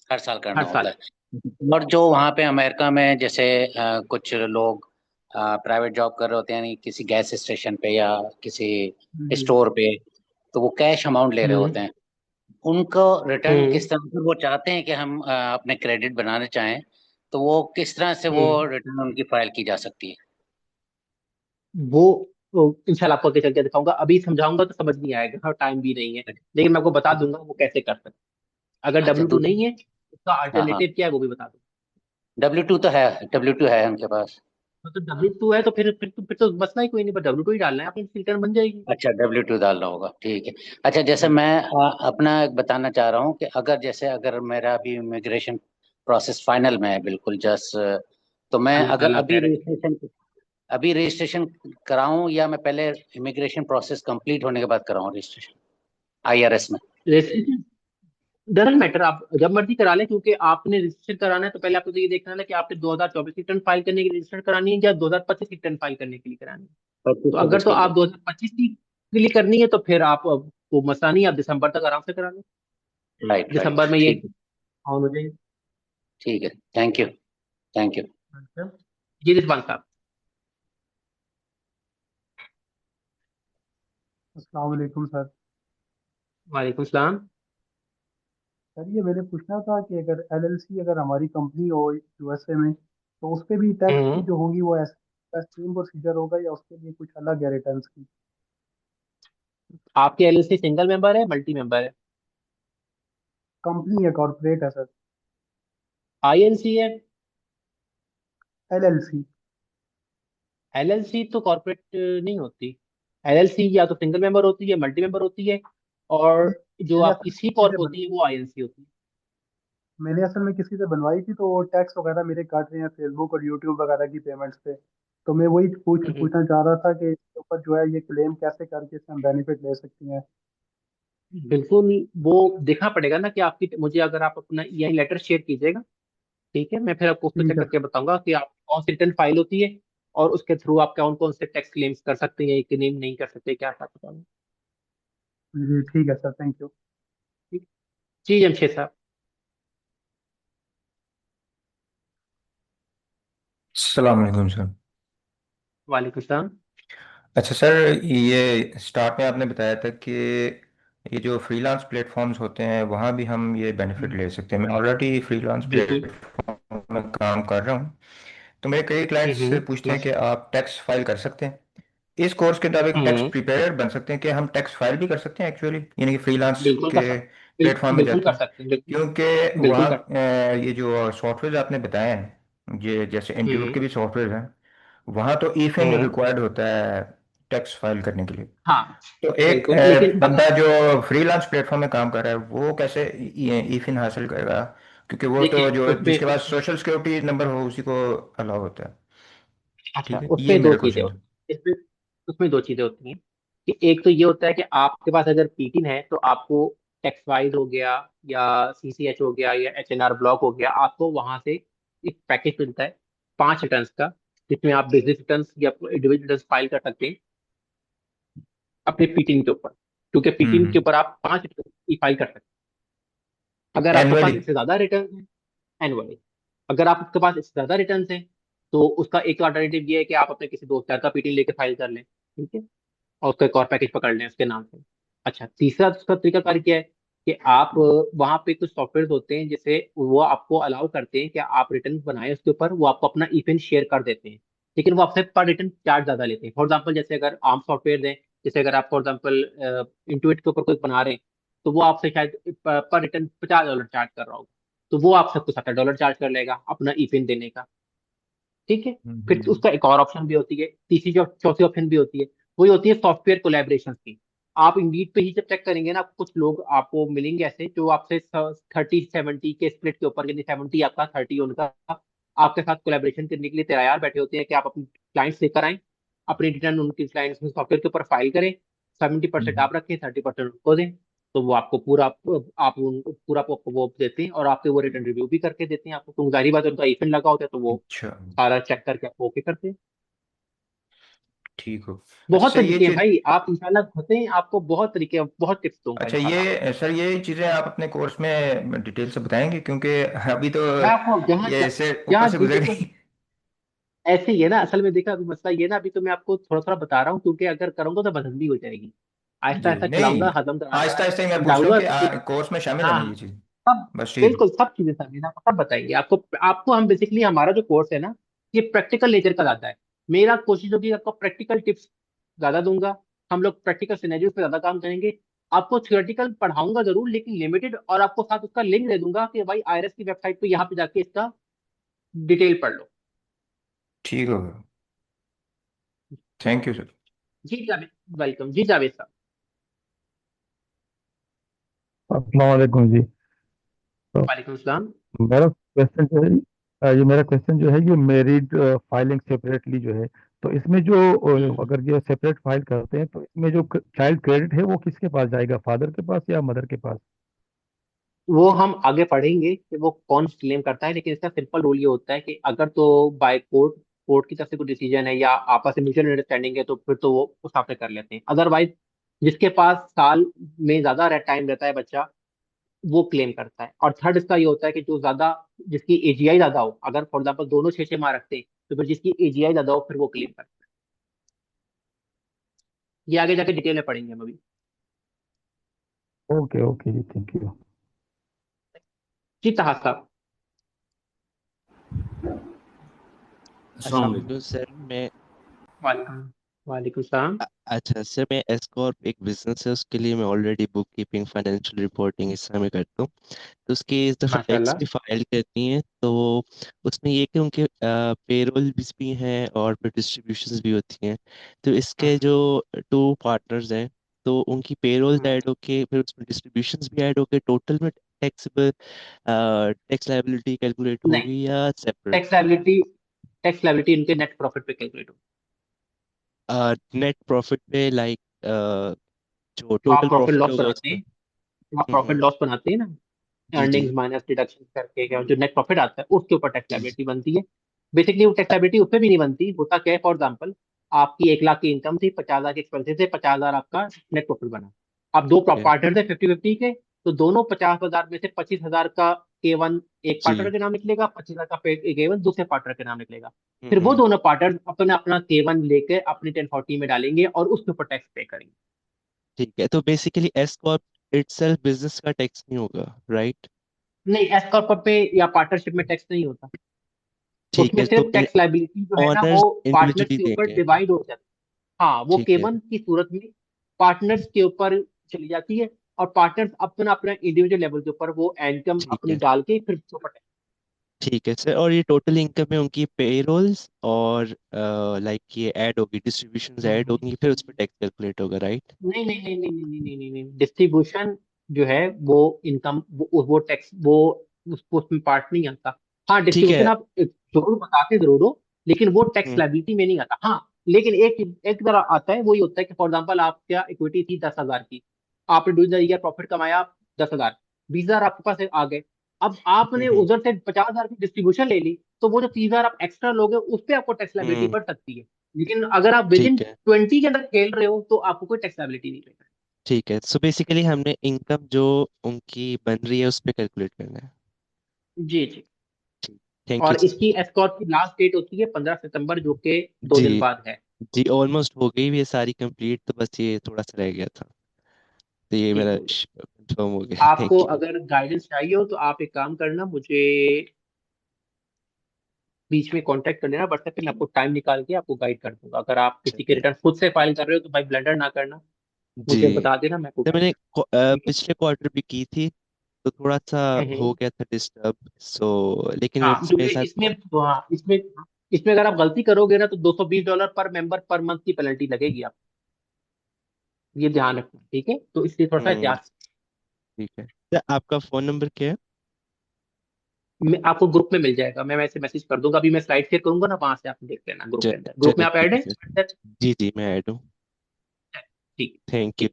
हर साल करना हर होता साल। है। और जो वहाँ पे अमेरिका में जैसे कुछ लोग प्राइवेट जॉब कर रहे होते हैं, यानी किसी गैस स्टेशन पे या किसी स्टोर पे, तो वो कैश अमाउंट ले रहे होते हैं, उनको रिटर्न हम्म किस तरह से वो चाहते हैं कि हम अपने क्रेडिट बनाना चाहें, तो वो किस तरह से वो हम्म रिटर्न उनकी फाइल की जा सकती है? वो इंशाल्लाह आपको आगे चल के दिखाऊंगा। अभी समझाऊंगा तो समझ नहीं आएगा और टाइम भी नहीं है, लेकिन मैं आपको बता दूंगा वो कैसे कर सकते हैं। अगर अच्छा, W2 दूसरी। नहीं है, उसका हाँ हाँ, अल्टरनेटिव क्या है वो भी बता दूंगा। W2 तो है, W2 है उनके पास। तो W2 है तो फिर तो मसला ही कोई नहीं, पर W2 ही डालना है, अपनी रिटर्न बन जाएगी। अच्छा, W2 डालना होगा, ठीक है। अच्छा, जैसे हम्म, मैं अपना एक बताना चाह रहा हूँ कि अगर मेरा अभी इमिग्रेशन प्रोसेस फाइनल में है, बिल्कुल जस्ट, तो मैं अगर अल्लाह खैर है। अभी रजिस्ट्रेशन कराऊं, या मैं पहले इमिग्रेशन प्रोसेस कंप्लीट होने के बाद कराऊं रजिस्ट्रेशन IRS में? रजिस्ट्रेशन डजंट मैटर, आप जब मर्जी करा लें, क्योंकि आपने रजिस्टर कराना है तो पहले आपको तो ये देखना है ना कि आपने 2024 की रिटर्न फाइल करने के लिए रजिस्टर करानी है या 2025 की रिटर्न फाइल करने के लिए करानी है। तो अगर 25-26 तो के लिए। आप 2025 की के लिए करनी है तो फिर आप को मसला नहीं, आप दिसंबर तक आराम से करा लें। राइट राइट, दिसंबर में ये ठीक है। ऑन हो जाएगी। ठीक है, थैंक यू, थैंक यू। अच्छा। जी रिजवान साहब। अस्सलाम वालेकुम सर। वालेकुम सलाम। सर ये मैंने पूछना था कि अगर LLC अगर हमारी कंपनी हो USA में, तो उस पे भी टैक्स की हम्म जो होंगी वो ऐसा सेम प्रोसीजर होगा या उसके लिए कुछ अलग है रिटर्न्स की? आपकी LLC सिंगल मेंबर है, मल्टी मेंबर है? कंपनी है, कॉर्पोरेट है सर। INC है? LLC। LLC तो कॉर्पोरेट नहीं होती। LLC या तो सिंगल मेंबर होती है, मल्टी मेंबर होती है, और जो मैंने असल आपकी में सी किसी से कॉर्प होती है वो INC होती है। मैंने असल में किसी से बनवाई थी, तो वो टैक्स वगैरह मेरे काट रहे हैं फेसबुक और यूट्यूब वगैरह की पेमेंट्स पे। तो मैं वही हम्म, पूछना चाह रहा था कि इसके ऊपर जो है ये क्लेम कैसे करके इससे हम बेनिफिट ले सकते हैं। बिल्कुल। वो देखना पड़ेगा ना कि आपकी, मुझे अगर आप अपना EIN लेटर शेयर कीजिएगा, ठीक है, मैं फिर आपको उसको चेक ठीक है करके बताऊंगा कि आप कौन सी रिटर्न फाइल होती है और उसके थ्रू आप कौन कौन से टैक्स क्लेम्स कर सकते हैं, क्लेम नहीं कर सकते, क्या था बताऊंगा। जी, ठीक है सर, थैंक यू। ठीक। जी जमशेद साहब। अस्सलाम वालेकुम सर। वालेकुम सलाम। अच्छा सर, ये स्टार्ट में आपने बताया था कि ये जो फ्रीलांस प्लेटफॉर्म्स होते हैं वहाँ भी हम ये बेनिफिट ले सकते हैं। मैं ऑलरेडी फ्रीलांस बिल्कुल। प्लेटफॉर्म में काम कर रहा हूँ, तो मेरे कई क्लाइंट्स पूछते हैं प्लस। कि आप टैक्स फाइल कर सकते हैं इस कोर्स के मुताबिक, टैक्स हम्म प्रिपेयर बन सकते हैं कि हम टैक्स फाइल भी कर सकते हैं एक्चुअली, यानी कि फ्रीलांस बिल्कुल कर के सकते, प्लेटफॉर्म में बिल्कुल जाते कर हैं? सकते हैं, बिल्कुल। क्योंकि बिल्कुल वहाँ कर सकते ये जो सॉफ्टवेयर आपने बताए हैं, ये जैसे हैं। इंट्यूट के भी सॉफ्टवेयर हैं, वहाँ तो ईफिन हम्म रिक्वायर्ड होता है टैक्स फाइल करने के लिए। हाँ तो एक बिल्कुल, लेकिन बंदा अगर जो फ्रीलांस प्लेटफॉर्म में काम कर रहा है वो कैसे ईफिन हासिल करेगा? क्योंकि वो तो देखिए जो उसमें जिसके पास उसमें सोशल सिक्योरिटी नंबर हो उसी को अलाउ होता है। अच्छा, ठीक है, ये उसमें दो मेरा चीजें क्वेश्चन था। होती हैं इसमें। उसमें दो चीजें होती हैं कि एक तो ये होता है कि आपके पास अगर पीटिन है तो आपको टैक्स वाइज हो गया या CCH हो गया या HNR ब्लॉक हो गया, आपको वहां से एक पैकेज मिलता है 5 रिटर्न्स का, जिसमें आप बिजनेस रिटर्न्स या इंडिविजुअल रिटर्न्स फाइल कर सकते हैं अपने पीटिन के ऊपर, क्योंकि पीटिन के हम्म। ऊपर आप 5 रिटर्न की फाइल कर सकते हैं। अगर आपके पास एनुअली। इससे ज्यादा रिटर्न है, एनुअली, अगर आपके पास इससे ज्यादा रिटर्न है, तो उसका एक अल्टरनेटिव ये है कि आप अपने किसी दोस्त यार का पीटिन लेके फाइल कर लें, ठीक है, और उसका एक और पैकेज पकड़ लें उसके नाम से। अच्छा, तीसरा उसका तरीकाकार क्या है कि आप वहाँ पे कुछ सॉफ्टवेयर होते हैं जिसे वो आपको अलाउ करते हैं कि आप रिटर्न बनाएं उसके ऊपर, वो आपको अपना ईफिन शेयर कर देते हैं, लेकिन वो आपसे पर रिटर्न चार्ज ज्यादा लेते हैं। फॉर एग्जाम्पल जैसे अगर आम सॉफ्टवेयर हैं, जैसे अगर आप फॉर एग्जाम्पल इंटुइट के ऊपर कुछ बना रहे हैं, तो वो आपसे शायद पर रिटर्न $50 चार्ज कर रहा होगा, तो वो आपसे कुछ $70 चार्ज कर लेगा अपना ईफिन देने का। ठीक है। फिर हम्म। उसका एक और ऑप्शन भी होती है, तीसरी जो चौथी ऑप्शन भी होती है, वही होती है सॉफ्टवेयर कोलैबोरेशन की। आप इंडीड पे ही जब चेक करेंगे ना, कुछ लोग आपको मिलेंगे ऐसे जो आपसे 30-70 के स्प्लिट के ऊपर, यानी 70 आपका 30 उनका, आपके साथ कोलैबोरेशन करने के लिए तैयार बैठे होते हैं कि आप अपने क्लाइंट्स लेकर आएं, अपनी रिटर्न उनके क्लाइंट्स में सॉफ्टवेयर के ऊपर फाइल करें, 70% आप रखें, 30% उसको दें, तो वो आपको पूरा पूरा वो देते हैं और आपके वो रिटर्न रिव्यू भी करके देते हैं आपको। तो जाहिर बात है उनका इफेंट लगा होता है तो वो अच्छा सारा चेक करके आपको ओके करते हैं। ठीक हो। बहुत अच्छा ये तरीके हैं चीज, भाई, आप इंशाल्लाह होते हैं, आपको बहुत तरीके, बहुत टिप्स दूंगा अच्छा इंशाल्लाह। ये सर ये चीजें आप अपने कोर्स में डिटेल से बताएंगे, क्योंकि अभी तो मैं आपको जहाँ ये ऐसे ऊपर जहाँ से जो गुजर देखो गई। ऐसे ही है ना, असल में देखा अभी मसला ये ना, अभी तो मैं आपको थोड़ा थोड़ा बता रहा हूँ क्योंकि अगर करूंगा तो बदहजमी हो जाएगी। आहिस्ता जी आहिस्ता नहीं, चलाऊंगा, हजम आहिस्ता कराना आहिस्ता ही मैं पूछ रहा हूँ समझाऊंगा। कि कोर्स में शामिल है हाँ ना हाँ, ये चीज। सब बस ठीक है। बिल्कुल सब चीजें सर आपको सब बताएंगे आपको। आपको हम बेसिकली हमारा जो कोर्स है ना, ये प्रैक्टिकल नेचर का ज्यादा है। मेरा कोशिश होगी कि आपको प्रैक्टिकल टिप्स ज्यादा दूंगा। हम लोग प्रैक्टिकल सिनेरियो पे ज्यादा काम करेंगे। आपको थियोरेटिकल पढ़ाऊंगा जरूर लेकिन लिमिटेड, और आपको साथ उसका लिंक दे दूंगा कि भाई आईआरएस की वेबसाइट पे यहाँ पे जाके इसका डिटेल पढ़ लो। ठीक होगा, थैंक यू सर। जी जावेद, वेलकम जी जावेद साहब। अस्सलाम वालेकुम जी। तो वालेकुम सलाम। मेरा क्वेश्चन जो है ये मेरा क्वेश्चन जो है ये मेरिड फाइलिंग सेपरेटली जो है, तो इसमें जो अगर ये सेपरेट फाइल करते हैं तो इसमें जो चाइल्ड क्रेडिट है वो किसके पास जाएगा, फादर के पास या मदर के पास? वो हम आगे पढ़ेंगे कि वो कौन क्लेम करता है, लेकिन इसका सिंपल रूल ये होता है कि अगर तो बाय कोर्ट कोर्ट की तरफ से कोई डिसीजन है या आपस में म्यूचुअल अंडरस्टैंडिंग है तो फिर तो वो उस हिसाब से कर लेते हैं। अदरवाइज जिसके पास साल में ज्यादा टाइम रहता है बच्चा, वो क्लेम करता है। और थर्ड इसका ये होता है कि जो ज्यादा जिसकी एजीआई ज्यादा हो, अगर फॉर एग्जाम्पल दोनों 6 6 माह रखते हैं तो फिर जिसकी एजीआई ज्यादा हो फिर वो क्लेम करता है। ये आगे जाके डिटेल में पढ़ेंगे हम अभी। ओके ओके जी, थैंक यू। जी तहा साहब। अस्सलाम वालेकुम। तो सर मैं वालेकुम वालेकुम सलाम। अच्छा सर, मैं एस कॉर्प एक बिजनेस है, उसके लिए मैं already book keeping financial reporting इस समय करता हूँ। तो उसकी इस दफ़ा टैक्स माशाल्लाह। भी फाइल करनी है, तो उसमें ये कि उनके पेरोल भी हैं और फिर डिस्ट्रीब्यूशंस भी होती हैं। तो इसके जो 2 पार्टनर्स हैं, तो उनकी पेरोल ऐड होके फिर उसमें डिस्ट्रीब्यूशंस भी ऐड होके टोटल में टैक्सेबल टैक्स लायबिलिटी कैलकुलेट नहीं, होगी या separate? Tax liability tax liability इनके नेट प्रॉफिट पे कैलकुलेट हो। नेट प्रॉफिट पे लाइक जो तो आप टोटल प्रॉफिट प्रॉफिट लॉस होगा बनाते उसका। हैं, तो आप प्रॉफिट लॉस बनाते हैं ना, जी जी अर्निंग्स माइनस डिडक्शन करके क्या जो नेट प्रॉफिट आता है उसके ऊपर टैक्स लायबिलिटी बनती है। बेसिकली वो टैक्स लायबिलिटी उसपे भी नहीं बनती, होता क्या है, फॉर एग्जाम्पल आपकी 1 लाख की इनकम थी, 50,000 के एक्सपेंसेस थे, 50,000 आपका नेट प्रॉफिट बना। अब दो ओके पार्टनर थे 50-50 के, तो दोनों 50,000 में से 25,000 का K1 एक पार्टनर जी। के नाम निकलेगा, 25,000 का K1 दूसरे पार्टनर के नाम निकलेगा। फिर वो दोनों पार्टनर अपना अपना K1 लेके अपनी 1040 में डालेंगे और उसके ऊपर टैक्स पे करेंगे। ठीक है, तो basically S Corp itself business का टैक्स नहीं होगा, राइट? नहीं, एस कॉर्प पे या पार्टनरशिप में टैक्स नहीं होता। ठीक उसमें है, तो सिर्फ टैक्स लायबिलिटी जो है ना वो ओनर्स पार्टनर्स इंडिविजुअली के ऊपर देंगे। डिवाइड हो जाती है। हाँ, वो ठीक है। केवन की सूरत में पार्टनर्स के ऊपर चली जाती है और पार्टनर्स अपना अपना इंडिविजुअल लेवल के ऊपर वो इनकम ठीक अपनी है। डाल के फिर उसके ऊपर tax। ठीक है सर, और ये टोटल इनकम में उनकी पेरोल्स और लाइक ये ऐड होगी, डिस्ट्रीब्यूशंस ऐड हम्म। होंगी, फिर उस पर टैक्स कैलकुलेट होगा, राइट? नहीं नहीं नहीं नहीं नहीं नहीं नहीं नहीं नहीं, डिस्ट्रीब्यूशन जो है वो इनकम वो टैक्स वो उसको उसमें पार्ट नहीं आता। हाँ, ठीक है। डिस्ट्रीब्यूशन आप जरूर बताते जरूर हो लेकिन वो टैक्स हम्म, लायबिलिटी में नहीं आता। हाँ, लेकिन एक एक तरह आता है, वही होता है कि फॉर एग्जाम्पल आपका इक्विटी थी 10,000 की, आपने ड्यूरिंग द ईयर प्रॉफिट कमाया 10,000, 20,000 आपके पास आ गए। अब आपने हम्म, उधर से 50,000 की डिस्ट्रीब्यूशन ले ली, तो वो जो 30,000 आप एक्स्ट्रा लोगे उस पर आपको टैक्स लायबिलिटी हम्म, बढ़ सकती है। लेकिन अगर आप विद इन ठीक है। 20 के अंदर खेल रहे हो तो आपको कोई टैक्स लायबिलिटी नहीं रहेगा। ठीक है, सो बेसिकली हमने इनकम जो उनकी बन रही है उस पर कैलकुलेट करना है। जी जी। ठीक, थैंक यू और सर। इसकी एस्कॉर्ट की लास्ट डेट होती है 15 सितंबर, जो कि 2 दिन जी बाद है। जी, ऑलमोस्ट हो गई भी है सारी कंप्लीट, तो बस ये थोड़ा सा रह गया था, तो ये ठीक मेरा है। कंफर्म हो गया, आपको थैंक यू। अगर गाइडेंस चाहिए हो तो आप एक काम करना, मुझे बीच में कांटेक्ट कर लेना व्हाट्सएप पे, मैं आपको टाइम निकाल के आपको गाइड कर दूंगा। अगर आप किसी ठीक के है। रिटर्न खुद से फाइल कर रहे हो तो भाई ब्लंडर ना करना, मुझे जी, बता देना, मैं आपको तो गाइड मैंने कर दूंगा। ठीक पिछले क्वार्टर भी की थी, तो थोड़ा सा है। हो गया था डिस्टर्ब, सो लेकिन हाँ, मेरे क्योंकि साथ इसमें हाँ, इसमें अगर आप गलती करोगे ना तो $220 पर मेंबर पर मंथ की पेनल्टी लगेगी आप, ये ध्यान रखना, ठीक है? तो इसलिए थोड़ा सा हम्म, एहतियात। ठीक है। तो आपका फोन नंबर क्या है? मैं आपको ग्रुप में मिल जाएगा, मैं वैसे मैसेज कर दूंगा, अभी मैं स्लाइड शेयर करूंगा ना, वहां से आप देख लेना ग्रुप के अंदर। ग्रुप में चलिए आप ठीक ऐड है है? सर। जी जी, मैं ऐड हूँ। ठीक। Thank you.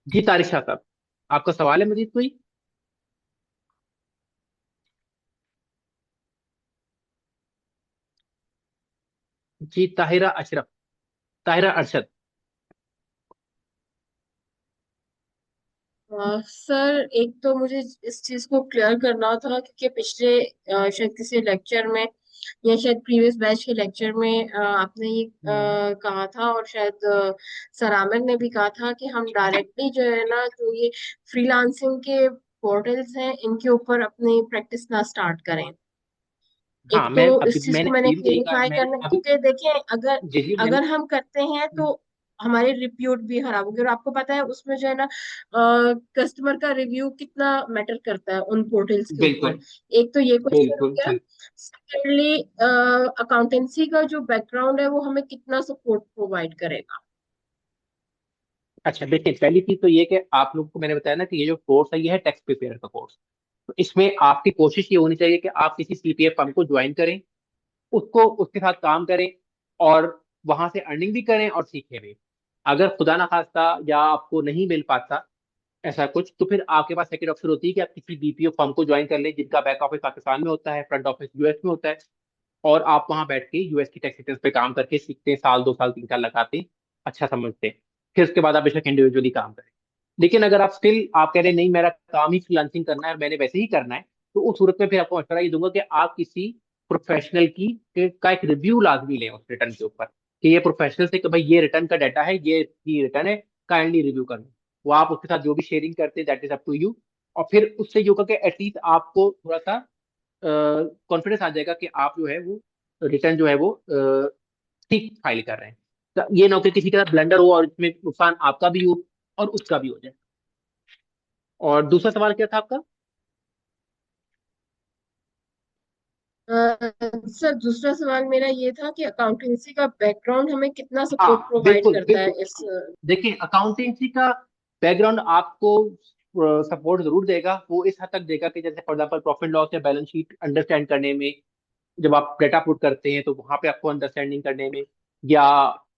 जी तारिक शाह साहब, आपका सवाल है मजीद कोई? जी ताहिरा अशरफ, ताहिरा अरशद। सर एक तो मुझे इस चीज को क्लियर करना था क्योंकि पिछले शायद किसी लेक्चर में या शायद प्रीवियस बैच के लेक्चर में आपने ये कहा था और शायद सर आमिर ने भी कहा था कि हम डायरेक्टली जो है ना जो ये फ्रीलांसिंग के पोर्टल्स हैं इनके ऊपर अपनी प्रैक्टिस ना स्टार्ट करें। हाँ, एक मैं तो अभी इस चीज मैंने को मैंने अभी भी यही कहा, क्लेरिफाई मैंने करना अभी क्योंकि देखें अगर जी जी मैंने अगर हम करते हैं तो हमारे रिप्यूट भी खराब होगी और आपको पता है उसमें जो है ना कस्टमर का रिव्यू कितना मैटर करता है उन पोर्टल्स के ऊपर। बिल्कुल एक तो ये क्वेश्चन हो बिल्कुल गया। बिल्कुल। सेकेंडली अकाउंटेंसी का जो बैकग्राउंड है वो हमें कितना सपोर्ट प्रोवाइड करेगा। अच्छा देखिए, पहली चीज तो ये कि आप लोगों को मैंने बताया ना कि ये जो कोर्स है ये है टैक्स प्रिपेयर का कोर्स। तो इसमें आपकी कोशिश ये होनी चाहिए कि आप किसी सीपीए फर्म को ज्वाइन करें, उसको उसके साथ काम करें और वहां से अर्निंग भी करें और सीखें भी। अगर खुदा ना खास्ता या आपको नहीं मिल पाता ऐसा कुछ, तो फिर आपके पास सेकंड ऑप्शन होती है कि आप किसी बीपीओ फर्म को ज्वाइन कर लें जिनका बैक ऑफिस पाकिस्तान में होता है, फ्रंट ऑफिस यूएस में होता है, और आप वहां बैठ के यूएस की टैक्स रिटर्न पे काम करके सीखते हैं, साल 2 साल 3 साल लगाते हैं, अच्छा समझते हैं। फिर उसके बाद आप बेशक इंडिविजुअली काम करें। लेकिन अगर आप स्टिल आप कह रहे हैं नहीं मेरा काम ही फ्रीलांसिंग करना है, मैंने वैसे ही करना है, तो उस सूरत में फिर आपको मशवरा ये दूंगा कि आप किसी प्रोफेशनल का एक रिव्यू लाजमी लें उस रिटर्न के ऊपर, कि ये प्रोफेशनल से कि भाई ये रिटर्न का डाटा है, ये रिटर्न है, काइंडली रिव्यू कर लो। वो आप उसके साथ जो भी शेयरिंग करते हैं that is up to you. और फिर उससे ये होगा कि एटलीस्ट आपको थोड़ा सा कॉन्फिडेंस आ जाएगा कि आप जो है वो रिटर्न जो है वो ठीक फाइल कर रहे हैं। तो ये ना हो कि किसी का ब्लंडर हो और इसमें नुकसान आपका भी हो और उसका भी हो जाए। और दूसरा सवाल क्या था आपका? सर दूसरा सवाल मेरा ये था कि अकाउंटेंसी का बैकग्राउंड हमें कितना सपोर्ट हाँ प्रोवाइड बिल्कुल करता है बिल्कुल। इस। देखिए अकाउंटेंसी का बैकग्राउंड आपको सपोर्ट जरूर देगा। वो इस हद तक देगा कि जैसे फॉर एग्जांपल प्रॉफिट लॉस या बैलेंस शीट अंडरस्टैंड करने में, जब आप डेटा पुट करते हैं तो वहां पे आपको अंडरस्टैंडिंग करने में, या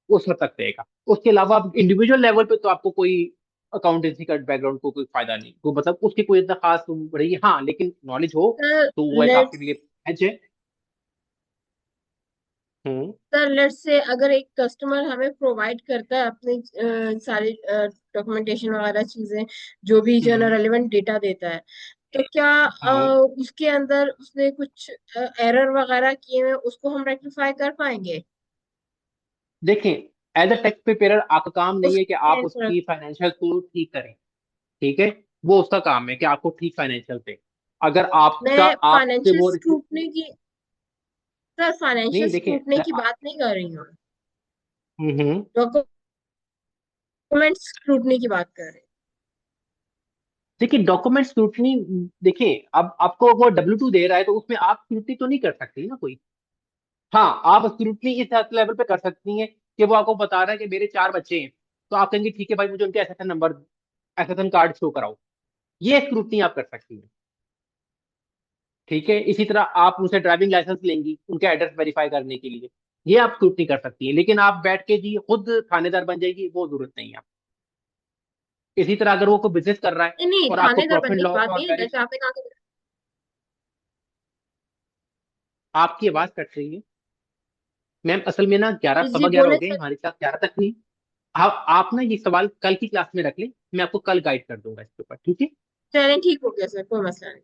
उस हद तक देगा। उसके अलावा इंडिविजुअल लेवल पे तो आपको कोई अकाउंटेंसी का बैकग्राउंड को कोई फायदा नहीं, तो मतलब उसकी कोई इतना खास रही है। हाँ लेकिन नॉलेज हो सर तो वो एक आपके लेट्स लिए एज है। हम्म सर लेट्स से अगर एक कस्टमर हमें प्रोवाइड करता है अपनी सारी डॉक्यूमेंटेशन वगैरह चीजें जो भी जो है ना हम्म रेलिवेंट डेटा देता है तो क्या हाँ उसके अंदर उसने कुछ एरर वगैरह किए हुए उसको हम रेक्टिफाई कर पाएंगे। देखें, एज अ टैक्स प्रिपेयर आपका काम नहीं उस है कि आप उसकी फाइनेंशियल को ठीक करें, ठीक है? वो उसका काम है कि आपको ठीक फाइनेंशियल दे। अगर आपका मैं आपसे फाइनेंशियल वो स्क्रूटनी की सर फाइनेंशियल नहीं देखिए स्क्रूटनी की बात नहीं कर रही हूँ। हम्म डॉक्यूमेंट स्क्रूटनी की बात कर रहे हैं। देखिए डॉक्यूमेंट स्क्रूटनी, देखिए अब आपको वो W2 दे रहा है तो उसमें आप स्क्रूटनी तो नहीं कर सकती ना कोई। हाँ आप स्क्रूटनी इस लेवल पे कर सकती हैं कि वो आपको बता रहा है कि मेरे 4 बच्चे हैं, तो आप कहेंगे ठीक है भाई मुझे उनके SSN number, SSN card show कराओ। ये स्क्रूटनी आप कर सकती हैं, ठीक है? इसी तरह आप उनसे ड्राइविंग लाइसेंस लेंगी उनके एड्रेस वेरीफाई करने के लिए, ये आप स्क्रूटनी कर सकती हैं। लेकिन आप बैठ के जी खुद थानेदार बन जाएगी, वो जरूरत नहीं है। इसी तरह अगर वो कोई बिजनेस कर रहा है नहीं नहीं और आपको थानेदार प्रॉफिट बनने की लॉस बात और नहीं है बैलेंस, जैसे आपने कहा कि आपकी आवाज कट रही है मैम। असल में ना 11 जी जी सवा 11 हो बोले गए, सर। हमारी क्लास 11 तक थी। आप ना ये सवाल कल की क्लास में रख लें, मैं आपको कल गाइड कर दूंगा इसके ऊपर, ठीक है? चलें ठीक हो गया सर कोई मसला नहीं।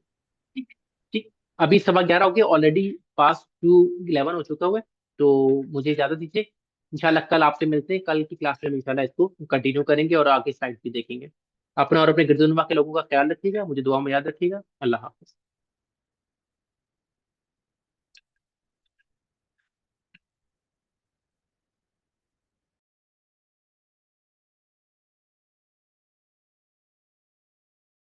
ठीक ठीक। अभी सवा 11 हो गए ऑलरेडी, पास टू 11 हो चुका हुआ है, तो मुझे इजाजत दीजिए। इंशाल्लाह कल आपसे मिलते हैं, कल की क्लास में हम इंशाल्लाह इसको कंटिन्यू करेंगे और आगे स्लाइड भी देखेंगे। अपना और अपने गिरदुनवा के लोगों का ख्याल रखिएगा, मुझे दुआ में याद रखिएगा। अल्लाह हाफिज।